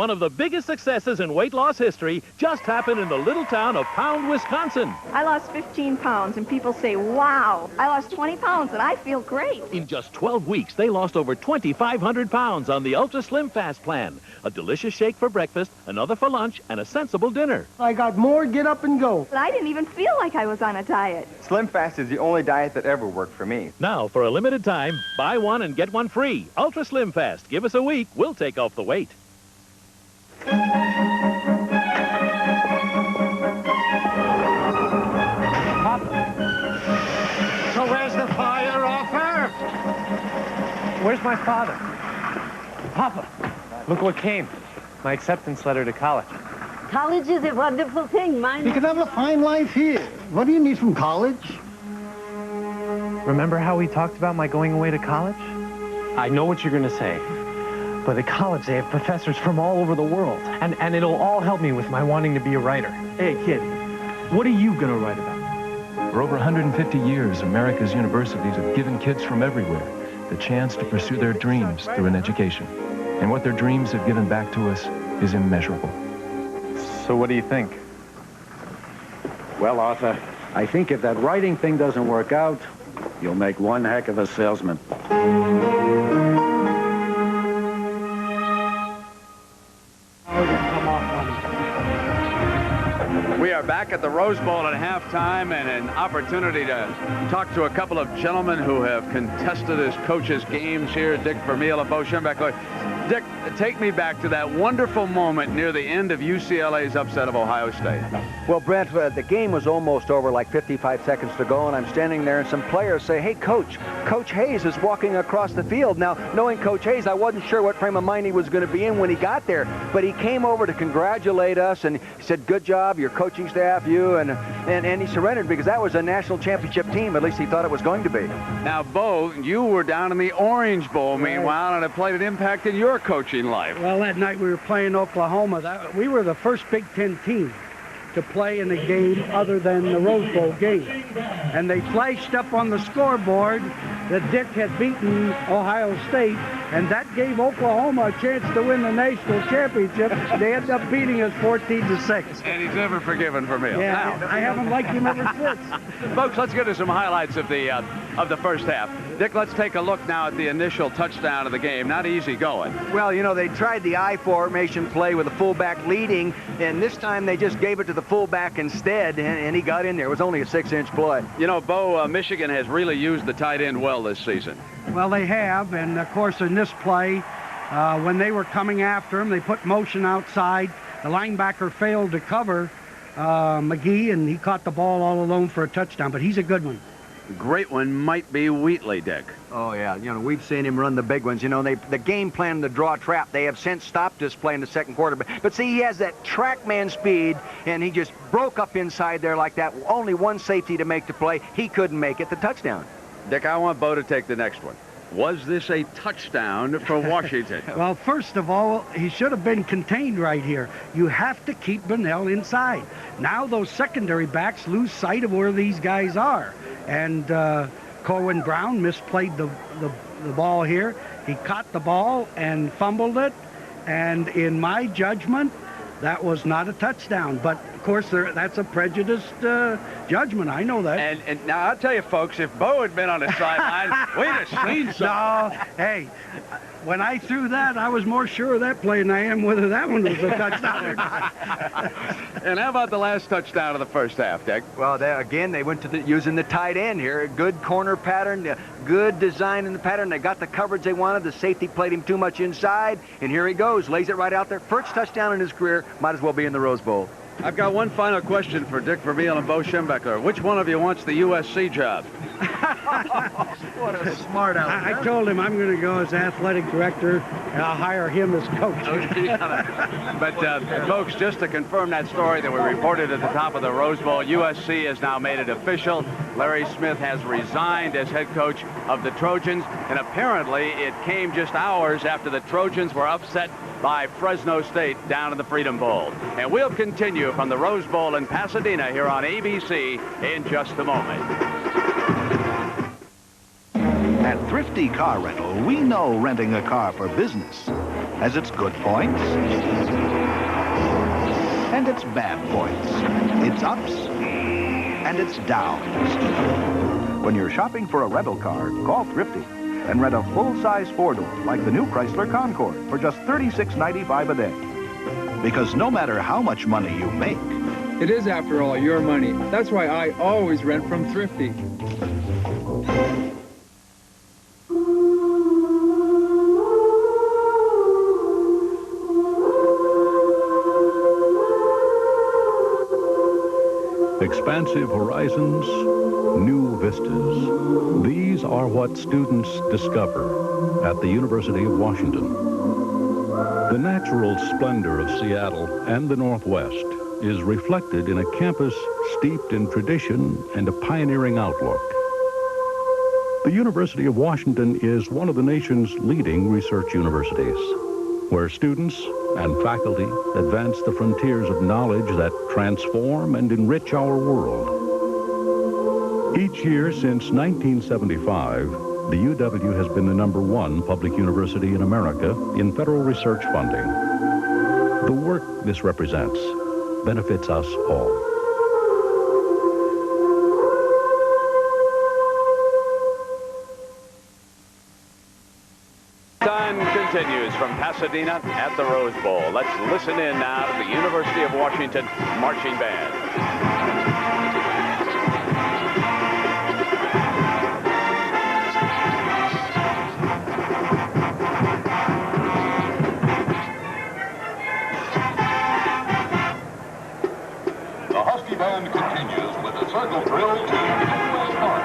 One of the biggest successes in weight loss history just happened in the little town of Pound, Wisconsin. I lost 15 pounds, and people say, wow, I lost 20 pounds, and I feel great. In just 12 weeks, they lost over 2,500 pounds on the Ultra Slim Fast plan. A delicious shake for breakfast, another for lunch, and a sensible dinner. I got more get up and go. But I didn't even feel like I was on a diet. Slim Fast is the only diet that ever worked for me. Now, for a limited time, buy one and get one free. Ultra Slim Fast. Give us a week. We'll take off the weight. So where's the fire offer? Where's my father? Papa, look what came. My acceptance letter to college. College is a wonderful thing, You can have a fine life here. What do you need from college? Remember how we talked about my going away to college? I know what you're going to say. But at college, they have professors from all over the world. And it'll all help me with my wanting to be a writer. Hey, kid, What are you going to write about? For over 150 years, America's universities have given kids from everywhere the chance to pursue their dreams through an education. And what their dreams have given back to us is immeasurable. So what do you think? Well, Arthur, I think if that writing thing doesn't work out, you'll make one heck of a salesman. We are back at the Rose Bowl at halftime, and an opportunity to talk to a couple of gentlemen who have contested as coaches games here, Dick Vermeil and Bo Schembechler. Dick, take me back to that wonderful moment near the end of UCLA's upset of Ohio State. Well, Brent, the game was almost over, like 55 seconds to go, and I'm standing there, and some players say, hey, Coach Hayes is walking across the field. Now, knowing Coach Hayes, I wasn't sure what frame of mind he was going to be in when he got there, but he came over to congratulate us, and he said, good job, your coaching staff, you, and he surrendered because that was a national championship team. At least he thought it was going to be. Now, Bo, you were down in the Orange Bowl, meanwhile, and it played an impact in your coaching life. Well, that night we were playing Oklahoma. We were the first Big Ten team to play in a game other than the Rose Bowl game. And they flashed up on the scoreboard that Dick had beaten Ohio State, and that gave Oklahoma a chance to win the national championship. They ended up beating us 14-6. And he's never forgiven Vermeil. Yeah, I haven't liked him ever since. Folks, let's get to some highlights of the first half. Dick, let's take a look now at the initial touchdown of the game. Not easy going. Well, you know, they tried the I formation play with the fullback leading, and this time they just gave it to the fullback instead, and he got in there. It was only a 6-inch play. You know, Bo, Michigan has really used the tight end well this season. Well, they have, and of course in this play, when they were coming after him, they put motion outside. The linebacker failed to cover McGee, and he caught the ball all alone for a touchdown, but he's a good one. Great one might be Wheatley, Dick. Oh, yeah. You know, we've seen him run the big ones. You know, the game plan to draw trap. They have since stopped this play in the second quarter. But see, he has that trackman speed, and he just broke up inside there like that. Only one safety to make the play. He couldn't make it the touchdown. Dick, I want Bo to take the next one. Was this a touchdown for Washington? Well, first of all, he should have been contained right here. You have to keep Brunell inside. Now those secondary backs lose sight of where these guys are. And Corwin Brown misplayed the ball here. He caught the ball and fumbled it. And in my judgment, that was not a touchdown. But, of course, that's a prejudiced judgment. I know that. And now, I'll tell you, folks, if Bo had been on the sideline, we'd have seen something. No, hey, when I threw that, I was more sure of that play than I am whether that one was a touchdown or not. And how about the last touchdown of the first half, Dick? Well, again, they went to using the tight end here. Good corner pattern, good design in the pattern. They got the coverage they wanted. The safety played him too much inside, and here he goes. Lays it right out there. First touchdown in his career. Might as well be in the Rose Bowl. I've got one final question for Dick Vermeil and Bo Schembechler. Which one of you wants the USC job? What a smart aleck. I told him I'm going to go as athletic director, and I'll hire him as coach. But, folks, just to confirm that story that we reported at the top of the Rose Bowl, USC has now made it official. Larry Smith has resigned as head coach of the Trojans, and apparently it came just hours after the Trojans were upset by Fresno State down in the Freedom Bowl. And we'll continue from the Rose Bowl in Pasadena here on ABC in just a moment. At Thrifty Car Rental, we know renting a car for business has its good points and its bad points, its ups and its downs. When you're shopping for a rental car, call Thrifty and rent a full-size four-door like the new Chrysler Concorde for just $36.95 a day. Because no matter how much money you make, it is, after all, your money. That's why I always rent from Thrifty. Expansive horizons, new vistas. These are what students discover at the University of Washington. The natural splendor of Seattle and the Northwest is reflected in a campus steeped in tradition and a pioneering outlook. The University of Washington is one of the nation's leading research universities. where students and faculty advance the frontiers of knowledge that transform and enrich our world. Each year since 1975, the UW has been the #1 public university in America in federal research funding. The work this represents benefits us all. Time continues from Pasadena at the Rose Bowl. Let's listen in now to the University of Washington Marching Band. The Husky Band continues with a circle drill to Illinois Park.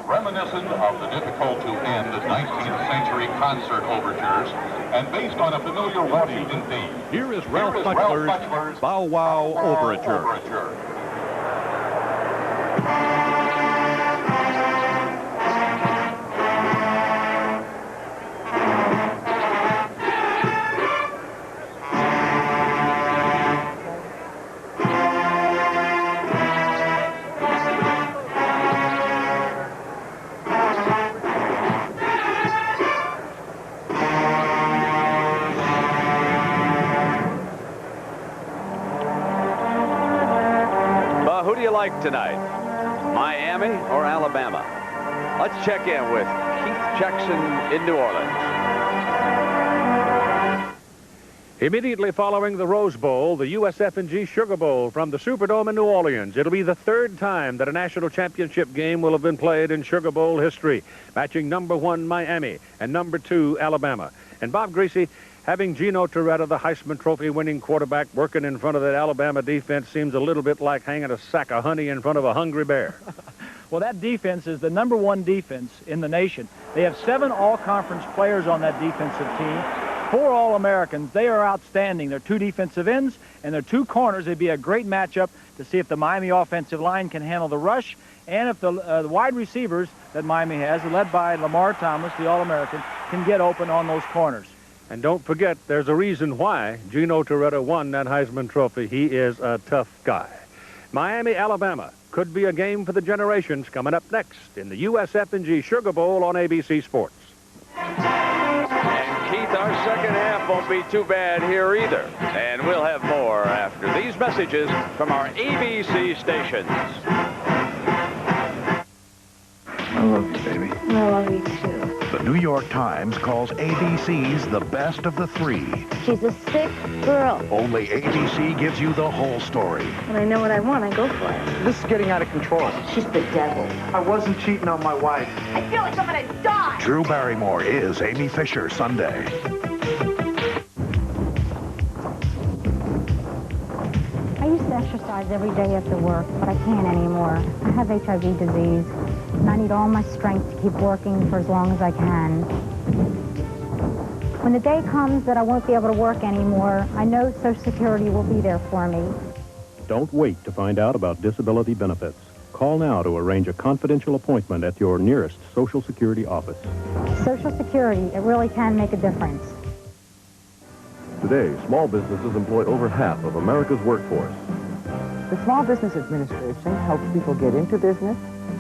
Reminiscent of the difficult-to-end 19th century concert overtures and based on a familiar Washington theme. Here is Ralph Buckler's Bow Wow Overture. Who do you like tonight? Miami or Alabama? Let's check in with Keith Jackson in New Orleans. Immediately following the Rose Bowl, the USF&G Sugar Bowl from the Superdome in New Orleans. It'll be the third time that a national championship game will have been played in Sugar Bowl history, matching #1 Miami and #2 Alabama. And Bob Greasy, having Gino Torretta, the Heisman Trophy winning quarterback, working in front of that Alabama defense seems a little bit like hanging a sack of honey in front of a hungry bear. Well, that defense is the #1 defense in the nation. They have 7 all-conference players on that defensive team, 4 All-Americans. They are outstanding. They're 2 defensive ends and they're 2 corners. It'd be a great matchup to see if the Miami offensive line can handle the rush and if the wide receivers that Miami has, led by Lamar Thomas, the All-American, can get open on those corners. And don't forget, there's a reason why Gino Torretta won that Heisman Trophy. He is a tough guy. Miami, Alabama could be a game for the generations coming up next in the USF&G Sugar Bowl on ABC Sports. And Keith, our second half won't be too bad here either. And we'll have more after these messages from our ABC stations. I love you, baby. I love you, too. The New York Times calls ABC's the best of the three. She's a sick girl. Only ABC gives you the whole story. When I know what I want, I go for it. This is getting out of control. She's the devil. I wasn't cheating on my wife. I feel like I'm gonna die. Drew Barrymore is Amy Fisher Sunday. I used to exercise every day after work, but I can't anymore. I have HIV disease, and I need all my strength to keep working for as long as I can. When the day comes that I won't be able to work anymore, I know Social Security will be there for me. Don't wait to find out about disability benefits. Call now to arrange a confidential appointment at your nearest Social Security office. Social Security, it really can make a difference. Today, small businesses employ over half of America's workforce. The Small Business Administration helps people get into business,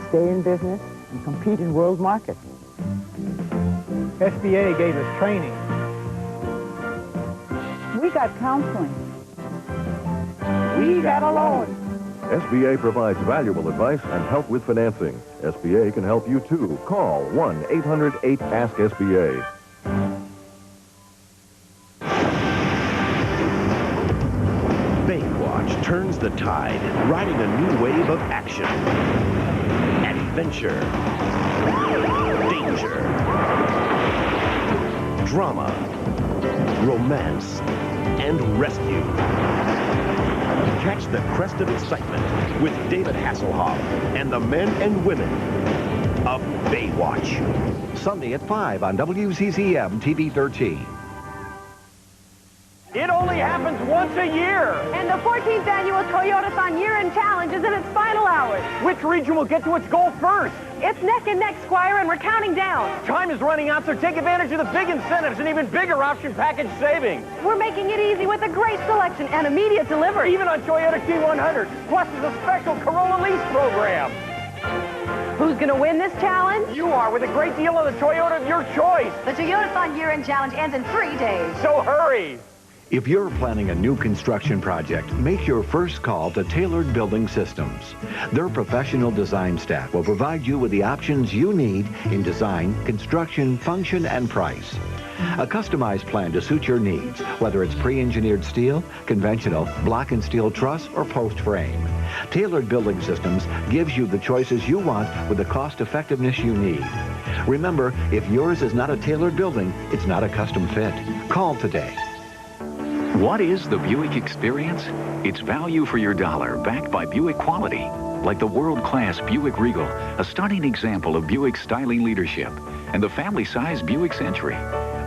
stay in business, and compete in world markets. SBA gave us training. We got counseling. We got a loan. SBA provides valuable advice and help with financing. SBA can help you too. Call 1-800-8-ASK-SBA. Baywatch turns the tide, riding a new wave of action, adventure, danger, drama, romance, and rescue. Catch the crest of excitement with David Hasselhoff and the men and women of Baywatch. Sunday at 5 on WZZM TV 13. It only happens once a year. And the 14th annual Toyotathon Year-End Challenge is in its final hours. Which region will get to its goal first? It's neck and neck, Squire, and we're counting down. Time is running out, so take advantage of the big incentives and even bigger option package savings. We're making it easy with a great selection and immediate delivery. Even on Toyota T100, plus there's a special Corolla lease program. Who's going to win this challenge? You are, with a great deal on the Toyota of your choice. The Toyotathon Year-End Challenge ends in 3 days. So hurry. If you're planning a new construction project, make your first call to Tailored Building Systems. Their professional design staff will provide you with the options you need in design, construction, function, and price. A customized plan to suit your needs, whether it's pre-engineered steel, conventional, block and steel truss, or post frame. Tailored Building Systems gives you the choices you want with the cost effectiveness you need. Remember, if yours is not a tailored building, it's not a custom fit. Call today. What is the Buick experience? It's value for your dollar, backed by Buick quality. Like the world-class Buick Regal, a stunning example of Buick's styling leadership, and the family-size Buick Century.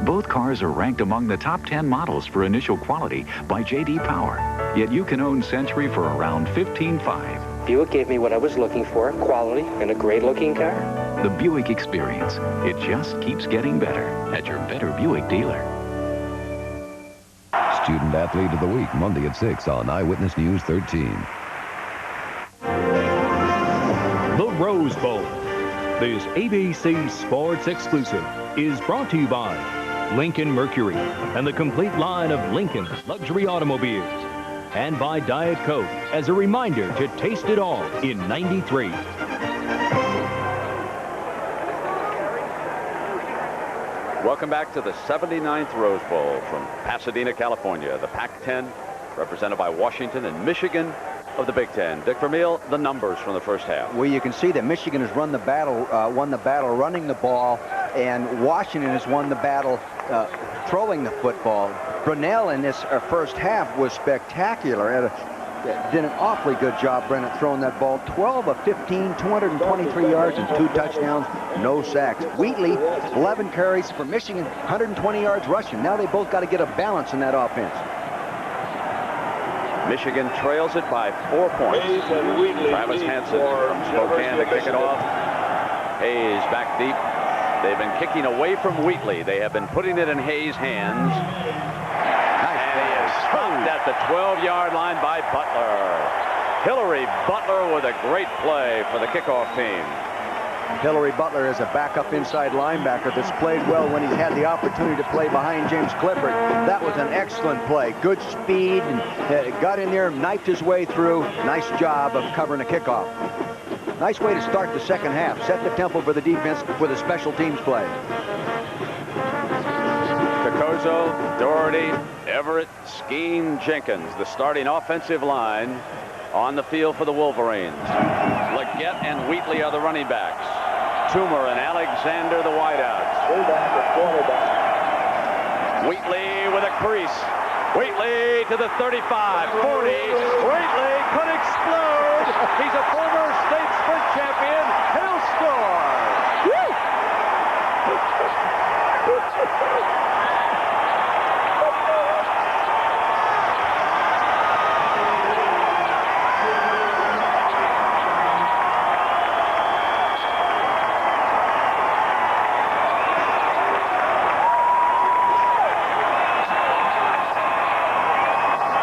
Both cars are ranked among the top 10 models for initial quality by J.D. Power. Yet you can own Century for around $15,500. Buick gave me what I was looking for, quality and a great-looking car. The Buick experience. It just keeps getting better at your better Buick dealer. Student Athlete of the Week, Monday at 6 on Eyewitness News 13. The Rose Bowl. This ABC Sports exclusive is brought to you by Lincoln Mercury and the complete line of Lincoln luxury automobiles. And by Diet Coke as a reminder to taste it all in '93. Welcome back to the 79th Rose Bowl from Pasadena, California. The Pac-10 represented by Washington and Michigan of the Big Ten. Dick Vermeil, the numbers from the first half. Well, you can see that Michigan has won the battle running the ball, and Washington has won the battle throwing the football. Brunell in this first half was spectacular. Did an awfully good job, Brent, at throwing that ball. 12 of 15, 223 yards and 2 touchdowns, no sacks. Wheatley, 11 carries for Michigan, 120 yards rushing. Now they both got to get a balance in that offense. Michigan trails it by 4 points. Travis Hanson from Spokane to kick it off. Hayes back deep. They've been kicking away from Wheatley. They have been putting it in Hayes' hands. At the 12-yard line by Butler. Hillary Butler with a great play for the kickoff team. Hillary Butler is a backup inside linebacker that's played well when he's had the opportunity to play behind James Clifford. That was an excellent play. Good speed, and got in there, knifed his way through. Nice job of covering a kickoff. Nice way to start the second half. Set the tempo for the defense with a special teams play. Kokozo, Doherty, Everett, Skeen, Jenkins, the starting offensive line on the field for the Wolverines. Leggett and Wheatley are the running backs. Toomer and Alexander the wideouts. Wheatley with a crease. Wheatley to the 35, 40. Wheatley could explode. He's a former state sprint champion. He'll score. Woo!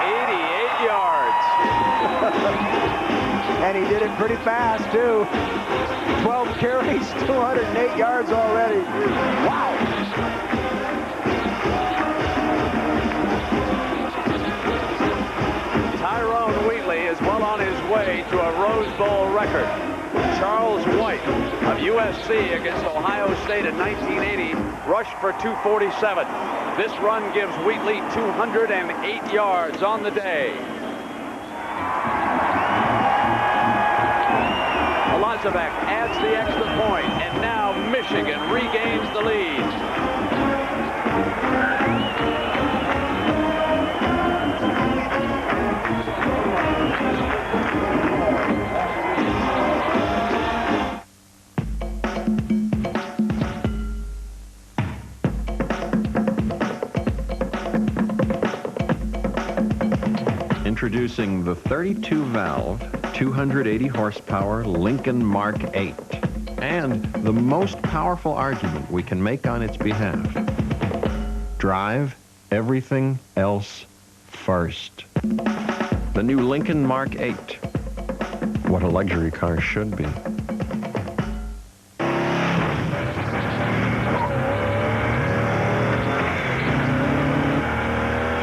88 yards. And he did it pretty fast, too. 12 carries, 208 yards already. Wow. Tyrone Wheatley is well on his way to a Rose Bowl record. Charles White of USC against Ohio State in 1980 rushed for 247. This run gives Wheatley 208 yards on the day. Elezovic adds the extra point, and now Michigan regains the lead. Introducing the 32-valve, 280 horsepower Lincoln Mark 8, and the most powerful argument we can make on its behalf. Drive everything else first. The new Lincoln Mark 8. What a luxury car should be.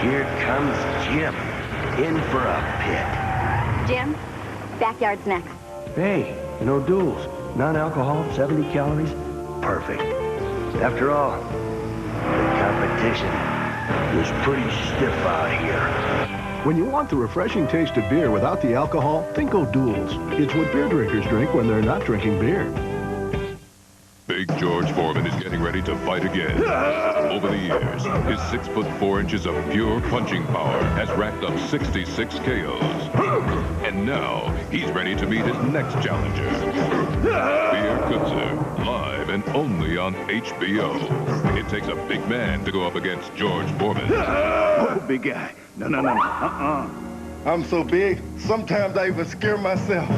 Here comes Jim, in for a pit. Jim, backyard's next. Hey, no duels. Non-alcohol, 70 calories. Perfect. After all, the competition is pretty stiff out here. When you want the refreshing taste of beer without the alcohol, think O'Doul's. It's what beer drinkers drink when they're not drinking beer. Big George Foreman is getting ready to fight again. Over the years, his 6'4" of pure punching power has racked up 66 KOs. And now, he's ready to meet his next challenger. Beer Kutzer, live and only on HBO. It takes a big man to go up against George Foreman. Oh, big guy. No. I'm so big, sometimes I even scare myself.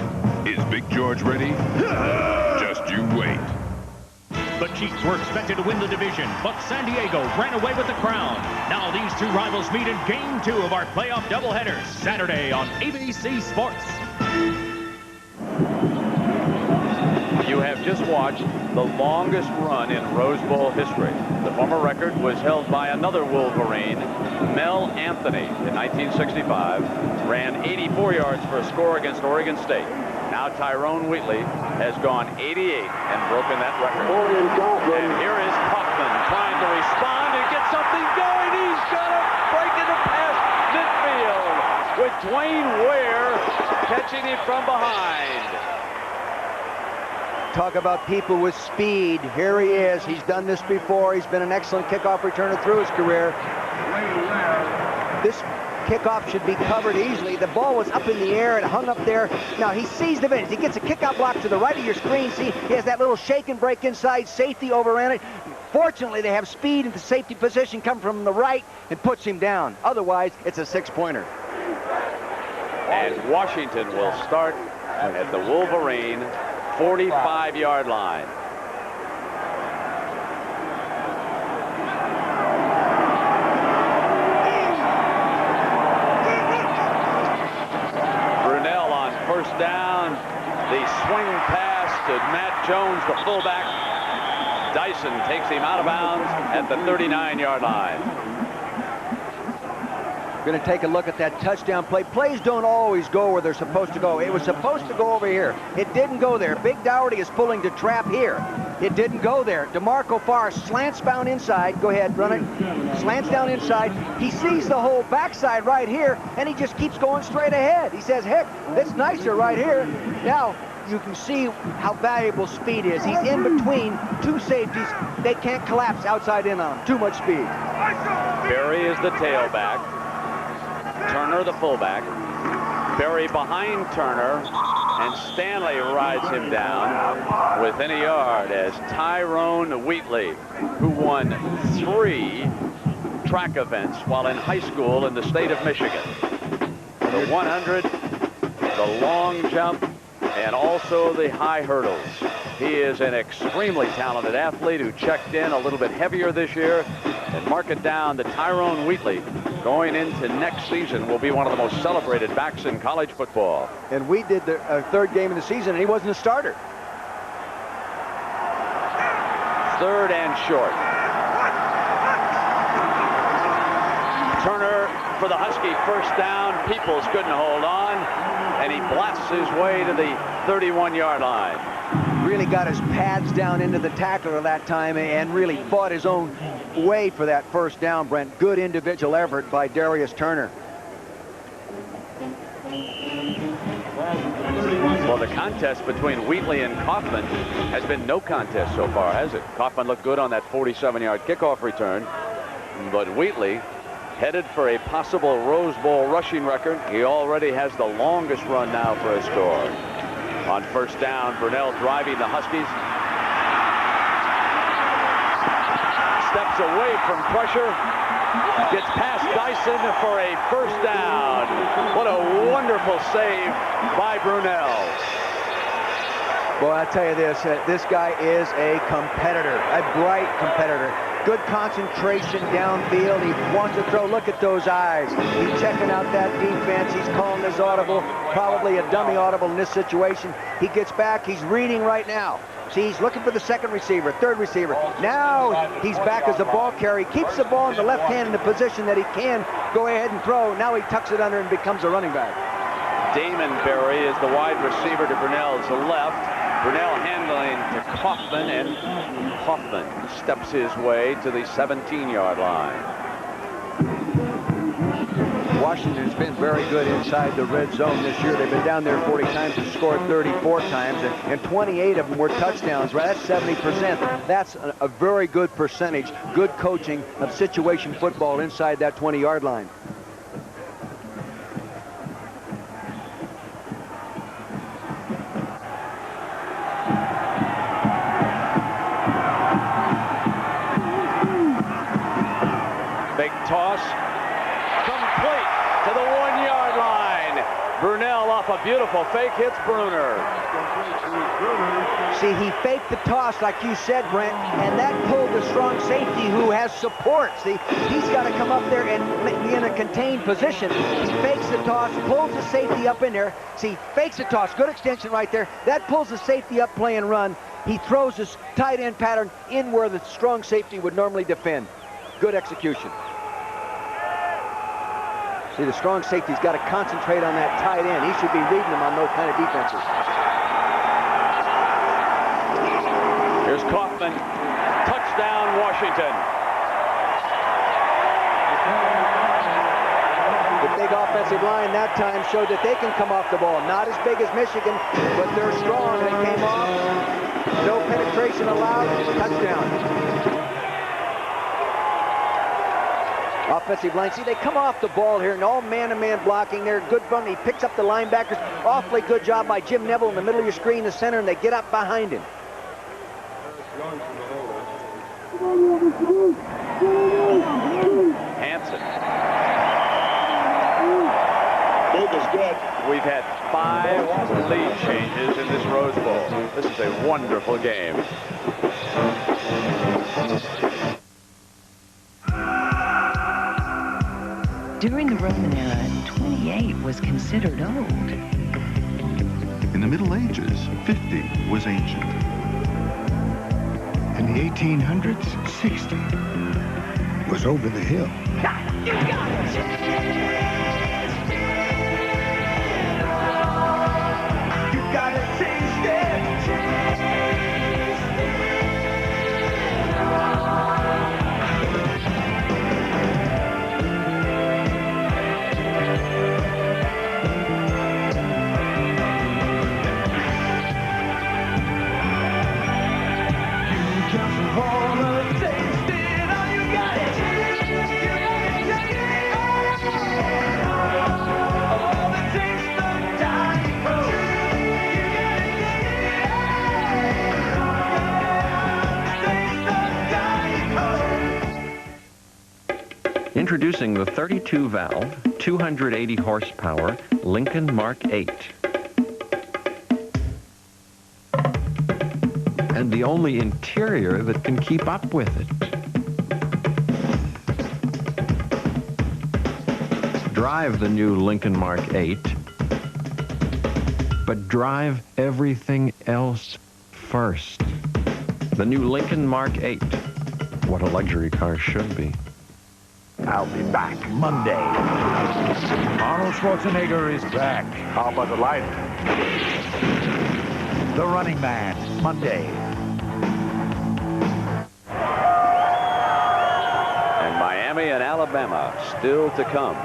Is Big George ready? Just you wait. The Chiefs were expected to win the division, but San Diego ran away with the crown. Now these two rivals meet in Game 2 of our playoff doubleheader, Saturday on ABC Sports. You have just watched the longest run in Rose Bowl history. The former record was held by another Wolverine, Mel Anthony, in 1965. Ran 84 yards for a score against Oregon State. Now Tyrone Wheatley has gone 88 and broken that record. And here is Kaufman trying to respond and get something going. He's got to break into past midfield with Dwayne Ware catching him from behind. Talk about people with speed. Here he is. He's done this before. He's been an excellent kickoff returner through his career. This kickoff should be covered easily. The ball was up in the air and hung up there. Now he sees the bench. He gets a kickout block to the right of your screen. See, he has that little shake and break inside. Safety overran it. Fortunately, they have speed into safety position, come from the right and puts him down. Otherwise, it's a 6-pointer. And Washington will start at the Wolverine 45-yard line. Brunell on first down. The swing pass to Matt Jones, the fullback. Dyson takes him out of bounds at the 39-yard line. We're going to take a look at that touchdown play. Plays don't always go where they're supposed to go. It was supposed to go over here. It didn't go there. Big Dougherty is pulling to trap here. It didn't go there. DeMarco Farr slants bound inside. Go ahead, run it. Slants down inside. He sees the whole backside right here, and he just keeps going straight ahead. He says, heck, it's nicer right here. Now, you can see how valuable speed is. He's in between two safeties. They can't collapse outside in on him. Too much speed. Berry is the tailback. Turner the fullback. Berry behind Turner, and Stanley rides him down within a yard as Tyrone Wheatley, who won 3 track events while in high school in the state of Michigan. The 100, the long jump, and also the high hurdles. He is an extremely talented athlete who checked in a little bit heavier this year. And mark it down that Tyrone Wheatley, going into next season, will be one of the most celebrated backs in college football. And we did the third game of the season, and he wasn't a starter. 3rd and short. Turner for the Husky, first down. Peoples couldn't hold on, and he blasts his way to the 31-yard line. Really got his pads down into the tackler that time and really fought his own way for that first down, Brent. Good individual effort by Darius Turner. Well, the contest between Wheatley and Kaufman has been no contest so far, has it? Kaufman looked good on that 47-yard kickoff return, but Wheatley headed for a possible Rose Bowl rushing record. He already has the longest run now for a score. On first down, Brunell driving the Huskies. Steps away from pressure. Gets past Dyson for a first down. What a wonderful save by Brunell. Boy, I tell you this guy is a competitor, a bright competitor. Good concentration downfield. He wants to throw. Look at those eyes. He's checking out that defense. He's calling this audible, probably a dummy audible in this situation. He gets back. He's reading right now. See, he's looking for the second receiver, third receiver. Now he's back as the ball carrier. He keeps the ball in the left hand in the position that he can go ahead and throw. Now he tucks it under and becomes a running back. Damon Berry is the wide receiver to Brunell's left. Brunell handling to Kaufman, and Kaufman steps his way to the 17-yard line. Washington's been very good inside the red zone this year. They've been down there 40 times and scored 34 times, and 28 of them were touchdowns. Right? That's 70%. That's a very good percentage. Good coaching of situation football inside that 20-yard line. Big toss, complete to the 1-yard line. Brunell off a beautiful fake hits Bruener. See, he faked the toss like you said, Brent, and that pulled the strong safety who has support. See, he's got to come up there and be in a contained position. He fakes the toss, pulls the safety up in there. See, fakes the toss, good extension right there. That pulls the safety up, play and run. He throws his tight end pattern in where the strong safety would normally defend. Good execution. See, the strong safety's got to concentrate on that tight end. He should be reading them on those kind of defenses. Here's Kaufman. Touchdown, Washington. The big offensive line that time showed that they can come off the ball. Not as big as Michigan, but they're strong. They came off. No penetration allowed. Touchdown. Offensive line. See, they come off the ball here and all man-to-man blocking there. Good run. He picks up the linebackers. Awfully good job by Jim Neville in the middle of your screen, the center, and they get up behind him. Hanson. We've had 5 lead changes in this Rose Bowl. This is a wonderful game. During the Roman era, 28 was considered old. In the Middle Ages, 50 was ancient. In the 1800s, 60 was over the hill. You got it! Introducing the 32-valve, 280 horsepower Lincoln Mark 8. And the only interior that can keep up with it. Drive the new Lincoln Mark 8, but drive everything else first. The new Lincoln Mark 8. What a luxury car should be. I'll be back Monday. Arnold Schwarzenegger is back. How about the light? The Running Man, Monday. And Miami and Alabama still to come.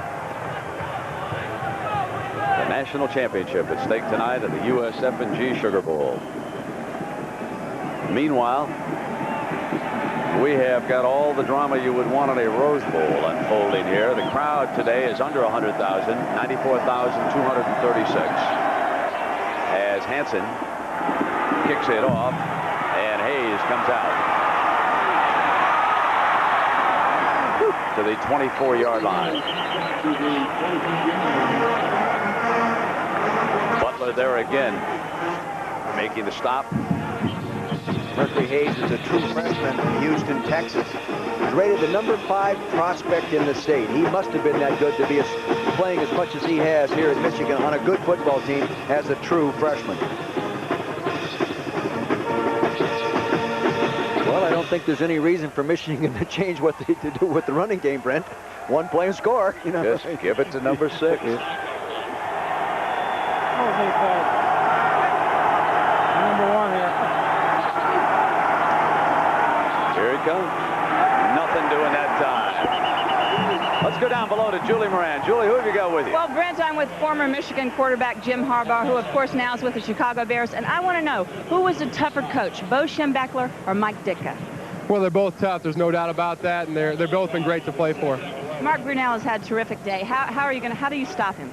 The national championship at stake tonight at the USF&G Sugar Bowl. Meanwhile, we have got all the drama you would want in a Rose Bowl unfolding here. The crowd today is under 100,000, 94,236. As Hanson kicks it off, and Hayes comes out to the 24-yard line. Butler there again, making the stop. Mercury Hayes is a true freshman from Houston, Texas. He's rated the number 5 prospect in the state. He must have been that good to be playing as much as he has here at Michigan on a good football team as a true freshman. Well, I don't think there's any reason for Michigan to change what they do with the running game, Brent. One play and score. You know. Just give it to number 6. Number 1 here. Here he comes. Nothing doing that time. Let's go down below to Julie Moran. Julie, who have you got with you? Well, Brent, I'm with former Michigan quarterback Jim Harbaugh, who, of course, now is with the Chicago Bears. And I want to know, who was the tougher coach, Bo Schembechler or Mike Ditka? Well, they're both tough. There's no doubt about that, and they're both been great to play for. Mark Brunell has had a terrific day. How do you stop him?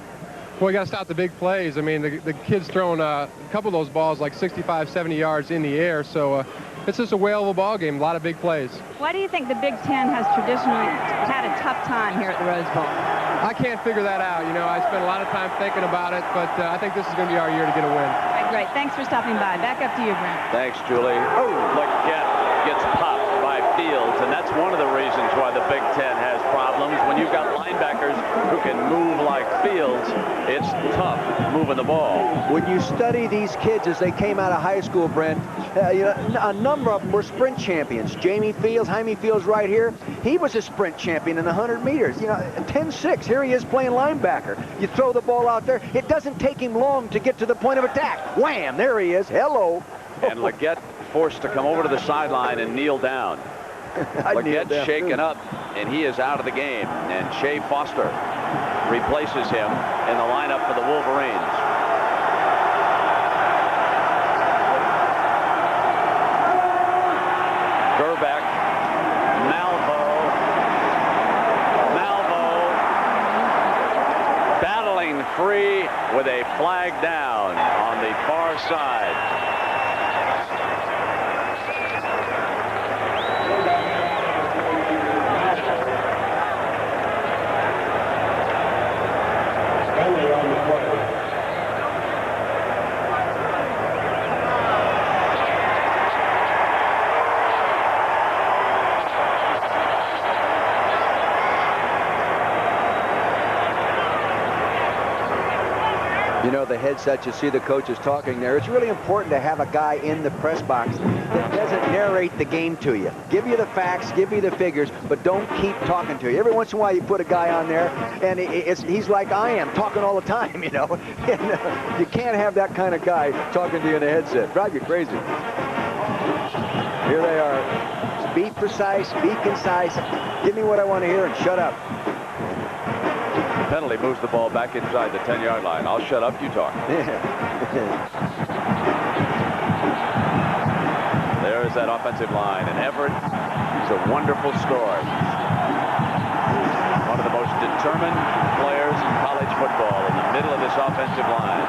Well, you got to stop the big plays. I mean, the kid's thrown a couple of those balls like 65, 70 yards in the air, so it's just a whale of a ball game, a lot of big plays. Why do you think the Big Ten has traditionally had a tough time here at the Rose Bowl? I can't figure that out. You know, I spent a lot of time thinking about it, but I think this is going to be our year to get a win. All right, great. Thanks for stopping by. Back up to you, Brent. Thanks, Julie. Oh, Leggett gets popped by Fields, and that's one of the reasons why the Big Ten has problems. When you've got linebackers who can move like Fields, it's tough moving the ball. When you study these kids as they came out of high school, Brent, you know, a number of them were sprint champions. Jaime Fields right here, he was a sprint champion in 100 meters. You know, 10-6, here he is playing linebacker. You throw the ball out there, it doesn't take him long to get to the point of attack. Wham, there he is, hello. And Leggett forced to come over to the sideline and kneel down. Leggett's shaken up, and he is out of the game. And Shea Foster replaces him in the lineup for the Wolverines. Grbac, Malvo, battling free with a flag down on the far side. You know, the headset, you see the coaches talking there. It's really important to have a guy in the press box that doesn't narrate the game to you. Give you the facts, give you the figures, but don't keep talking to you. Every once in a while you put a guy on there, and he's like I am, talking all the time, you know. And, you can't have that kind of guy talking to you in a headset. Drive you crazy. Here they are. Be precise, be concise. Give me what I want to hear and shut up. Penalty moves the ball back inside the 10-yard line. I'll shut up, you talk. There's that offensive line, and Everett is a wonderful story. One of the most determined players in college football in the middle of this offensive line.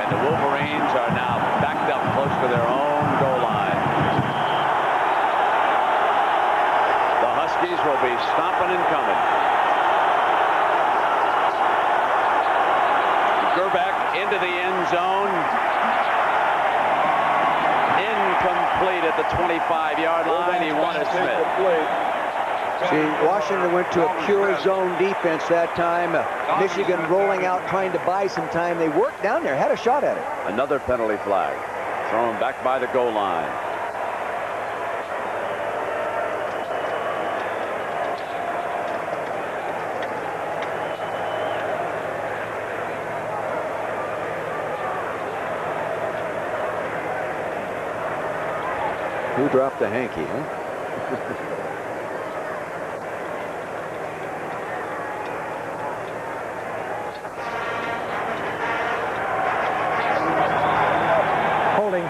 And the Wolverines are now backed up close to their own goal line. The into the end zone. Incomplete at the 25-yard line. He wanted Smith. See, Washington went to a pure zone defense that time. Michigan rolling out, trying to buy some time. They worked down there, had a shot at it. Another penalty flag. Thrown back by the goal line. Who dropped the hanky, huh? Holding.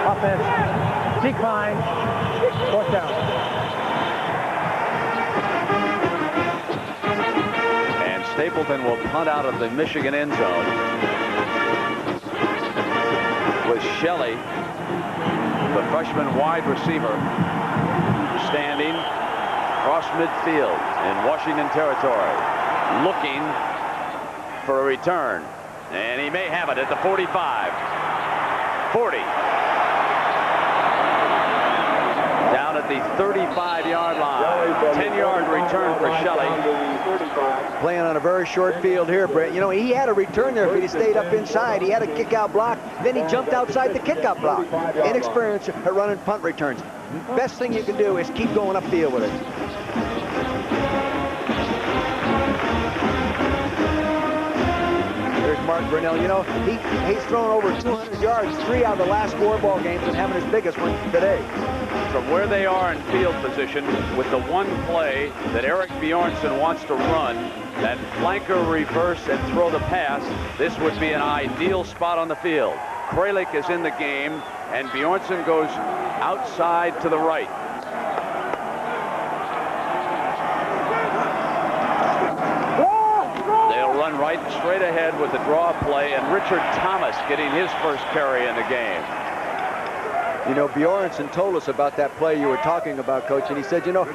Offense. Decline. Fourth down. And Stapleton will punt out of the Michigan end zone with Shelley, the freshman wide receiver, standing across midfield in Washington territory, looking for a return. And he may have it at the 45. 40. Down at the 35-yard line. 10-yard return for Shelley. Playing on a very short field here, Brent. You know, he had a return there if he stayed up inside. He had a kick-out block. Then he jumped outside the kick-out block. Inexperience at running punt returns. Best thing you can do is keep going upfield with it. There's Mark Brunell. You know, he's thrown over 200 yards 3 out of the last 4 ball games and having his biggest one today. From where they are in field position, with the one play that Eric Bjornsson wants to run, that flanker reverse and throw the pass, this would be an ideal spot on the field. Kralik is in the game, and Bjornsson goes outside to the right. They'll run right straight ahead with the draw play, and Richard Thomas getting his first carry in the game. You know, Bjornsson told us about that play you were talking about, Coach, and he said, you know,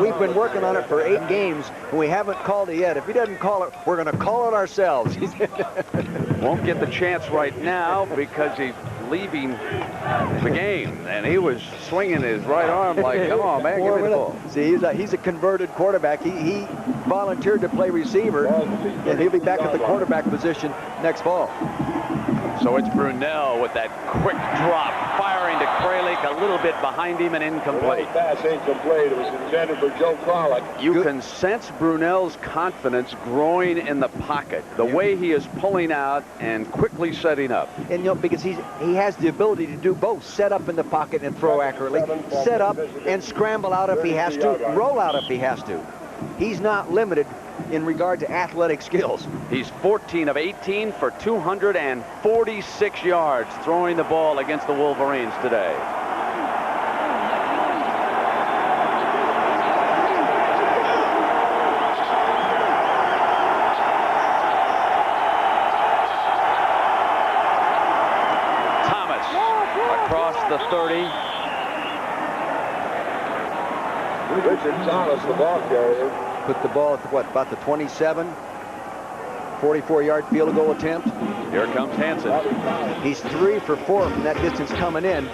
we've been working on it for 8 games, and we haven't called it yet. If he doesn't call it, we're going to call it ourselves. Won't get the chance right now because he's leaving the game, and he was swinging his right arm like, come on, man, give me the ball. See, he's a converted quarterback. He volunteered to play receiver, and he'll be back at the quarterback position next fall. So it's Brunell with that quick drop, firing to Kralik, a little bit behind him and incomplete. Pass incomplete. It was intended for Joe Kralik. You can sense Brunell's confidence growing in the pocket, the way he is pulling out and quickly setting up. And you know, because he has the ability to do both, set up in the pocket and throw accurately, set up and scramble out if he has to, roll out if he has to. He's not limited in regard to athletic skills. He's 14 of 18 for 246 yards throwing the ball against the Wolverines today. Thomas across the 30. Richard Thomas, the ball carrier. Put the ball at what, about the 27, 44-yard field goal attempt. Here comes Hanson. He's 3 for 4 from that distance coming in.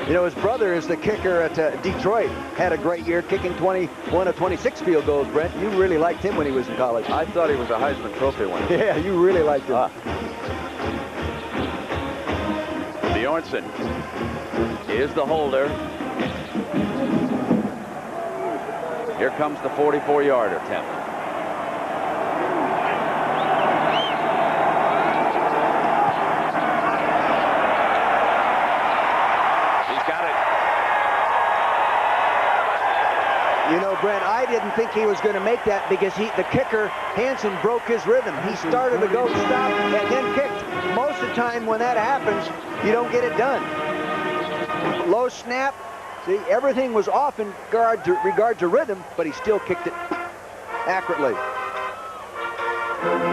You know, his brother is the kicker at Detroit. Had a great year kicking 21 of 26 field goals, Brent. You really liked him when he was in college. I thought he was a Heisman Trophy winner. Yeah, you really liked him. Bjornsson is the holder. Here comes the 44-yard attempt. He's got it. You know, Brent, I didn't think he was going to make that because the kicker, Hanson, broke his rhythm. He started to go, stop, and then kicked. Most of the time when that happens, you don't get it done. Low snap. See, everything was off in regard to rhythm, but he still kicked it accurately.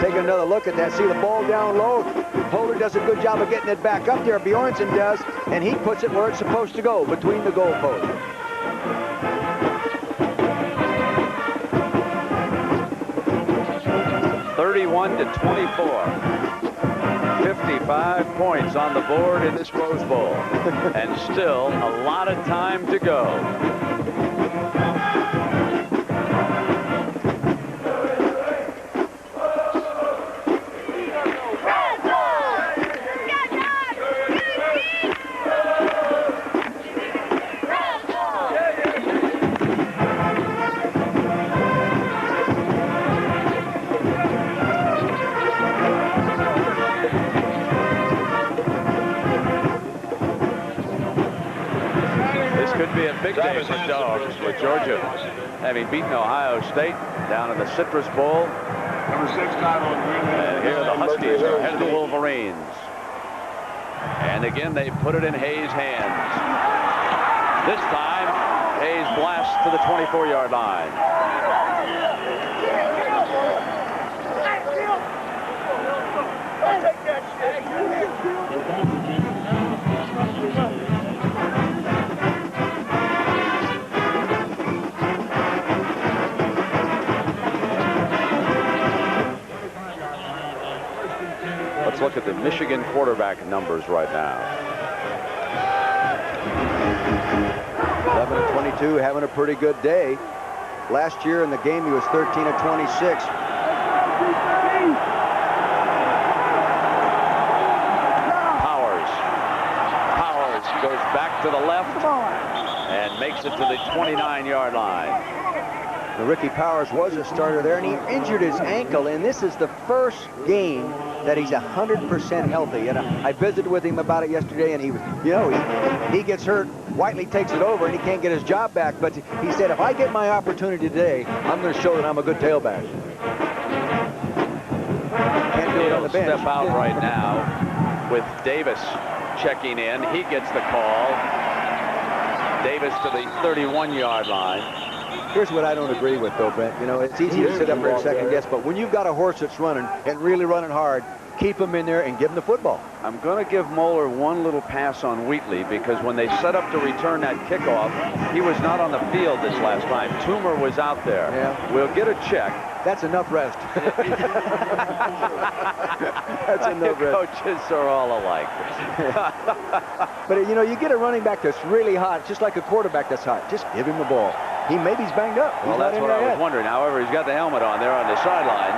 Take another look at that. See the ball down low. Holder does a good job of getting it back up there. Bjornsson does, and he puts it where it's supposed to go, between the goalposts. 55 points on the board in this Rose Bowl. And still a lot of time to go. Be a big day for Dogs, with Georgia having beaten Ohio State down in the Citrus Bowl. And here the Huskies are ahead of the Wolverines. And again, they put it in Hayes' hands. This time, Hayes blasts to the 24-yard line. Let's look at the Michigan quarterback numbers right now. 11 of 22, having a pretty good day. Last year in the game, he was 13 of 26. Powers goes back to the left and makes it to the 29-yard line. Now, Ricky Powers was a starter there, and he injured his ankle, and this is the first game that he's 100% healthy. And I visited with him about it yesterday, and he gets hurt. Wheatley takes it over, and he can't get his job back. But he said, if I get my opportunity today, I'm going to show that I'm a good tailback. Can't do it on the bench. Step out right now with Davis checking in. He gets the call. Davis to the 31-yard line. Here's what I don't agree with, though, Brent. You know, it's easy to sit up there and second guess, but when you've got a horse that's running and really running hard, keep him in there and give him the football. I'm going to give Moeller one little pass on Wheatley, because when they set up to return that kickoff, he was not on the field this last time. Toomer was out there. Yeah. We'll get a check. That's enough rest. That's enough rest. Coaches are all alike. But, you know, you get a running back that's really hot, just like a quarterback that's hot. Just give him the ball. Maybe he's banged up. Well, that's what I was wondering. However, he's got the helmet on there on the sideline.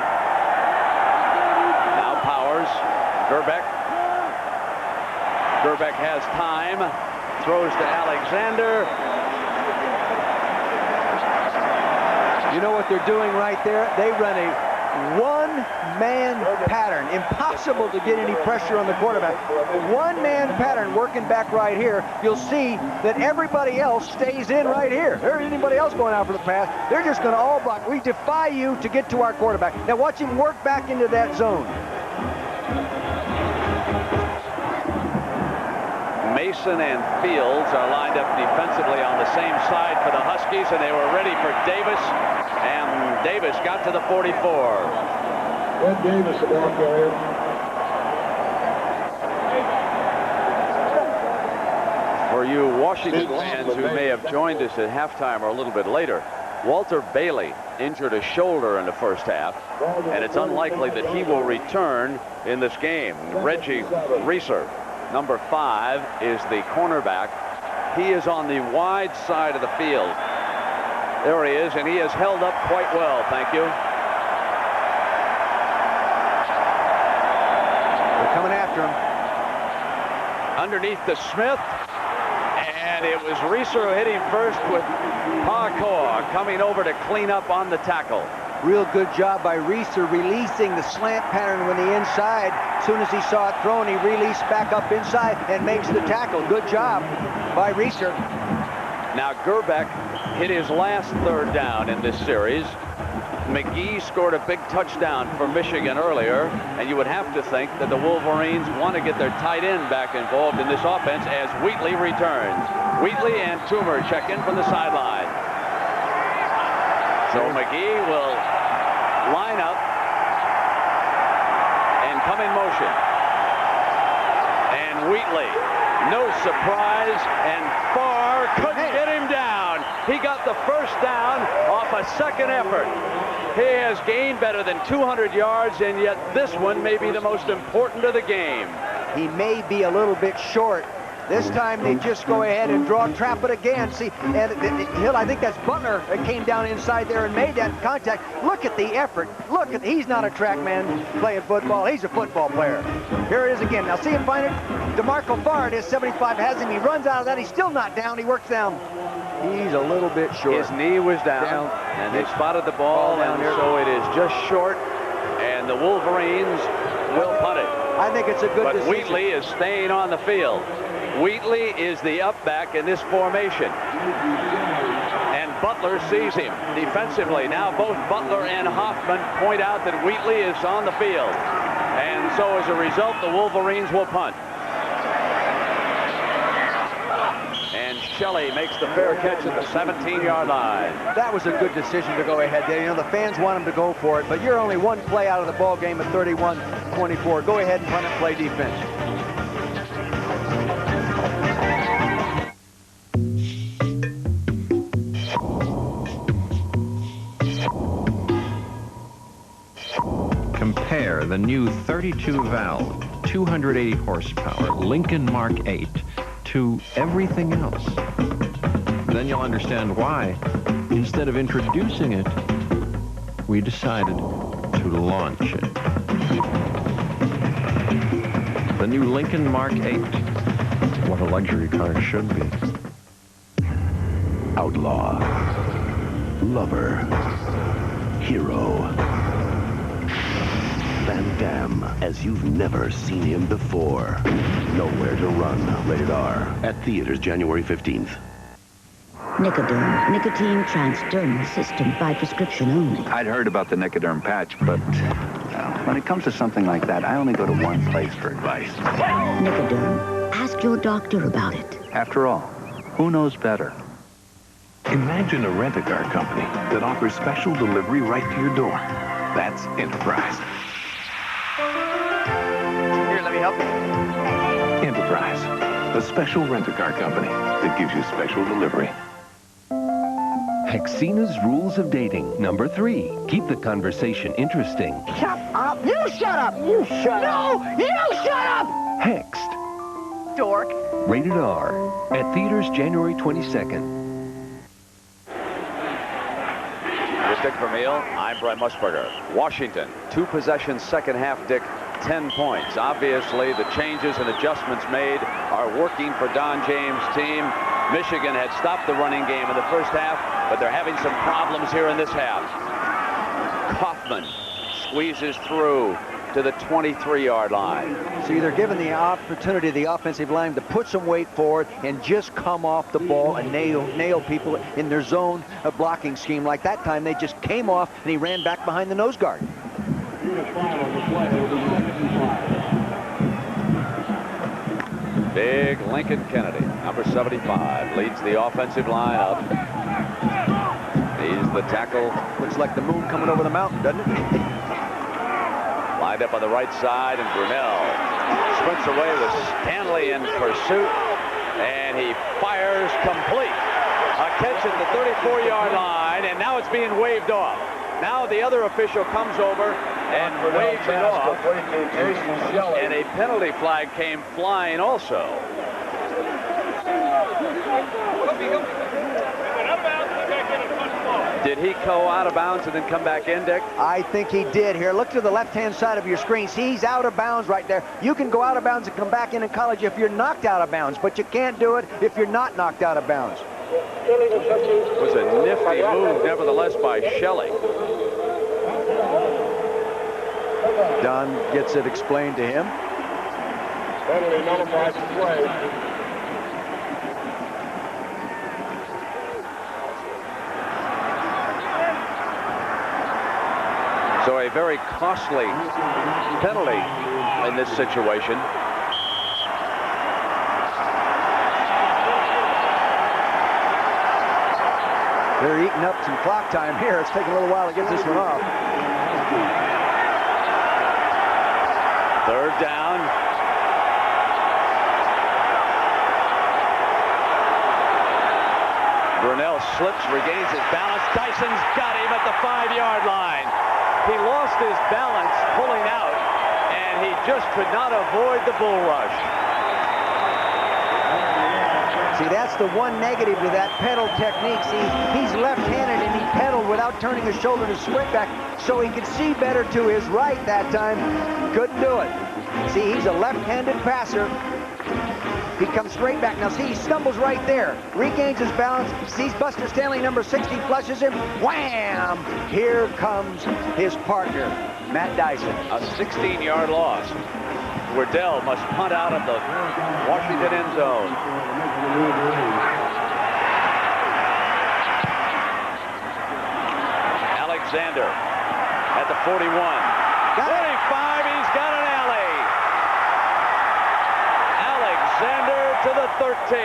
Now Powers, Grbac. Grbac has time. Throws to Alexander. You know what they're doing right there? They run a one-man pattern. Impossible to get any pressure on the quarterback. One-man pattern working back right here. You'll see that everybody else stays in right here. There isn't anybody else going out for the pass. They're just going to all block. We defy you to get to our quarterback. Now watch him work back into that zone. Mason and Fields are lined up defensively on the same side for the Huskies, and they were ready for Davis, and Davis got to the 44. Ed Davis, the ball carrier. For you Washington fans who may have joined us at halftime or a little bit later, Walter Bailey injured a shoulder in the first half, and it's unlikely that he will return in this game. Reggie Reeser, number 5, is the cornerback. He is on the wide side of the field. There he is, and he has held up quite well, thank you. They're coming after him. Underneath to Smith, and it was Reeser who hit him first, with Parkour coming over to clean up on the tackle. Real good job by Reeser releasing the slant pattern when the inside. As soon as he saw it thrown, he released back up inside and makes the tackle. Good job by Reeser. Now Grbac hit his last third down in this series. McGee scored a big touchdown for Michigan earlier, and you would have to think that the Wolverines want to get their tight end back involved in this offense as Wheatley returns. Wheatley and Toomer check in from the sideline. So McGee will line up and come in motion. And Wheatley, no surprise, and Farr couldn't get him down. He got the first down off a second effort. He has gained better than 200 yards, and yet this one may be the most important of the game. He may be a little bit short. This time they just go ahead and trap it again. See, and Hill, I think that's Butler that came down inside there and made that contact. Look at the effort. He's not a track man playing football. He's a football player. Here it is again. Now see him find it. DeMarco Farr, his 75 has him. He runs out of that. He's still not down. He works down. He's a little bit short. His knee was down. And they spotted the ball, and so it is just short, and the Wolverines will punt it. I think it's a good decision. But Wheatley is staying on the field. Wheatley is the up back in this formation. And Butler sees him defensively. Now both Butler and Hoffman point out that Wheatley is on the field. And so as a result, the Wolverines will punt. And Shelley makes the fair catch at the 17-yard line. That was a good decision to go ahead there. You know, the fans want him to go for it, but you're only one play out of the ball game at 31-24. Go ahead and punt and play defense. Compare the new 32-valve, 280 horsepower Lincoln Mark 8 to everything else. Then you'll understand why, instead of introducing it, we decided to launch it. The new Lincoln Mark 8, what a luxury car should be. Outlaw, lover, hero. Van Damme, as you've never seen him before. Nowhere to Run, rated R. At theaters January 15th. Nicoderm, nicotine transdermal system by prescription only. I'd heard about the Nicoderm patch, but when it comes to something like that, I only go to one place for advice. Nicoderm, ask your doctor about it. After all, who knows better? Imagine a rent-a-car company that offers special delivery right to your door. That's Enterprise. Here, let me help you. Enterprise, a special rent-a-car company that gives you special delivery. Hexina's Rules of Dating, number 3. Keep the conversation interesting. Shut up! You shut up! You shut up! No! You shut up! Hexed. Dork. Rated R. At theaters January 22nd. With Dick Vermeil, I'm Brent Musberger. Washington, 2 possessions, second half, Dick, 10 points. Obviously, the changes and adjustments made are working for Don James' team. Michigan had stopped the running game in the first half, but they're having some problems here in this half. Kaufman squeezes through to the 23-yard line. See, they're given the opportunity, the offensive line, to put some weight forward and just come off the ball and nail people in their zone of blocking scheme. Like that time, they just came off and he ran back behind the nose guard. Big Lincoln Kennedy, number 75, leads the offensive line up. He's the tackle. Looks like the moon coming over the mountain, doesn't it? Lined up on the right side, and Brunell sprints away with Stanley in pursuit, and he fires complete. A catch at the 34-yard line, and now it's being waved off. Now the other official comes over and waves it off, and a penalty flag came flying also. Did he go out of bounds and then come back in, Dick? I think he did here. Look to the left-hand side of your screen. See, he's out of bounds right there. You can go out of bounds and come back in college if you're knocked out of bounds, but you can't do it if you're not knocked out of bounds. It was a nifty move, nevertheless, by Shelley. Don gets it explained to him. Penalty nullifies the play. So a very costly penalty in this situation. They're eating up some clock time here. It's taking a little while to get this one off. Third down. Brunell slips, regains his balance. Dyson's got him at the 5-yard line. He lost his balance pulling out, and he just could not avoid the bull rush. See, that's the one negative to that pedal technique. See, he's left-handed, and he pedaled without turning his shoulder to sprint back, so he could see better to his right that time. Couldn't do it. See, he's a left-handed passer. He comes straight back. Now, see, he stumbles right there. Regains his balance. Sees Buster Stanley, number 60, flushes him. Wham! Here comes his partner, Matt Dyson. A 16-yard loss. Wardell must punt out of the Washington end zone. Alexander at the 41. 45, he's got an alley. Alexander to the 13.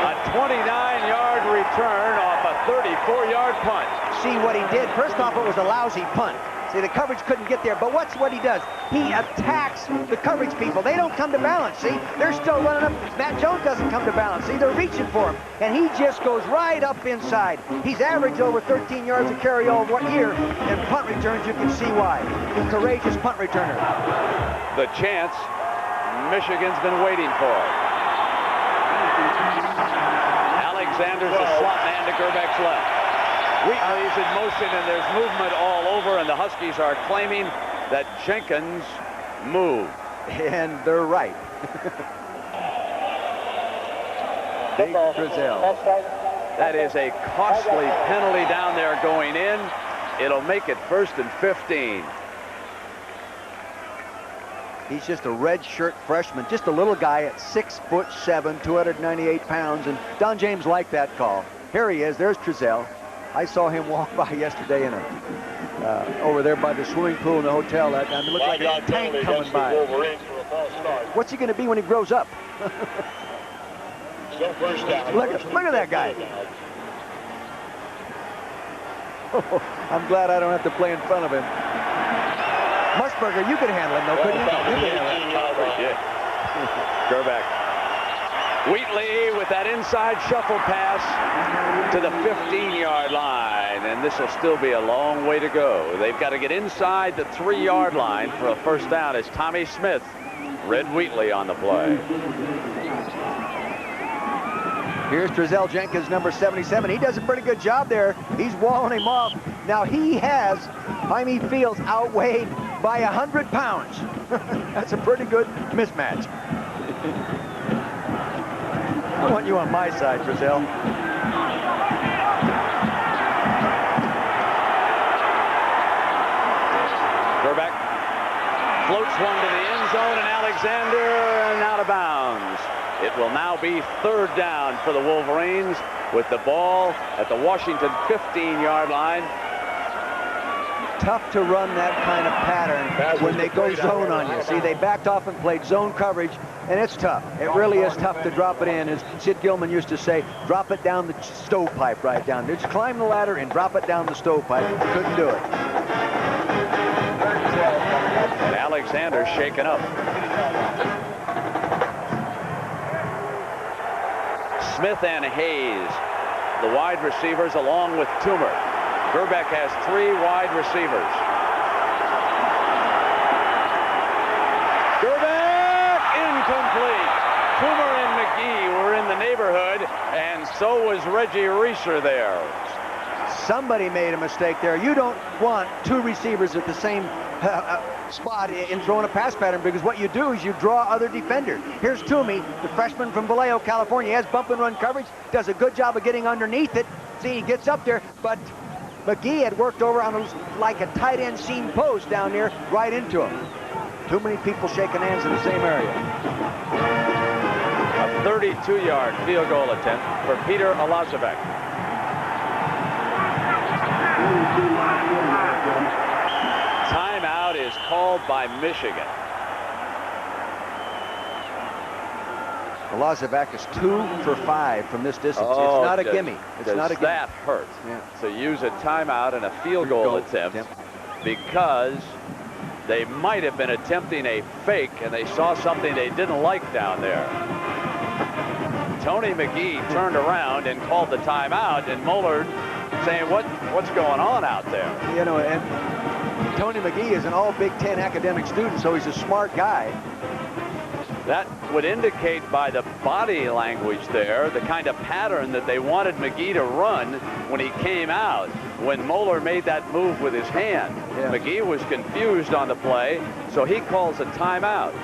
A 29-yard return off a 34-yard punt. See what he did. First off, it was a lousy punt. See, the coverage couldn't get there, but watch what he does. He attacks the coverage people. They don't come to balance, see? They're still running up. Matt Jones doesn't come to balance, see? They're reaching for him, and he just goes right up inside. He's averaged over 13 yards a carry all year, and punt returns, you can see why. Courageous punt returner. The chance Michigan's been waiting for. Alexander's a slot man to Grbac's left. Wheatley's in motion, and there's movement all over, and the Huskies are claiming that Jenkins moved. And they're right. Big Frizzell. That is a costly penalty down there going in. It'll make it 1st and 15. He's just a red shirt freshman, just a little guy at 6'7", 298 pounds, and Don James liked that call. Here he is. There's Frizzell. I saw him walk by yesterday in over there by the swimming pool in the hotel that time. It looked like a tank coming by. What's he going to be when he grows up? Look at that guy. Oh, I'm glad I don't have to play in front of him. Musberger, you could handle him, though, couldn't you? You could handle him. Yeah. Grbac. Wheatley with that inside shuffle pass to the 15-yard line, and this will still be a long way to go. They've got to get inside the 3-yard line for a first down as Tommy Smith, Red Wheatley on the play. Here's Frizzell Jenkins, number 77. He does a pretty good job there. He's walling him off. Now he has Jaime Fields outweighed by 100 pounds. That's a pretty good mismatch. I want you on my side, Frizzell. Grbac floats one to the end zone, and Alexander and out of bounds. It will now be 3rd down for the Wolverines with the ball at the Washington 15-yard line. Tough to run that kind of pattern when they go zone on you. See, they backed off and played zone coverage, and it's tough. It really is tough to drop it in. As Sid Gilman used to say, drop it down the stovepipe right down. Just climb the ladder and drop it down the stovepipe. Couldn't do it. And Alexander shaken up. Smith and Hayes, the wide receivers, along with Toomer. Grbac has 3 wide receivers. Grbac incomplete. Toomer and McGee were in the neighborhood, and so was Reggie Reeser there. Somebody made a mistake there. You don't want 2 receivers at the same spot in throwing a pass pattern, because what you do is you draw other defenders. Here's Toomey, the freshman from Vallejo, California. He has bump and run coverage, does a good job of getting underneath it. See, he gets up there, but McGee had worked over on like a tight end seam post down there right into him. Too many people shaking hands in the same area. A 32-yard field goal attempt for Peter Elezovic. Timeout is called by Michigan. Elezovic is 2 for 5 from this distance. Oh, it's not a gimme. It's not a gimme. That hurt. Yeah. So use a timeout and a field goal attempt because they might have been attempting a fake, and they saw something they didn't like down there. Tony McGee turned around and called the timeout, and Moeller saying, what's going on out there? You know, and Tony McGee is an all Big Ten academic student, so he's a smart guy. That would indicate by the body language there the kind of pattern that they wanted McGee to run when he came out, when Moeller made that move with his hand. Yeah. McGee was confused on the play, so he calls a timeout.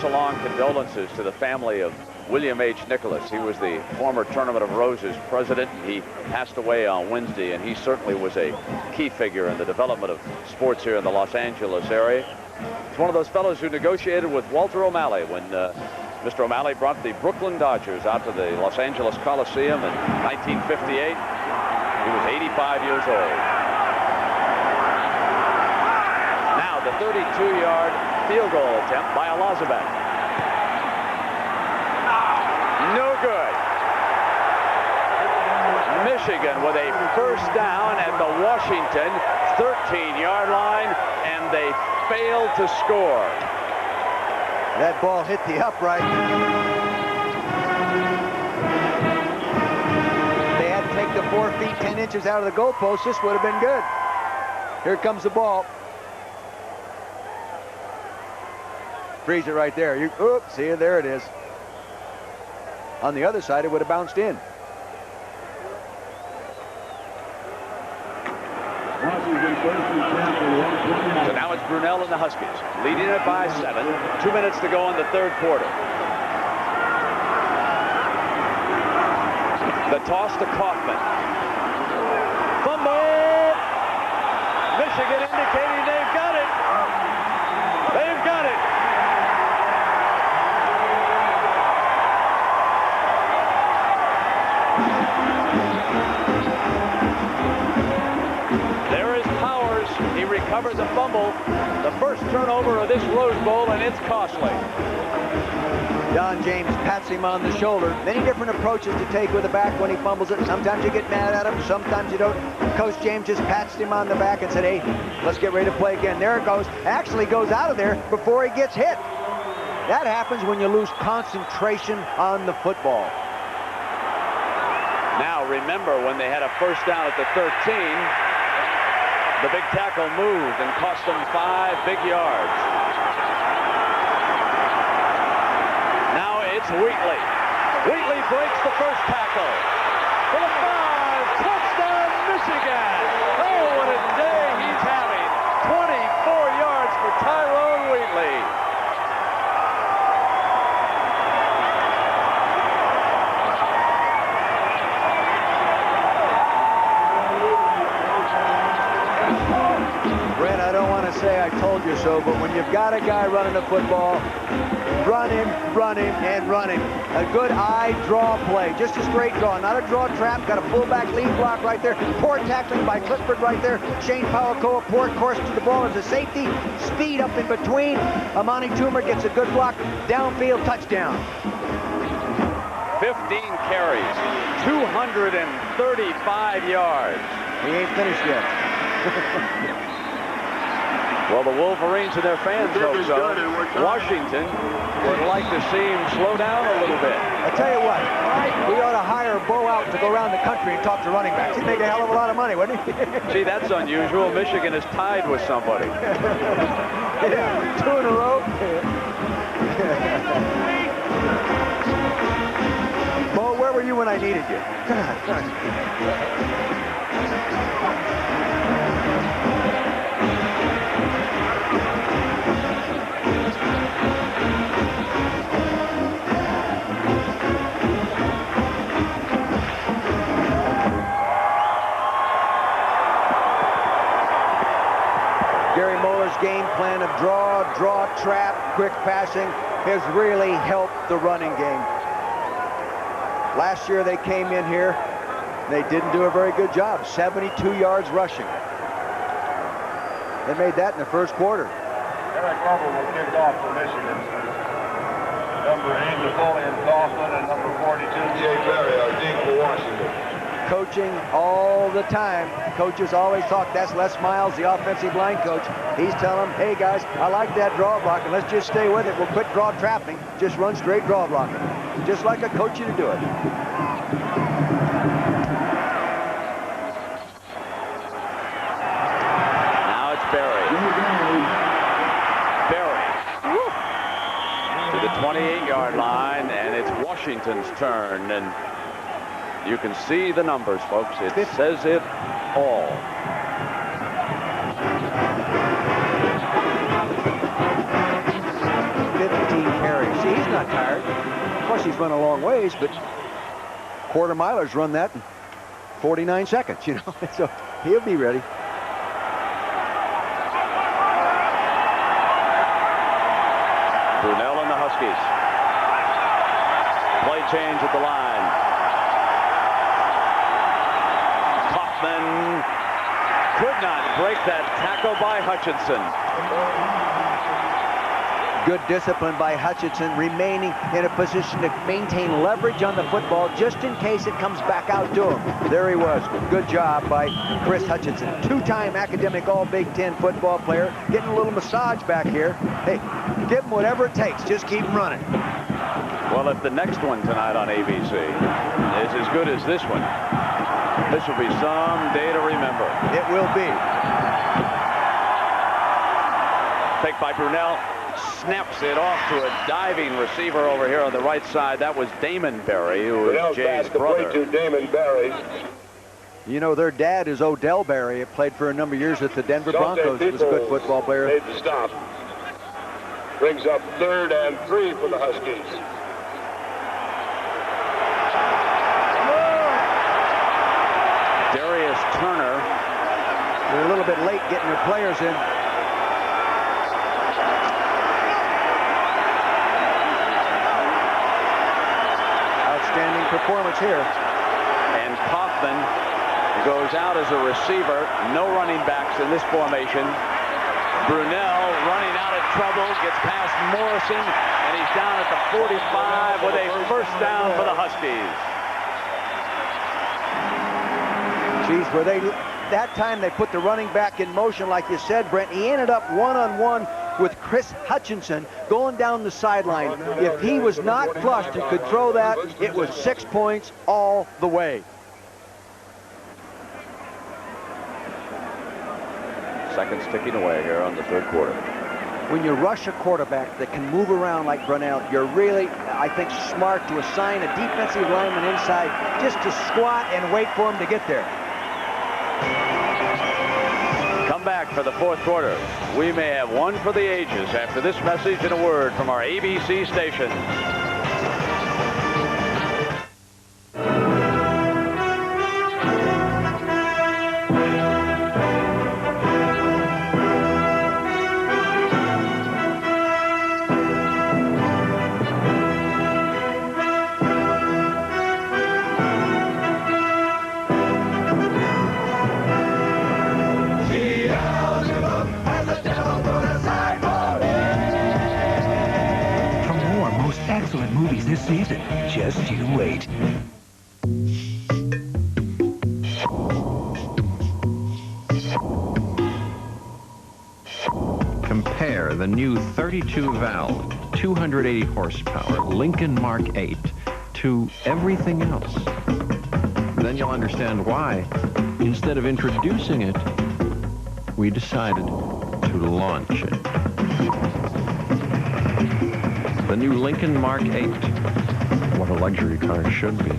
Along condolences to the family of William H. Nicholas. He was the former Tournament of Roses president. He passed away on Wednesday, and he certainly was a key figure in the development of sports here in the Los Angeles area. He's one of those fellows who negotiated with Walter O'Malley when Mr. O'Malley brought the Brooklyn Dodgers out to the Los Angeles Coliseum in 1958. He was 85 years old. Now the 32-yard field goal attempt by Elezovic. No good. Michigan with a first down at the Washington 13-yard line, and they failed to score. That ball hit the upright. They had to take the 4 feet 10 inches out of the goalpost. This would have been good. Here comes the ball. Freeze it right there. Oops, see, there it is. On the other side, it would have bounced in. So now it's Brunell and the Huskies, leading it by 7. 2 minutes to go in the third quarter. The toss to Kaufman. Fumble! Michigan indicating they've got it. They've got it. There is Powers. He recovers a fumble. The first turnover of this Rose Bowl, and it's costly. Don James pats him on the shoulder. Many different approaches to take with the back when he fumbles it. Sometimes you get mad at him, sometimes you don't. Coach James just pats him on the back and said, hey, let's get ready to play again. There it goes. Actually goes out of there before he gets hit. That happens when you lose concentration on the football. Now remember, when they had a first down at the 13, the big tackle moved and cost them 5 big yards. Now it's Wheatley. Wheatley breaks the first tackle. For the 5, touchdown Michigan. Oh, what a day he's having. 24 yards for Tyrone Wheatley. Brent, I don't want to say I told you so, but when you've got a guy running the football, run him, and run him. A good eye draw play, just a straight draw, not a draw trap. Got a fullback lead block right there. Poor tackling by Clifford right there. Shane Powell-Koa, poor course to the ball as a safety. Speed up in between. Amani Toomer gets a good block. Downfield touchdown. 15 carries, 235 yards. He ain't finished yet. Well, the Wolverines and their fans hope so. Washington would like to see him slow down a little bit. I tell you what, we ought to hire Bo out to go around the country and talk to running backs. He'd make a hell of a lot of money, wouldn't he? Gee, that's unusual. Michigan is tied with somebody. Yeah, 2 in a row. Bo, where were you when I needed you? Game plan of draw, trap, quick passing has really helped the running game. Last year they came in here, they didn't do a very good job. 72 yards rushing. They made that in the first quarter. Eric Glover will kick off for Michigan. Number 8, Napoleon Kaufman, and number 42, Jay Berry, are deep for Washington. Coaching all the time. Coaches always talk. That's Les Miles, the offensive line coach. He's telling them, hey, guys, I like that draw blocking. Let's just stay with it. We'll quit draw trapping. Just run straight draw blocking. Just like I coach you to do it. Now it's Berry. To the 28-yard line, and it's Washington's turn, and you can see the numbers, folks. It says it all. Carries. See, he's not tired. Of course, he's run a long ways, but quarter milers run that in 49 seconds, you know. So he'll be ready. Brunell and the Huskies. Play change at the line. Kaufman could not break that tackle by Hutchinson. Good discipline by Hutchinson, remaining in a position to maintain leverage on the football just in case it comes back out to him. There he was. Good job by Chris Hutchinson. Two-time academic All-Big Ten football player, getting a little massage back here. Hey, give him whatever it takes. Just keep him running. Well, if the next one tonight on ABC is as good as this one, this will be some day to remember. It will be. Take by Brunell. Snaps it off to a diving receiver over here on the right side. That was Damon Berry, who is Jay's brother. To Damon Berry. You know, their dad is Odell Berry. Played for a number of years at the Denver Broncos. Was a good football player. Made the stop. Brings up 3rd and 3 for the Huskies. Darius Turner. They're a little bit late getting their players in. Outstanding performance here. And Kaufman goes out as a receiver. No running backs in this formation. Brunell running out of trouble, gets past Morrison, and he's down at the 45 with a first down for the Huskies. Geez, were they, that time they put the running back in motion, like you said, Brent. He ended up one-on-one with Chris Hutchinson going down the sideline. If he was not flushed and could throw that, it was 6 points all the way. Seconds ticking away here on the 3rd quarter. When you rush a quarterback that can move around like Brunell, you're really, I think, smart to assign a defensive lineman inside just to squat and wait for him to get there. Come back for the 4th quarter. We may have one for the ages after this message and a word from our ABC station. Excellent movies this season. Just you wait. Compare the new 32-valve, 280 horsepower Lincoln Mark 8 to everything else. Then you'll understand why, instead of introducing it, we decided to launch it. The new Lincoln Mark 8. What a luxury car should be.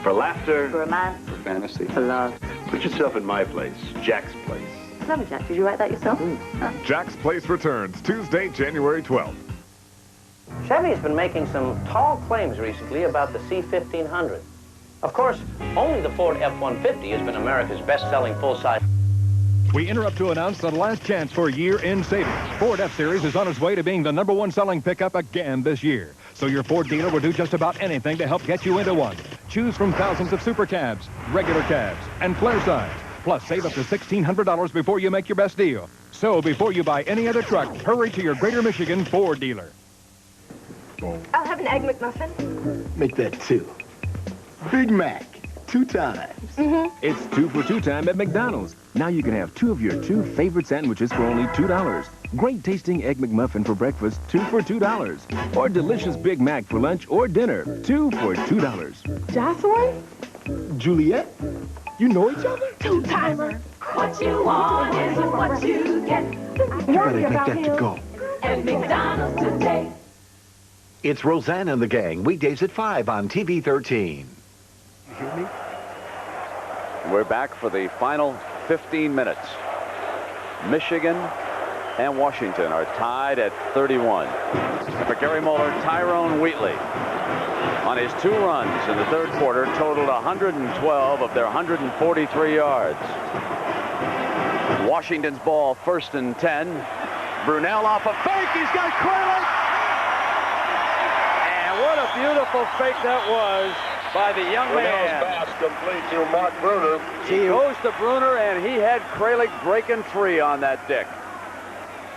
For laughter. For romance. For fantasy. For love. Put yourself in my place, Jack's place. Lovely, Jack. Did you write that yourself? Huh? Jack's Place returns Tuesday, January 12th. Chevy's been making some tall claims recently about the C-1500. Of course, only the Ford F-150 has been America's best-selling full-size. We interrupt to announce the last chance for year-end savings. Ford F-Series is on its way to being the #1 selling pickup again this year. So your Ford dealer will do just about anything to help get you into one. Choose from thousands of super cabs, regular cabs, and flare size. Plus, save up to $1,600 before you make your best deal. So before you buy any other truck, hurry to your Greater Michigan Ford dealer. I'll have an Egg McMuffin. Make that 2. Big Mac, 2 times. It's 2 for 2 time at McDonald's. Now you can have 2 of your 2 favorite sandwiches for only $2. Great tasting Egg McMuffin for breakfast, 2 for $2. Or delicious Big Mac for lunch or dinner, 2 for $2. Jocelyn? Juliet, you know each other? 2-timer. What you want is what you get. You better make that to go. At McDonald's today. It's Roseanne and the Gang, weekdays at 5 on TV 13. You hear me? We're back for the final 15 minutes. Michigan and Washington are tied at 31. For Gary Moeller, Tyrone Wheatley, on his 2 runs in the third quarter, totaled 112 of their 143 yards. Washington's ball, 1st and 10. Brunell off a fake. He's got Crowley. And what a beautiful fake that was by the young man. Pass complete to Mark Bruener. He goes to Bruener, and he had Crowley breaking free on that dick.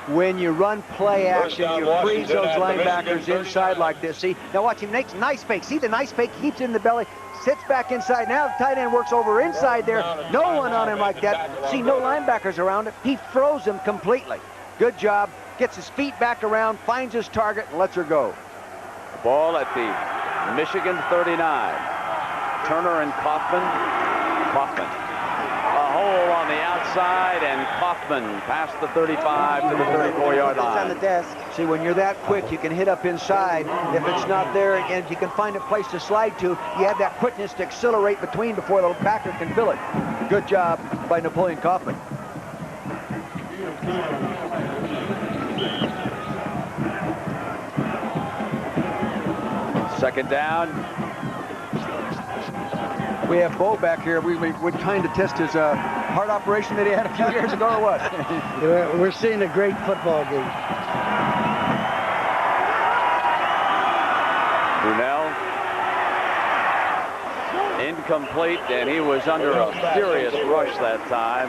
When you run play action, you freeze Washington those at the linebackers Michigan inside like this. See, now watch him makes a nice fake. See the nice fake, keeps it in the belly, sits back inside. Now the tight end works over inside there. No one on him like that. See, no linebackers around him. He throws him completely. Good job. Gets his feet back around, finds his target, and lets her go. Ball at the Michigan 39. Turner and Kaufman. A hole on the outside, and Kaufman past the 35 to the 34-yard line. On the desk. See, when you're that quick, you can hit up inside. If it's not there, and you can find a place to slide to, you have that quickness to accelerate between before the backer can fill it. Good job by Napoleon Kaufman. Second down. We have Bo back here. We would kind of test his heart operation that he had a few years ago, or what? We're seeing a great football game. Brunell. Incomplete, and he was under a furious rush that time.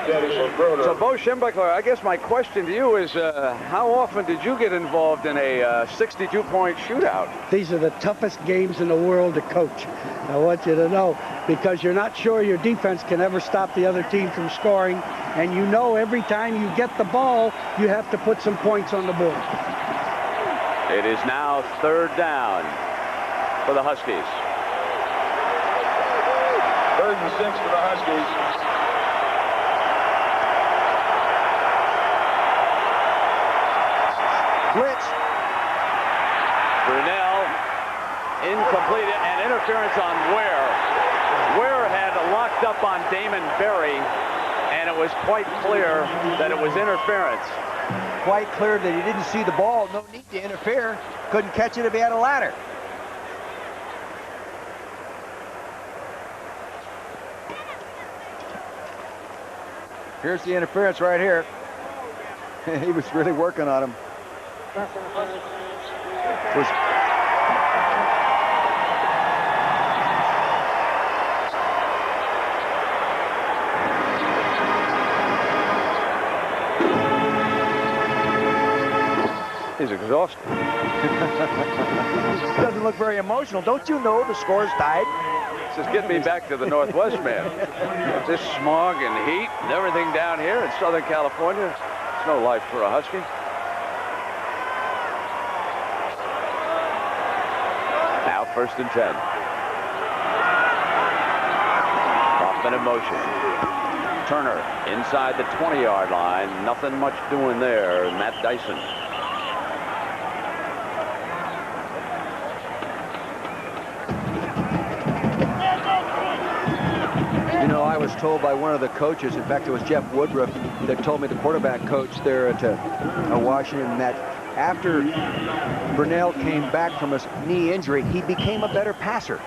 So, Bo Schembechler, I guess my question to you is, how often did you get involved in a 62-point shootout? These are the toughest games in the world to coach. I want you to know, because you're not sure your defense can ever stop the other team from scoring, and you know every time you get the ball, you have to put some points on the board. It is now 3rd down for the Huskies. 3rd and 6 for the Huskies. Blitz. Brunell, incomplete, and interference on Ware. Ware had locked up on Damon Berry, and it was quite clear that it was interference. Quite clear that he didn't see the ball. No need to interfere. Couldn't catch it if he had a ladder. Here's the interference right here. He was really working on him. He's exhausted. Doesn't look very emotional. Don't you know the score's tied? Says, get me back to the Northwest, man. This smog and heat and everything down here in Southern California, it's no life for a Husky. Now 1st and 10. Kaufman in motion. Turner inside the 20-yard line. Nothing much doing there. Matt Dyson. You know, I was told by one of the coaches, in fact, it was Jeff Woodruff that told me, the quarterback coach there at Washington, that after Brunell came back from his knee injury, he became a better passer.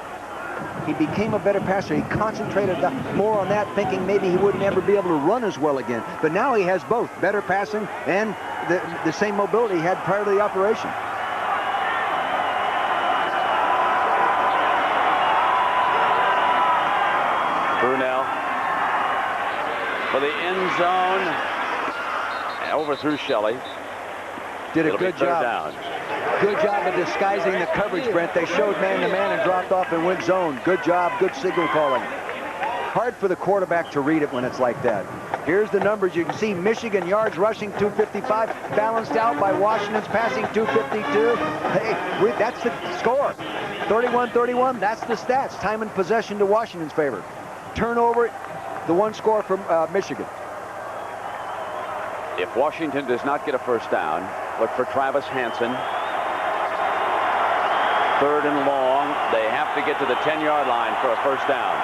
He became a better passer. He concentrated more on that, thinking maybe he wouldn't ever be able to run as well again. But now he has both, better passing and the same mobility he had prior to the operation. Brunell for the end zone. overthrew Shelley. Did a It'll be good third job. down. Good job of disguising the coverage, Brent. They showed man-to-man and dropped off and went zone. Good job, good signal calling. Hard for the quarterback to read it when it's like that. Here's the numbers. You can see Michigan yards rushing 255, balanced out by Washington's passing 252. Hey, that's the score. 31-31, that's the stats. Time and possession to Washington's favor. Turnover, the one score from Michigan. If Washington does not get a first down, look for Travis Hanson. 3rd and long. They have to get to the 10-yard line for a first down.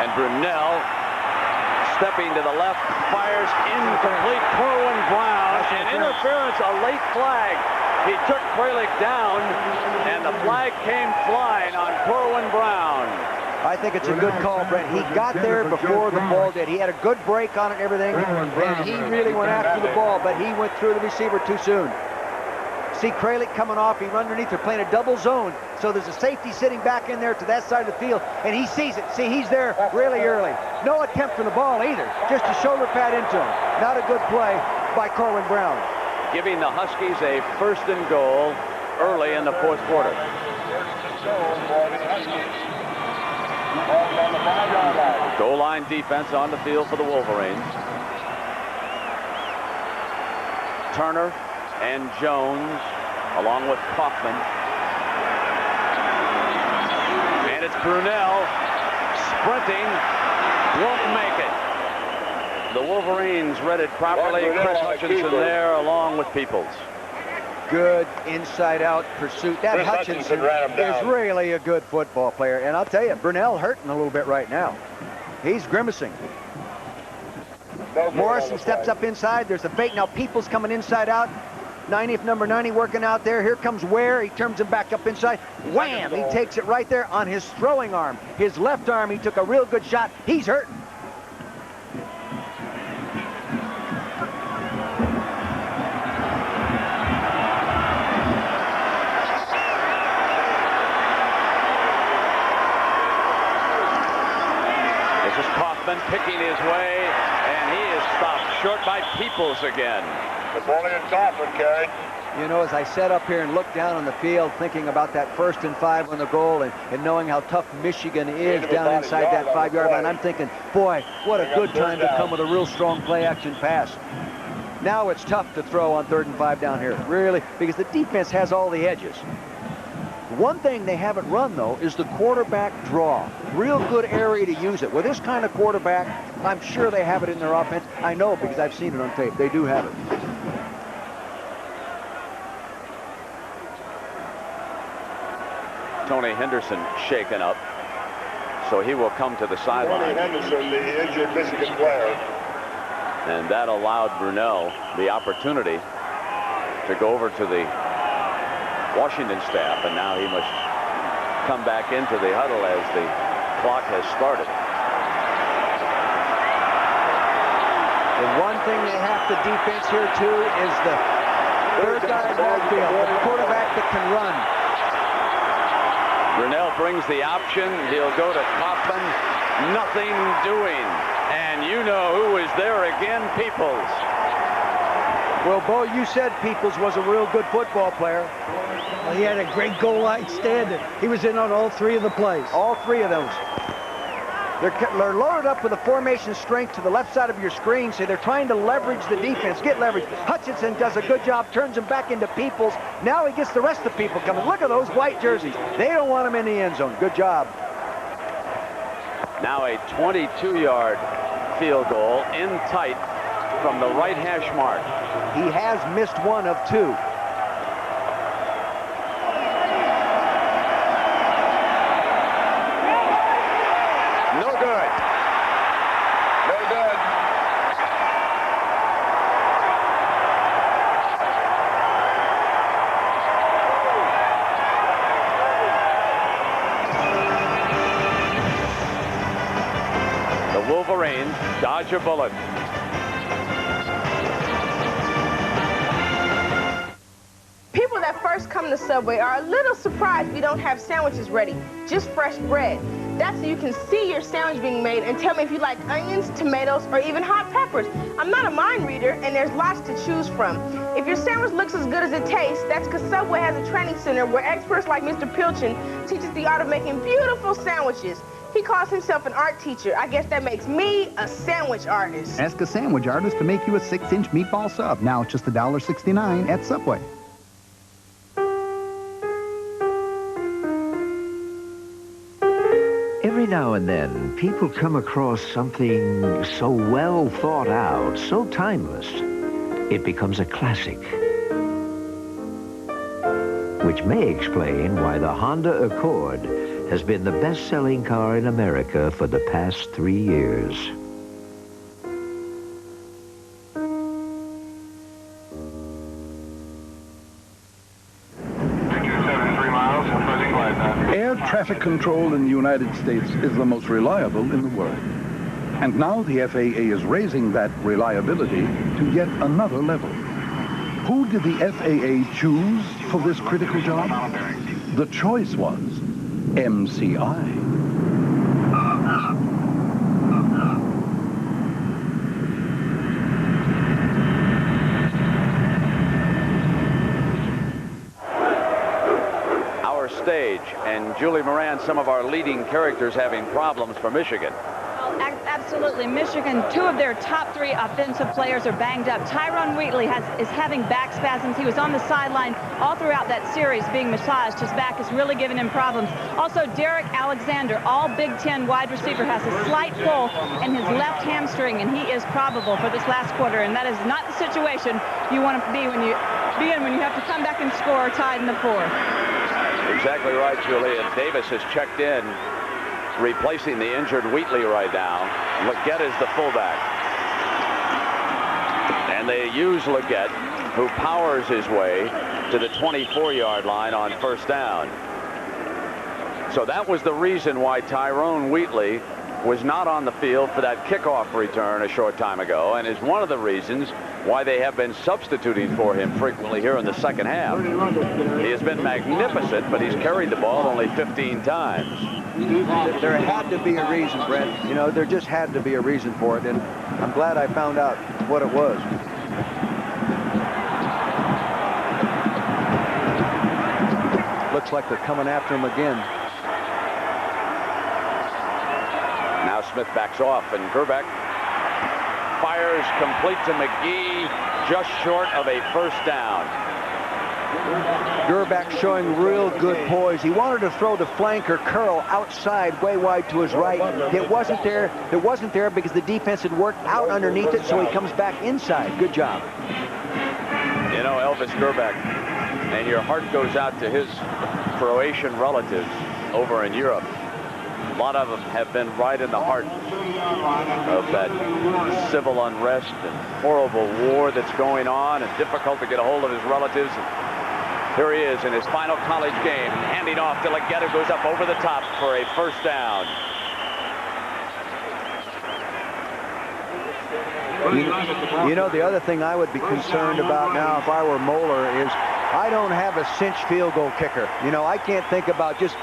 And Brunell, stepping to the left, fires incomplete. Corwin Brown, and interference, a late flag. He took Kralik down, and the flag came flying on Corwin Brown. I think it's a good call, Brent. He got there before the ball did. He had a good break on it and everything, and he really went after the ball, but he went through the receiver too soon. See Kralik coming off, he run underneath, they're playing a double zone, so there's a safety sitting back in there to that side of the field, and he sees it. See, he's there really early. No attempt for the ball either, just a shoulder pad into him. Not a good play by Corwin Brown. Giving the Huskies a 1st and goal early in the 4th quarter. Goal line defense on the field for the Wolverines. Turner and Jones, along with Kaufman. And it's Brunell sprinting, won't make it. The Wolverines read it properly. Chris Hutchinson there along with Peoples. Good inside-out pursuit. That Hutchinson is really a good football player. And I'll tell you, Brunell hurting a little bit right now. He's grimacing. Morrison steps up inside. There's a fake. Now Peoples coming inside out. Number 90 working out there. Here comes Ware. He turns him back up inside. Wham! He takes it right there on his throwing arm. His left arm, he took a real good shot. He's hurting. This is Kaufman picking his way, and he is stopped short by Peoples again. Napoleon Kaufman carried. You know, as I sat up here and looked down on the field, thinking about that 1st and 5 on the goal and knowing how tough Michigan is down inside that 5-yard line, I'm thinking, boy, what a good time to come with a real strong play-action pass. Now it's tough to throw on 3rd and 5 down here, really, because the defense has all the edges. One thing they haven't run, though, is the quarterback draw. Real good area to use it. With this kind of quarterback, I'm sure they have it in their offense. I know because I've seen it on tape. They do have it. Tony Henderson shaken up, so he will come to the sideline. Tony Henderson, the injured Michigan player. And that allowed Brunell the opportunity to go over to the Washington staff, and now he must come back into the huddle as the clock has started. The one thing they have to defense here, too, is the third guy in that field, the quarterback that can run. Brunell brings the option. He'll go to Kaufman. Nothing doing. And you know who is there again? Peoples. Well, Bo, you said Peoples was a real good football player. Well, he had a great goal line stand. He was in on all 3 of the plays. All 3 of those. They're loaded up with a formation strength to the left side of your screen, so they're trying to leverage the defense, get leverage. Hutchinson does a good job, turns him back into Peoples. Now he gets the rest of the people coming. Look at those white jerseys. They don't want him in the end zone. Good job. Now a 22-yard field goal in tight from the right hash mark. He has missed 1 of 2. Wolverines dodge a bullet. People that first come to Subway are a little surprised we don't have sandwiches ready, just fresh bread. That's so you can see your sandwich being made and tell me if you like onions, tomatoes, or even hot peppers. I'm not a mind reader, and there's lots to choose from. If your sandwich looks as good as it tastes, that's because Subway has a training center where experts like Mr. Pilchin teaches the art of making beautiful sandwiches. He calls himself an art teacher. I guess that makes me a sandwich artist. Ask a sandwich artist to make you a 6-inch meatball sub. Now it's just $1.69 at Subway. Every now and then, people come across something so well thought out, so timeless, it becomes a classic. Which may explain why the Honda Accord has been the best-selling car in America for the past 3 years. Air traffic control in the United States is the most reliable in the world. And now the FAA is raising that reliability to yet another level. Who did the FAA choose for this critical job? The choice was MCI. Our stage, and Julie Moran, some of our leading characters having problems for Michigan. Absolutely. Michigan, 2 of their top 3 offensive players are banged up. Tyrone Wheatley is having back spasms. He was on the sideline all throughout that series being massaged. His back is really giving him problems. Also, Derek Alexander, all Big Ten wide receiver, has a slight pull in his left hamstring, and he is probable for this last quarter. And that is not the situation you want to be when you have to come back and score tied in the 4th. Exactly right, Julie. And Davis has checked in, replacing the injured Wheatley right now. Leggett is the fullback. And they use Leggett, who powers his way to the 24-yard line on first down. So that was the reason why Tyrone Wheatley was not on the field for that kickoff return a short time ago, and is one of the reasons why they have been substituting for him frequently here in the second half. He has been magnificent, but he's carried the ball only 15 times. There had to be a reason, Brent. You know, there just had to be a reason for it, and I'm glad I found out what it was. Looks like they're coming after him again. Now Smith backs off, and Grbac fires complete to McGee, just short of a first down. Grbac showing real good poise. He wanted to throw the flank or curl outside, way wide to his right. It wasn't there. It wasn't there because the defense had worked out underneath it, so he comes back inside. Good job. You know, Elvis Grbac, and your heart goes out to his Croatian relatives over in Europe. A lot of them have been right in the heart of that civil unrest and horrible war that's going on, and difficult to get a hold of his relatives. And here he is in his final college game, handing off to Leggett, who goes up over the top for a first down. You know, the other thing I would be concerned about now if I were Moeller is I don't have a cinch field goal kicker. You know, I can't think about just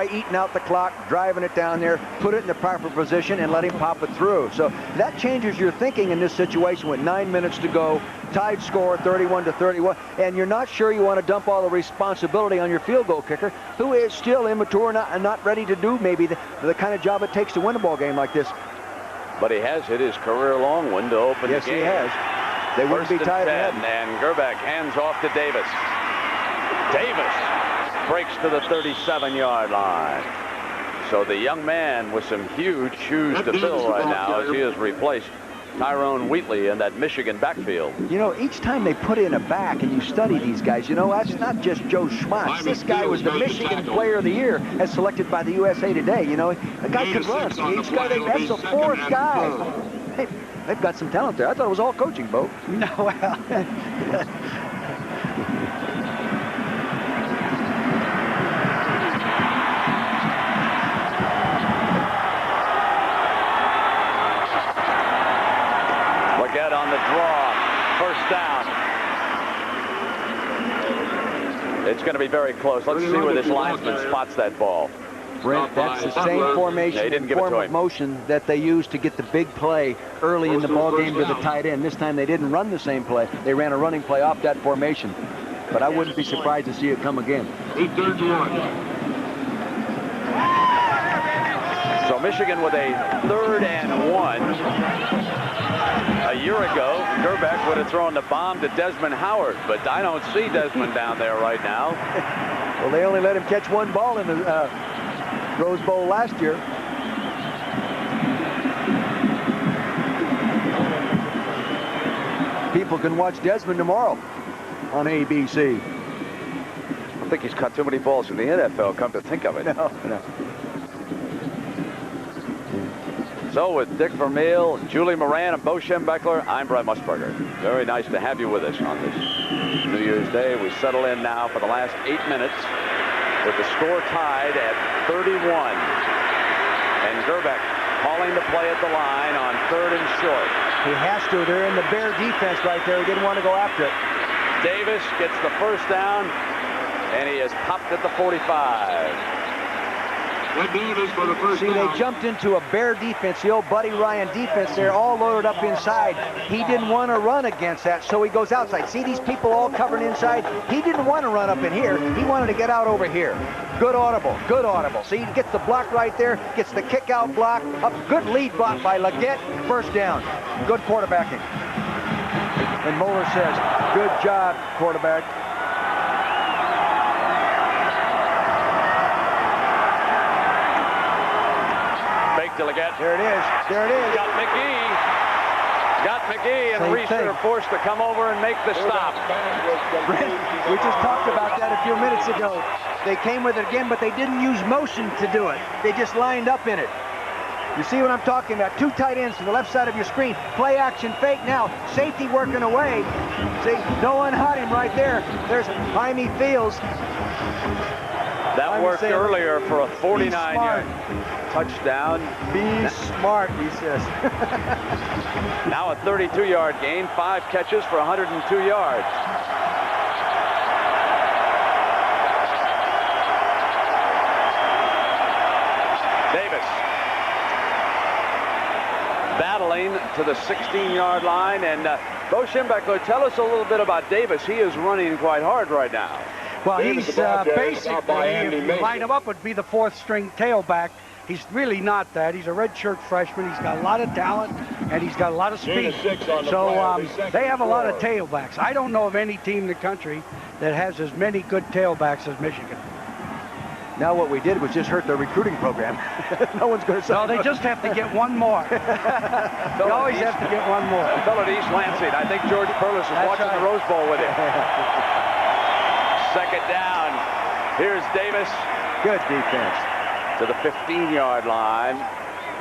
eating out the clock, driving it down there, put it in the proper position, and let him pop it through. So that changes your thinking in this situation with 9 minutes to go, tied score 31-31, and you're not sure you want to dump all the responsibility on your field goal kicker, who is still immature and not ready to do maybe the kind of job it takes to win a ball game like this. But he has hit his career-long one to open the game. Yes, he has. They wouldn't be tied ahead. And Grbac hands off to Davis. Davis breaks to the 37-yard line. So the young man with some huge shoes to fill right now as he has replaced Tyrone Wheatley in that Michigan backfield. You know, each time they put in a back and you study these guys, you know, that's not just Joe Schmatz. This guy was the Michigan Player of the Year as selected by the USA Today. You know, the guy could run. Each guy, that's the 4th guy. Hey, they've got some talent there. I thought it was all coaching, Bo. No, well. Leggett on the draw. First down. It's going to be very close. Let's see where this linesman spots that ball. Brent, that's the same formation and form of motion that they used to get the big play early in the ball game to the tight end. This time they didn't run the same play. They ran a running play off that formation. But I wouldn't be surprised to see it come again. So Michigan with a 3rd and 1. A year ago, Grbac would have thrown the bomb to Desmond Howard, but I don't see Desmond down there right now. Well, they only let him catch one ball in the Rose Bowl last year. People can watch Desmond tomorrow on ABC. I think he's caught too many balls in the NFL, come to think of it. No. So with Dick Vermeil, Julie Moran, and Bo Schembechler, I'm Brent Musberger. Very nice to have you with us on this New Year's Day. We settle in now for the last 8 minutes with the score tied at 31. And Grbac calling the play at the line on 3rd and short. He has to. They're in the Bear defense right there. He didn't want to go after it. Davis gets the 1st down, and he is popped at the 45. See, they jumped into a Bear defense, the old Buddy Ryan defense there, all loaded up inside. He didn't want to run against that, so he goes outside. See these people all covered inside? He didn't want to run up in here. He wanted to get out over here. Good audible, good audible. See, he gets the block right there, gets the kick-out block, up, good lead block by Leggett, 1st down. Good quarterbacking. And Moeller says, good job, quarterback. To Leggett. There it is. There it is. Got McGee, and Reeser forced to come over and make the stop. Brent, we just talked about that a few minutes ago. They came with it again, but they didn't use motion to do it. They just lined up in it. You see what I'm talking about? 2 tight ends to the left side of your screen. Play action fake now. Safety working away. See, no one hot him right there. There's Jaime Fields. That worked earlier for a 49-yard touchdown. Be smart, he says. Now a 32-yard gain, 5 catches for 102 yards. Davis battling to the 16-yard line, and Bo Schembechler, tell us a little bit about Davis. He is running quite hard right now. Well, he's basically, if you line him up, would be the 4th-string tailback. He's really not that. He's a redshirt freshman. He's got a lot of talent, and he's got a lot of speed. So they have a lot of tailbacks. I don't know of any team in the country that has as many good tailbacks as Michigan. Now what we did was just hurt their recruiting program. No one's going to say. No, they just have to get one more. They always have to get one more. A fellow at East Lansing. I think George Perlis is watching the Rose Bowl with him. 2nd down. Here's Davis. Good defense. To the 15-yard line.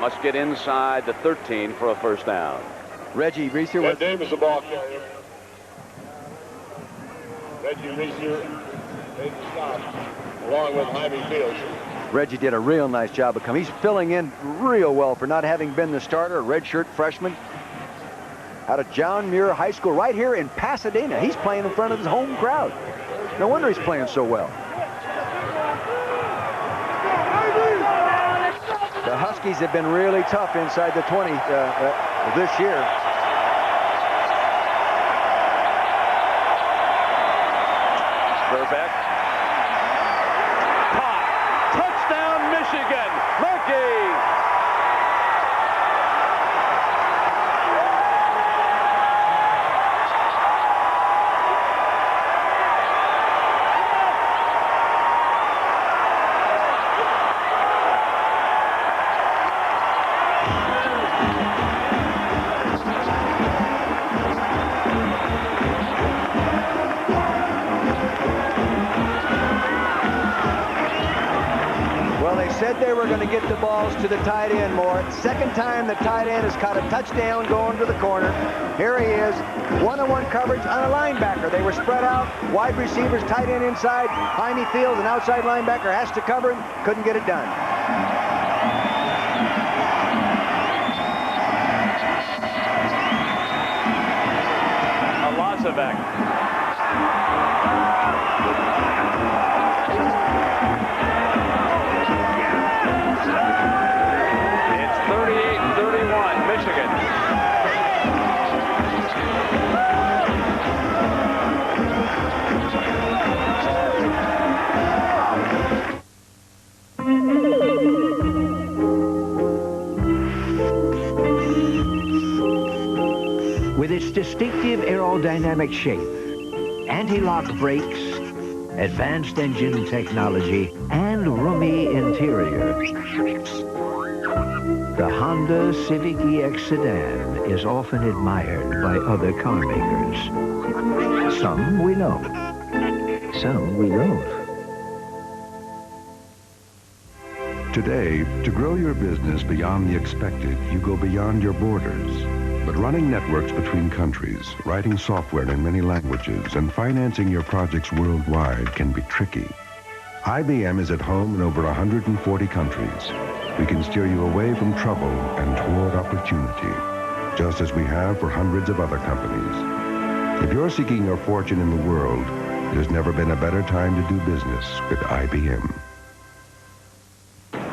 Must get inside the 13 for a 1st down. Reggie Reeser with Davis, the ball carrier. Reggie Reeser made the stop, along with Jaime Fields. Reggie did a real nice job of coming. He's filling in real well for not having been the starter, a redshirt freshman. Out of John Muir High School right here in Pasadena. He's playing in front of his home crowd. No wonder he's playing so well. The Huskies have been really tough inside the 20 this year. Grbac. Caught. Touchdown, Michigan. McGee. Said they were going to get the balls to the tight end more. 2nd time the tight end has caught a touchdown going to the corner. Here he is, one-on-one coverage on a linebacker. They were spread out, wide receivers, tight end inside. Jaime Fields, an outside linebacker, has to cover him. Couldn't get it done. Elezovic. all dynamic shape, anti-lock brakes, advanced engine technology, and roomy interior. The Honda Civic EX sedan is often admired by other car makers. Some we know, some we don't. Today, to grow your business beyond the expected, you go beyond your borders. But running networks between countries, writing software in many languages, and financing your projects worldwide can be tricky. IBM is at home in over 140 countries. We can steer you away from trouble and toward opportunity, just as we have for hundreds of other companies. If you're seeking your fortune in the world, there's never been a better time to do business with IBM.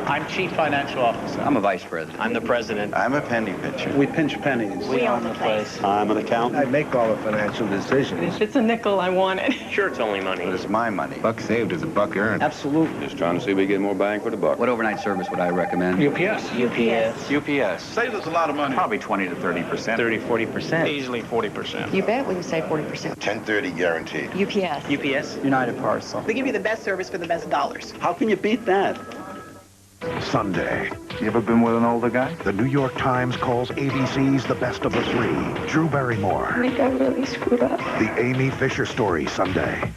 I'm Chief Financial Officer. I'm a vice president. I'm the president. I'm a penny pincher. We pinch pennies. We own the place. I'm an accountant. I make all the financial decisions. If it's a nickel, I want it. Sure, it's only money. But it's my money. Buck saved is a buck earned. Absolutely. Just trying to see if we get more bang for the buck. What overnight service would I recommend? UPS. UPS. Saves us a lot of money. Probably 20 to 30%. 30, 40%. Easily 40%. You bet we can save 40%. 1030 guaranteed. UPS. UPS. United Parcel. We give you the best service for the best dollars. How can you beat that? Sunday. You ever been with an older guy? The New York Times calls ABC's the best of the three. Drew Barrymore. I think I really screwed up. The Amy Fisher Story, Sunday.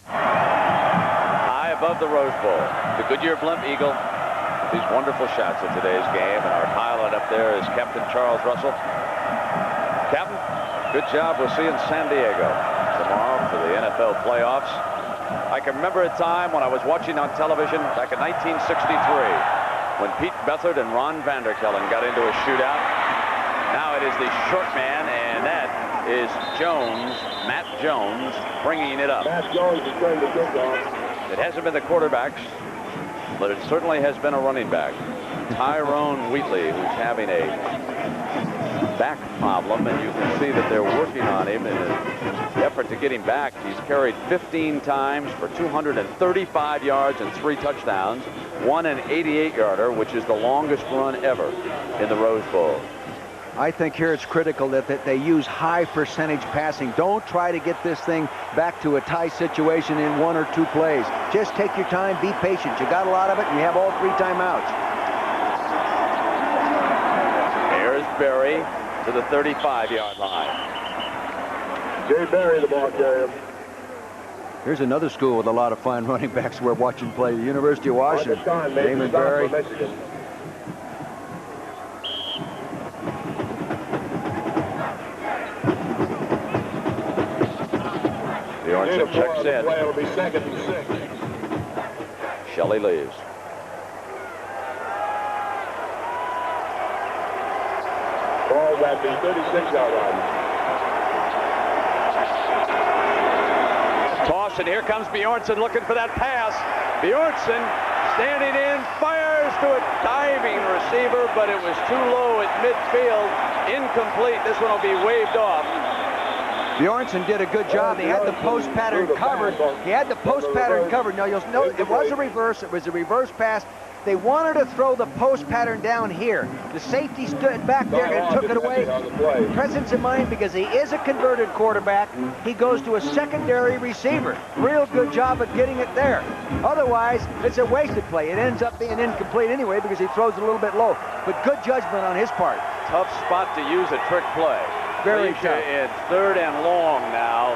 High above the Rose Bowl, the Goodyear Blimp Eagle. These wonderful shots of today's game, and our pilot up there is Captain Charles Russell. Captain, good job. We'll see you in San Diego tomorrow for the NFL playoffs. I can remember a time when I was watching on television back in 1963 when Pete Beathard and Ron Vanderkellen got into a shootout. Now it is the short man, and that is Jones, Matt Jones, bringing it up. Matt Jones is going to kick off. It hasn't been the quarterbacks, but it certainly has been a running back. Tyrone Wheatley, who's having a back problem, and you can see that they're working on him in an effort to get him back. He's carried 15 times for 235 yards and 3 touchdowns, won an 88-yarder, which is the longest run ever in the Rose Bowl. I think here it's critical that they use high percentage passing. Don't try to get this thing back to a tie situation in 1 or 2 plays. Just take your time, be patient. You got a lot of it, and you have all 3 timeouts. There's Berry to the 35-yard line. Jay Berry, the ball carrier. Here's another school with a lot of fine running backs we're watching play. The University of Washington. Damon Berry. Bjornsson checks in. It'll be 2nd and 6. Shelley leaves. Ball's at the 36-yard line. Toss, and here comes Bjornsson looking for that pass. Bjornsson standing in, fires to a diving receiver, but it was too low at midfield. Incomplete. This one will be waved off. Bjornsson did a good job. He had the post pattern covered. He had the post pattern covered. Now you'll note it was a reverse. It was a reverse pass. They wanted to throw the post pattern down here. The safety stood back there and took it away. Presence of mind, because he is a converted quarterback. He goes to a secondary receiver. Real good job of getting it there. Otherwise, it's a wasted play. It ends up being incomplete anyway because he throws it a little bit low. But good judgment on his part. Tough spot to use a trick play. Very tough. It's 3rd and long now.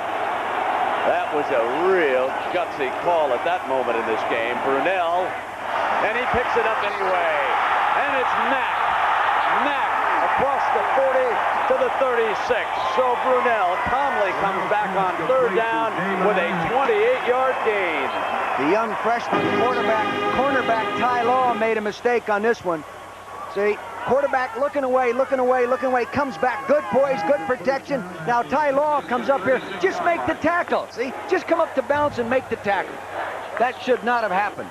That was a real gutsy call at that moment in this game. Brunell, and he picks it up anyway. And it's Mack across the 40 to the 36. So Brunell calmly comes back on 3rd down with a 28-yard gain. The young freshman cornerback Ty Law made a mistake on this one. See, quarterback looking away, comes back. Good poise, good protection. Now Ty Law comes up here. Just make the tackle. See, just come up to bounce and make the tackle. That should not have happened.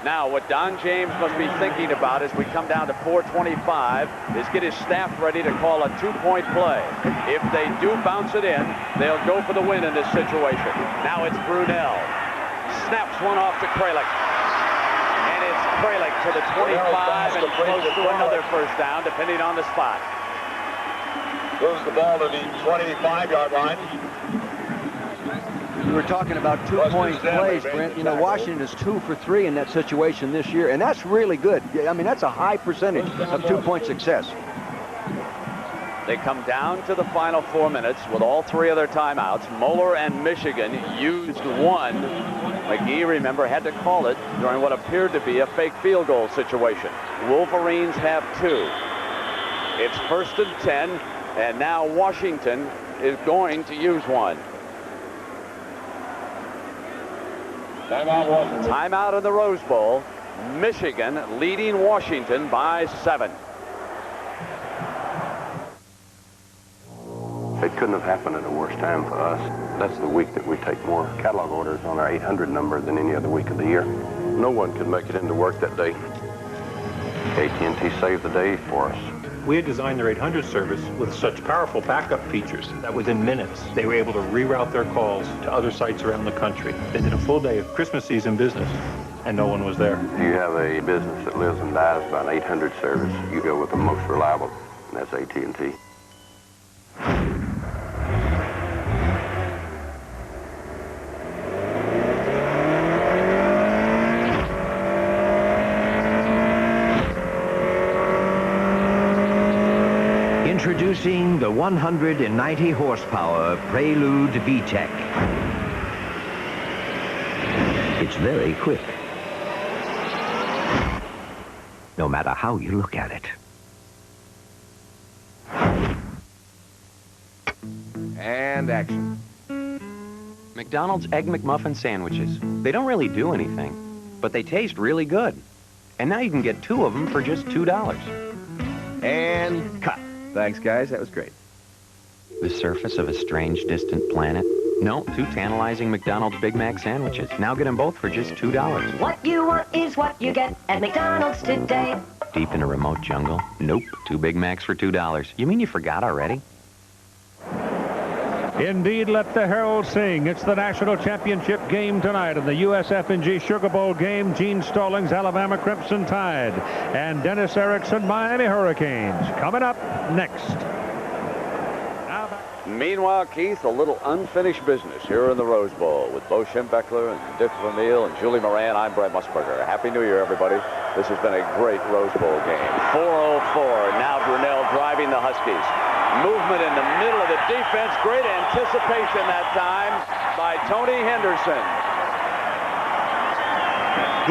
Now, what Don James must be thinking about as we come down to 4:25 is get his staff ready to call a 2-point play. If they do bounce it in, they'll go for the win in this situation. Now it's Brunell. Snaps one off to Kralik. And it's Kralik to the 25 and close to another 1st down, depending on the spot. Moves the ball to the 25-yard line. We were talking about two-point plays, Brent. You know, Washington is 2 for 3 in that situation this year, and that's really good. I mean, that's a high percentage of two-point success. They come down to the final 4 minutes with all 3 of their timeouts. Moeller and Michigan used one. McGee, remember, had to call it during what appeared to be a fake field goal situation. Wolverines have 2. It's 1st and 10, and now Washington is going to use one. Timeout in the Rose Bowl. Michigan leading Washington by 7. It couldn't have happened at a worse time for us. That's the week that we take more catalog orders on our 800 number than any other week of the year. No one could make it into work that day. AT&T saved the day for us. We had designed their 800 service with such powerful backup features that within minutes, they were able to reroute their calls to other sites around the country. They did a full day of Christmas season business, and no one was there. If you have a business that lives and dies by an 800 service, you go with the most reliable, and that's AT&T. Introducing the 190 horsepower Prelude VTEC. It's very quick, no matter how you look at it. And action. McDonald's Egg McMuffin sandwiches. They don't really do anything, but they taste really good. And now you can get 2 of them for just $2. And cut. Thanks, guys. That was great. The surface of a strange, distant planet? No, 2 tantalizing McDonald's Big Mac sandwiches. Now get them both for just $2. What you want is what you get at McDonald's today. Deep in a remote jungle? Nope. 2 Big Macs for $2. You mean you forgot already? Indeed, let the herald sing. It's the national championship game tonight in the USF&G Sugar Bowl game. Gene Stallings, Alabama Crimson Tide, and Dennis Erickson, Miami Hurricanes. Coming up next. Meanwhile, Keith, a little unfinished business here in the Rose Bowl with Bo Schembechler and Dick Vermeil and Julie Moran. I'm Brent Musberger. Happy New Year, everybody. This has been a great Rose Bowl game. 4:04. Now Brunell driving the Huskies. Movement in the middle of the defense. Great anticipation that time by Tony Henderson.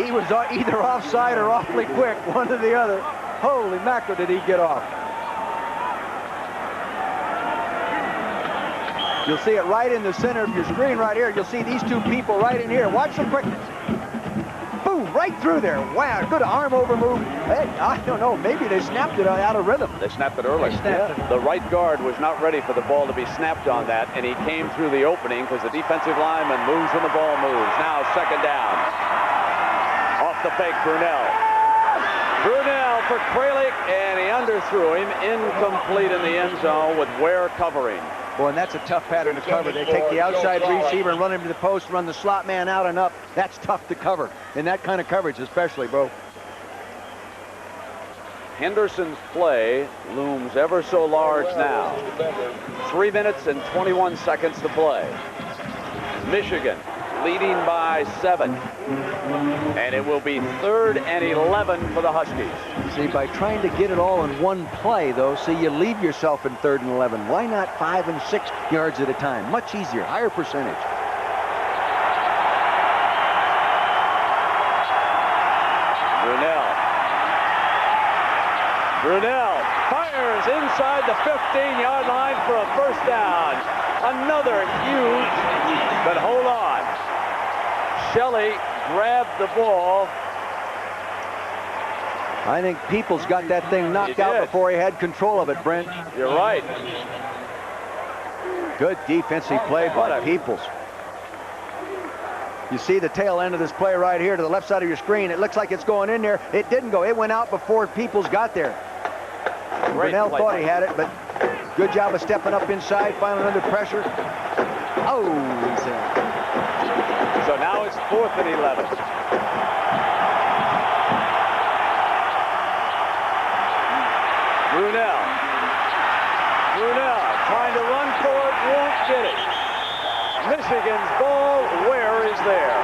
He was either offside or awfully quick, one or the other. Holy mackerel, did he get off. You'll see it right in the center of your screen right here. You'll see these 2 people right in here. Watch the quickness. Boom, right through there. Wow, good arm over move. Hey, I don't know, maybe they snapped it out of rhythm. They snapped it early. The right guard was not ready for the ball to be snapped on that, and he came through the opening because the defensive lineman moves when the ball moves. Now 2nd down. Off the fake, Brunell. Brunell for Kralik, and he underthrew him. Incomplete in the end zone with Ware covering. Boy, and that's a tough pattern to cover. They take the outside receiver and run him to the post, run the slot man out and up. That's tough to cover, in that kind of coverage especially, bro. Henderson's play looms ever so large now. 3 minutes and 21 seconds to play. Michigan leading by 7. And it will be 3rd and 11 for the Huskies. See, by trying to get it all in one play, though, see, you leave yourself in 3rd and 11. Why not 5 and 6 yards at a time? Much easier, higher percentage. Brunell fires inside the 15-yard line for a 1st down. Another huge, but hold on. Shelley grabbed the ball. I think Peoples got that thing knocked out before he had control of it, Brent. You're right. Good defensive play by Peoples. You see the tail end of this play right here to the left side of your screen. It looks like it's going in there. It didn't go. It went out before Peoples got there. Brunell thought he had it, but good job of stepping up inside, finally under pressure. Oh, he's in. So now it's 4th and 11. Brunell. trying to run for it, won't get it. Michigan's ball, where is there?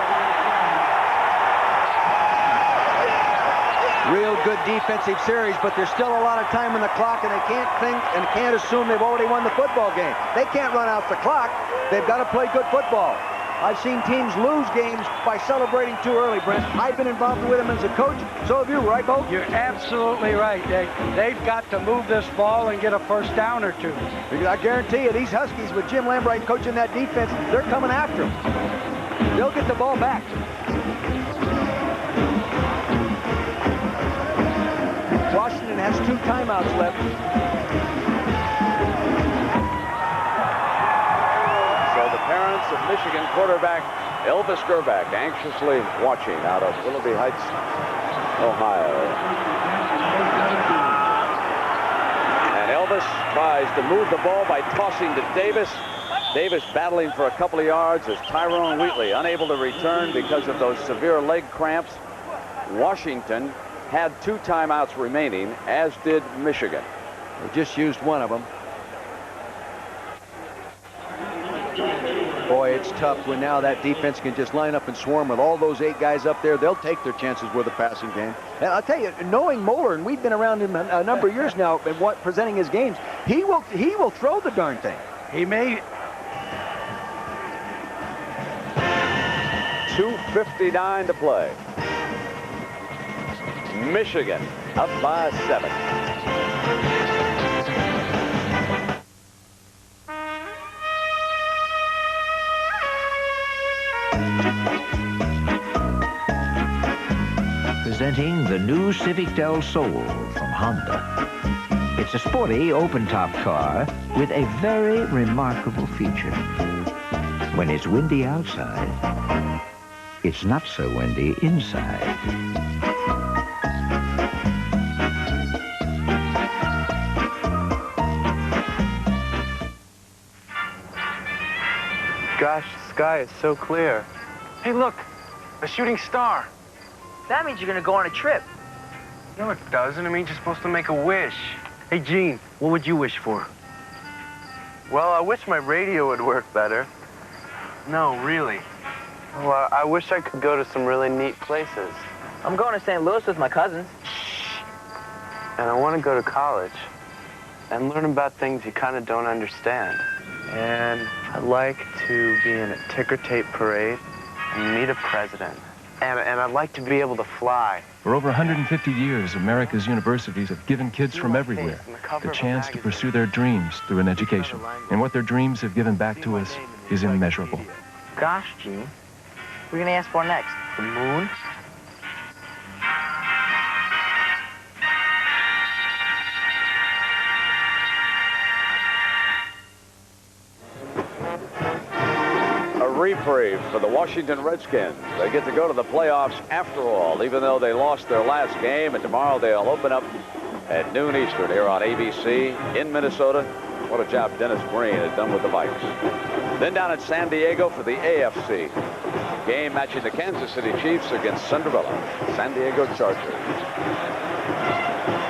Real good defensive series, but there's still a lot of time on the clock, and they can't think and can't assume they've already won the football game. They can't run out the clock. They've got to play good football. I've seen teams lose games by celebrating too early, Brent. I've been involved with them as a coach. So have you, right, Bo? You're absolutely right. They've got to move this ball and get a first down or two. I guarantee you, these Huskies with Jim Lambright coaching that defense, they're coming after them. They'll get the ball back. Washington has 2 timeouts left. So the parents of Michigan quarterback Elvis Grbac anxiously watching out of Willoughby Heights, Ohio. And Elvis tries to move the ball by tossing to Davis. Davis battling for a couple of yards as Tyrone Wheatley unable to return because of those severe leg cramps. Washington had 2 timeouts remaining, as did Michigan. They just used one of them. Boy, it's tough when now that defense can just line up and swarm with all those 8 guys up there. They'll take their chances with a passing game. And I'll tell you, knowing Moeller, and we've been around him a number of years now and presenting his games, he will throw the darn thing. He may. 2:59 to play. Michigan up by 7. Presenting the new Civic Del Sol from Honda. It's a sporty open-top car with a very remarkable feature. When it's windy outside, it's not so windy inside. Gosh, the sky is so clear. Hey, look, a shooting star. That means you're gonna go on a trip. No, it doesn't. It means you're supposed to make a wish. Hey, Gene, what would you wish for? Well, I wish my radio would work better. No, really. Well, I wish I could go to some really neat places. I'm going to St. Louis with my cousins. And I want to go to college and learn about things you kind of don't understand. And I'd like to be in a ticker tape parade and meet a president. And I'd like to be able to fly. For over 150 years, America's universities have given kids from everywhere the chance to pursue their dreams through an education. And what their dreams have given back to us is immeasurable. Gosh, Gene, what are you going to ask for next? The moon? Reprieve for the Washington Redskins. They get to go to the playoffs after all, even though they lost their last game, and tomorrow they'll open up at noon Eastern here on ABC in Minnesota. What a job Dennis Green has done with the Vikes. Then down at San Diego for the AFC. Game matching the Kansas City Chiefs against Cinderella, San Diego Chargers.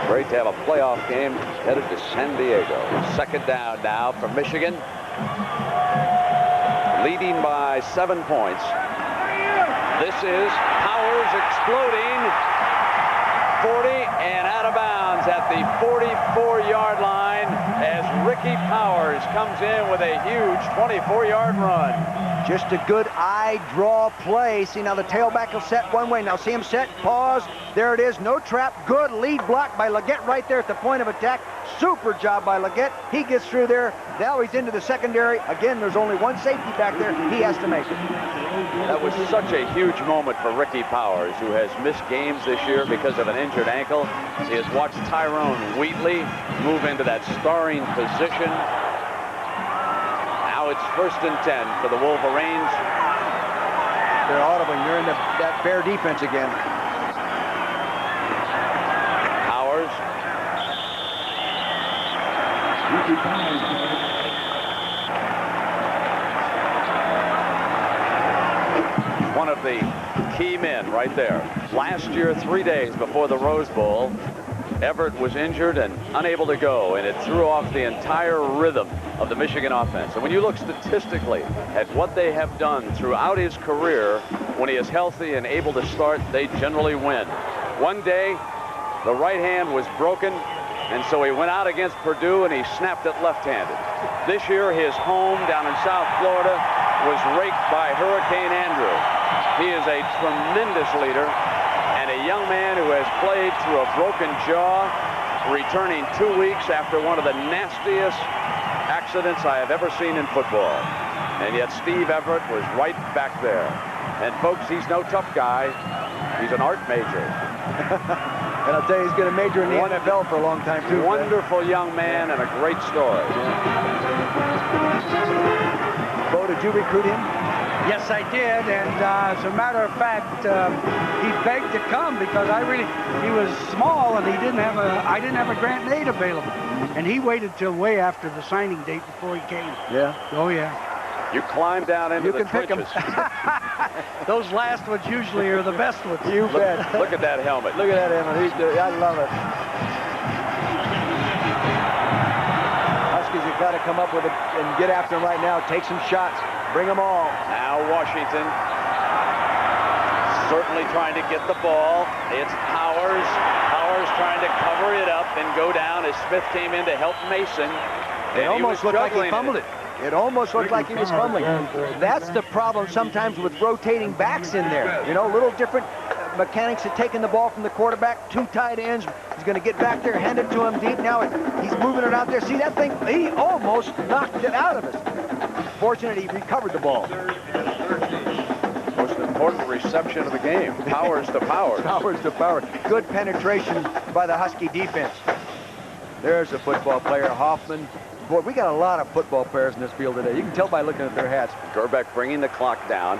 Great to have a playoff game headed to San Diego. 2nd down now for Michigan. Leading by 7 points. This is Powers exploding. 40 and out of bounds at the 44-yard line as Ricky Powers comes in with a huge 24-yard run. Just a good eye draw play. See, now the tailback will set one way. Now see him set, pause. There it is, no trap. Good lead block by Leggett right there at the point of attack. Super job by Leggett. He gets through there. Now he's into the secondary. Again, there's only one safety back there. He has to make it. That was such a huge moment for Ricky Powers, who has missed games this year because of an injured ankle. He has watched Tyrone Wheatley move into that starring position. Now it's 1st and 10 for the Wolverines. They're audible. They're in that bear defense again. Powers. One of the key men right there. Last year, 3 days before the Rose Bowl, Everett was injured and unable to go, and it threw off the entire rhythm of the Michigan offense. And when you look statistically at what they have done throughout his career, when he is healthy and able to start, they generally win. One day, the right hand was broken, and so he went out against Purdue and he snapped it left-handed. This year, his home down in South Florida was raked by Hurricane Andrew. He is a tremendous leader and a young man who has played through a broken jaw, returning 2 weeks after one of the nastiest accidents I have ever seen in football. And yet Steve Everett was right back there. And folks, he's no tough guy. He's an art major. And I'll tell you, he's going to major in the NFL for a long time, too. Wonderful young man and a great story. Bo, did you recruit him? Yes, I did, and as a matter of fact, he begged to come because he was small and I didn't have a grant and aid available. And he waited till way after the signing date before he came. Yeah? Oh, yeah. You climb down into the trenches. Those last ones usually are the best ones. You bet. Look at that helmet. Look at that helmet. I love it. Huskies have got to come up with it and get after him right now. Take some shots. Bring them all. Now Washington certainly trying to get the ball. It's Powers. Powers trying to cover it up and go down as Smith came in to help Mason. It almost looked like he fumbled it. It almost looked like he was fumbling. That's the problem sometimes with rotating backs in there. You know, little different mechanics of taking the ball from the quarterback, 2 tight ends. He's going to get back there, hand it to him deep. Now he's moving it out there. See that thing? He almost knocked it out of us. Fortunately, he recovered the ball. Most important reception of the game. Powers to Powers. Powers to Powers. Good penetration by the Husky defense. There's a football player, Hoffman. Boy, we got a lot of football players in this field today. You can tell by looking at their hats. Grbac bringing the clock down,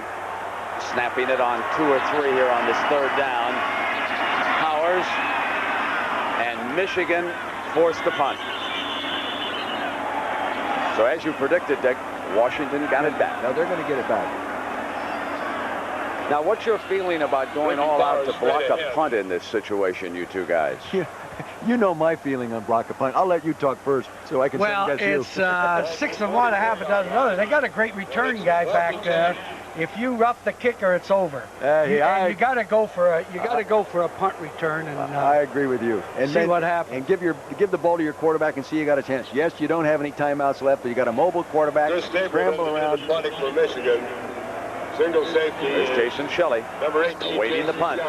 snapping it on 2 or 3 here on this 3rd down. Powers and Michigan forced the punt. So as you predicted, Dick, Washington got it back. No, they're going to get it back. Now, what's your feeling about going all out to block a punt in this situation, you two guys? Yeah. You know my feeling on block a punt. I'll let you talk first so I can second guess you. Well, it's 6 of one, a half a dozen others. They got a great return guy back there. If you rough the kicker, it's over. You got to go for a punt return, and I agree with you. And see what happens. And give the ball to your quarterback and see you got a chance. Yes, you don't have any timeouts left, but you got a mobile quarterback. Scramble around. Punting for Michigan. Single safety. There's Jason Shelley. Number 18. Awaiting the punt.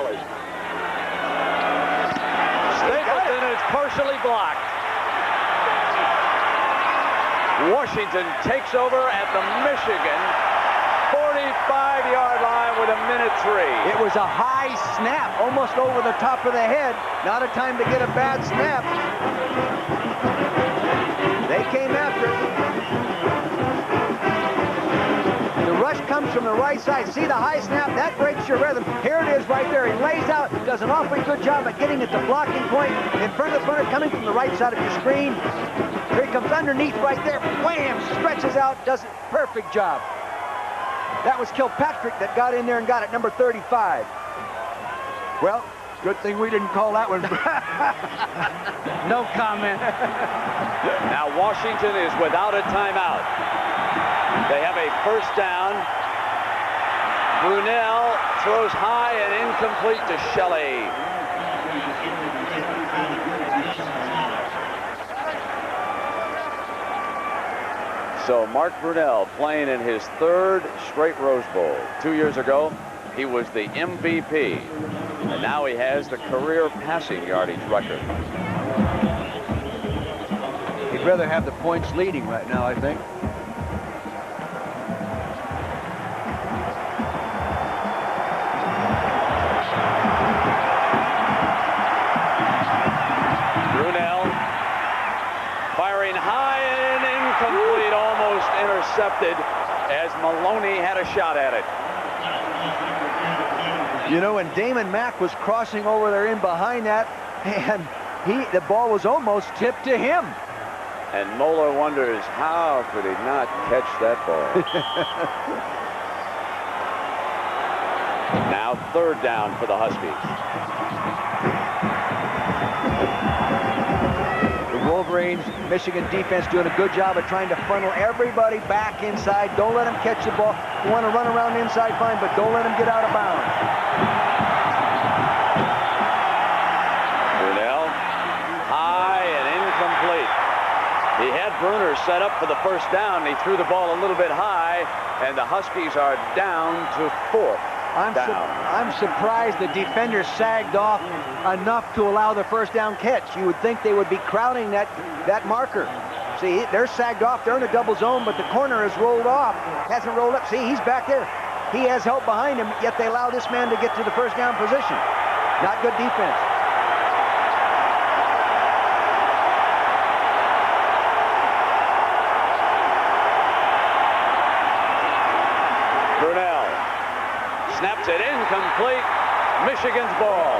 Stapleton is partially blocked. Washington takes over at the Michigan 45-yard line with 1:03. It was a high snap, almost over the top of the head. Not a time to get a bad snap. They came after it. The rush comes from the right side. See the high snap? That breaks your rhythm. Here it is right there. He lays out, does an awfully good job at getting at the blocking point in front of the punter, coming from the right side of your screen. Here he comes underneath right there. Wham! Stretches out, does a perfect job. That was Kilpatrick that got in there and got it, number 35. Well, good thing we didn't call that one. No comment. Now Washington is without a timeout. They have a 1st down. Brunell throws high and incomplete to Shelley. So Mark Brunell playing in his 3rd straight Rose Bowl. 2 years ago, he was the MVP. And now he has the career passing yardage record. He'd rather have the points leading right now, I think. Firing high and incomplete, almost intercepted as Maloney had a shot at it. You know, and Damon Mack was crossing over there in behind that, and the ball was almost tipped to him. And Moeller wonders, how could he not catch that ball? Now 3rd down for the Huskies. Wolverines. Michigan defense doing a good job of trying to funnel everybody back inside. Don't let them catch the ball. You want to run around inside, fine, but don't let them get out of bounds. Brunell, high and incomplete. He had Bruener set up for the first down. He threw the ball a little bit high, and the Huskies are down to 4th. I'm surprised the defenders sagged off enough to allow the first down catch. You would think they would be crowding that marker. See, they're sagged off. They're in a double zone, but the corner has rolled off. Hasn't rolled up. See, he's back there. He has help behind him, yet they allow this man to get to the first down position. Not good defense. Brunell snaps it incomplete. Michigan's ball.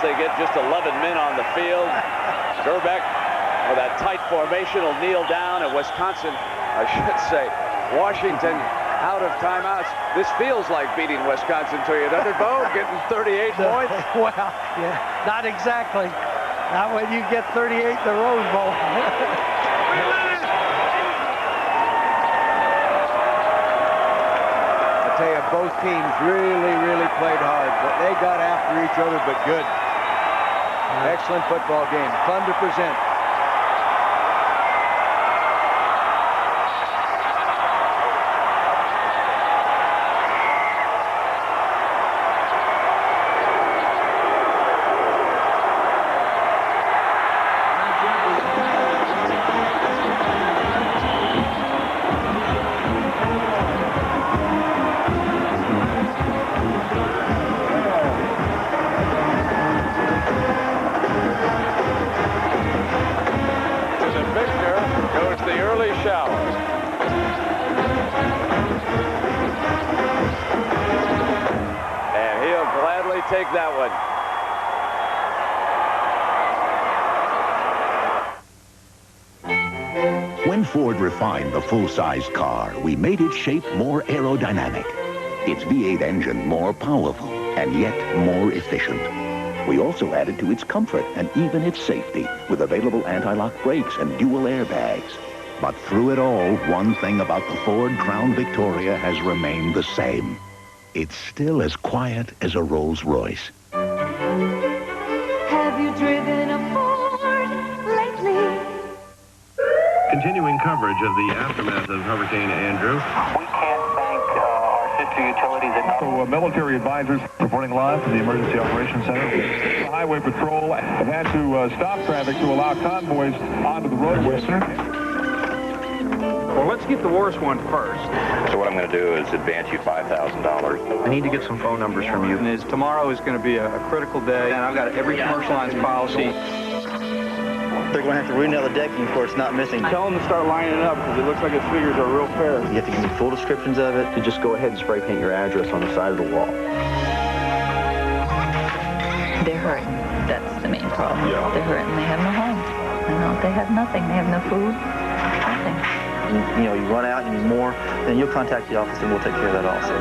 They get just 11 men on the field. Grbac, with that tight formation, will kneel down, and Wisconsin, I should say, Washington out of timeouts. This feels like beating Wisconsin to you, doesn't it, Bo? Getting 38 points? Well, yeah, not exactly. Not when you get 38 in the Rose Bowl. I tell you, both teams really played hard, but they got after each other, but good. Excellent football game. Fun to present. Take that one. When Ford refined the full-size car, we made its shape more aerodynamic, its V8 engine more powerful, and yet more efficient. We also added to its comfort and even its safety with available anti-lock brakes and dual airbags. But through it all, one thing about the Ford Crown Victoria has remained the same. It's still as quiet as a Rolls-Royce. Have you driven a Ford lately? Continuing coverage of the aftermath of Hurricane Andrew. We can't thank our sister utilities enough. So military advisors reporting live from the Emergency Operations Center. The Highway Patrol have had to stop traffic to allow convoys onto the roadway, sir. Well, let's get the worst one first. So what I'm going to do is advance you $5,000. I need to get some phone numbers from you. And tomorrow is going to be a critical day, and I've got every commercial lines policy. They're going to have to rename the decking for it's not missing. Tell them to start lining it up because it looks like its figures are real fair. You have to give me full descriptions of it. To just go ahead and spray paint your address on the side of the wall. They're hurting. That's the main problem. Yeah. They're hurting. They have no home. You know, they have nothing. They have no food. Nothing. You know, you run out, you need more, then you'll contact the office and we'll take care of that also.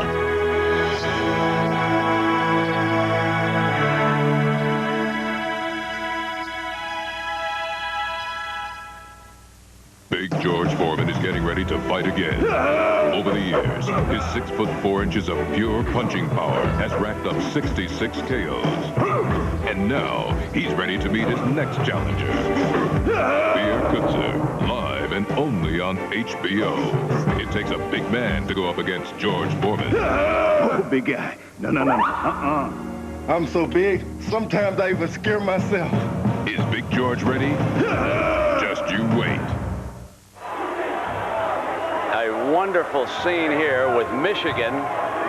Big George Foreman is getting ready to fight again. Over the years, his 6'4" of pure punching power has racked up 66 KOs. And now, he's ready to meet his next challenger. Beer Kutzer, live and only on HBO. It takes a big man to go up against George Foreman. Oh, big guy. No. I'm so big, sometimes I even scare myself. Is Big George ready? Just you wait. A wonderful scene here with Michigan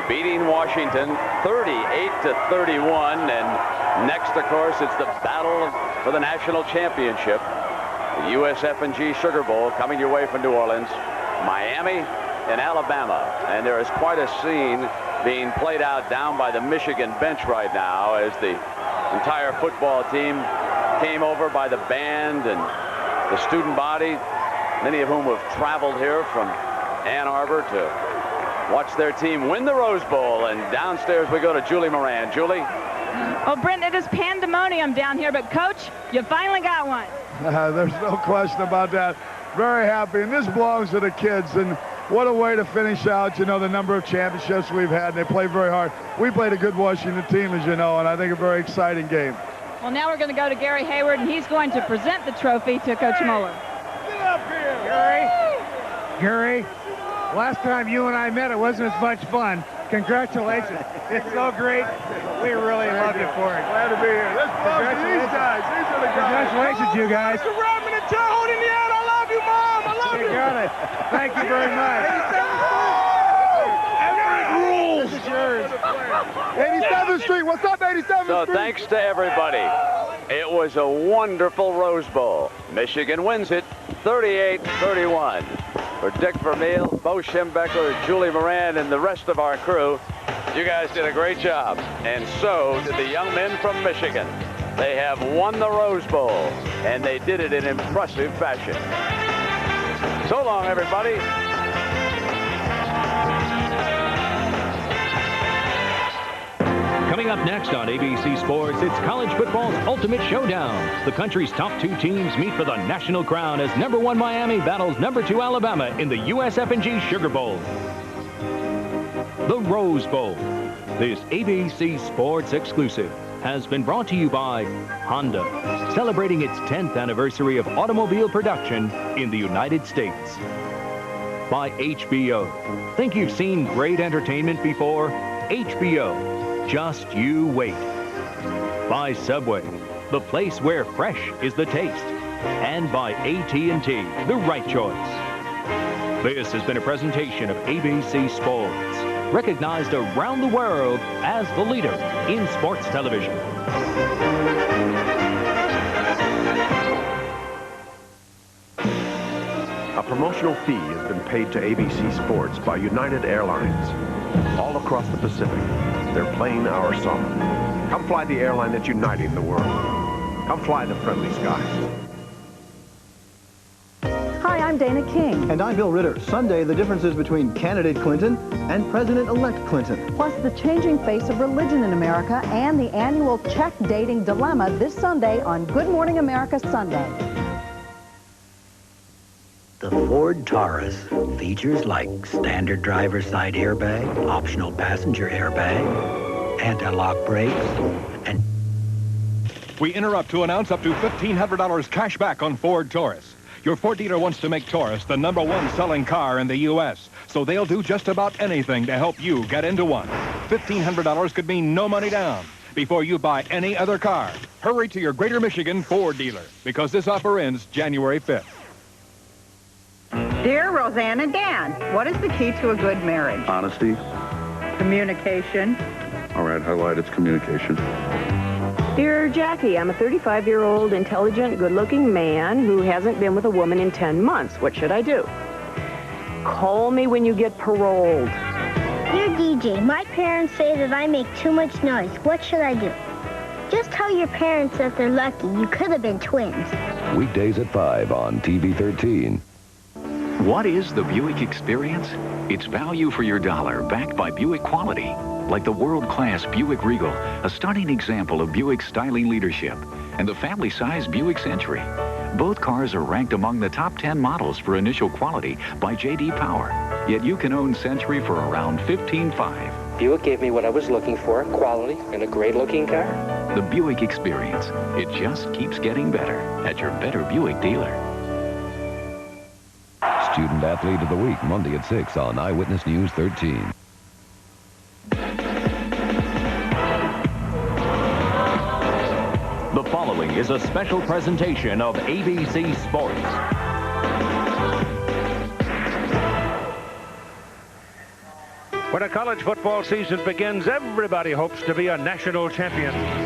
beating Washington 38-31. And next, of course, it's the battle for the national championship. The USF&G Sugar Bowl coming your way from New Orleans, Miami, and Alabama. And there is quite a scene being played out down by the Michigan bench right now as the entire football team came over by the band and the student body, many of whom have traveled here from Ann Arbor to watch their team win the Rose Bowl. And downstairs we go to Julie Moran. Julie? Oh, Brent, it is pandemonium down here, but Coach, you finally got one. There's no question about that. Very happy, and this belongs to the kids, and what a way to finish out, you know, the number of championships we've had, and they played very hard. We played a good Washington team, as you know, and I think a very exciting game. Well, now we're going to go to Gary Hayward, and he's going to present the trophy to Coach Muller. Get up here! Gary, last time you and I met, it wasn't as much fun. Congratulations. It's so great. We really loved it for it. Glad to be here. Let's belong to these guys. These are the guys. Congratulations, you guys. Mr. Rodman and Tyrone, Indiana. I love you, Mom. I love you. You got it. Thank you very much. Rules. This is yours. 87th Street. What's up, 87th Street? So thanks to everybody. It was a wonderful Rose Bowl. Michigan wins it 38-31. For Dick Vermeil, Bo Schembechler, Julie Moran, and the rest of our crew, you guys did a great job. And so did the young men from Michigan. They have won the Rose Bowl, and they did it in impressive fashion. So long, everybody. Coming up next on ABC Sports, it's college football's ultimate showdown. The country's top two teams meet for the national crown as #1 Miami battles #2 Alabama in the USF&G Sugar Bowl. The Rose Bowl. This ABC Sports exclusive has been brought to you by Honda, celebrating its 10th anniversary of automobile production in the United States. By HBO. Think you've seen great entertainment before? HBO. Just you wait. By Subway, the place where fresh is the taste. And by AT&T, the right choice. This has been a presentation of ABC Sports, recognized around the world as the leader in sports television. A promotional fee has been paid to ABC Sports by United Airlines. All across the Pacific, they're playing our song. Come fly the airline that's uniting the world. Come fly the friendly skies. Hi, I'm Dana King. And I'm Bill Ritter. Sunday, the differences between candidate Clinton and President-elect Clinton. Plus the changing face of religion in America and the annual check dating dilemma this Sunday on Good Morning America Sunday. The Ford Taurus features like standard driver's side airbag, optional passenger airbag, anti-lock brakes, and... We interrupt to announce up to $1,500 cash back on Ford Taurus. Your Ford dealer wants to make Taurus the #1 selling car in the U.S., so they'll do just about anything to help you get into one. $1,500 could mean no money down before you buy any other car. Hurry to your Greater Michigan Ford dealer, because this offer ends January 5th. Dear Roseanne and Dan, what is the key to a good marriage? Honesty. Communication. All right, highlight its communication. Dear Jackie, I'm a 35-year-old, intelligent, good-looking man who hasn't been with a woman in 10 months. What should I do? Call me when you get paroled. Dear DJ, my parents say that I make too much noise. What should I do? Just tell your parents that they're lucky. You could have been twins. Weekdays at 5 on TV 13. What is the Buick experience? It's value for your dollar, backed by Buick quality. Like the world-class Buick Regal, a stunning example of Buick's styling leadership, and the family-sized Buick Century. Both cars are ranked among the top 10 models for initial quality by J.D. Power. Yet you can own Century for around $15,500. Buick gave me what I was looking for, quality and a great-looking car. The Buick experience. It just keeps getting better at your Better Buick dealer. Student Athlete of the Week, Monday at 6 on Eyewitness News 13. The following is a special presentation of ABC Sports. When a college football season begins, everybody hopes to be a national champion.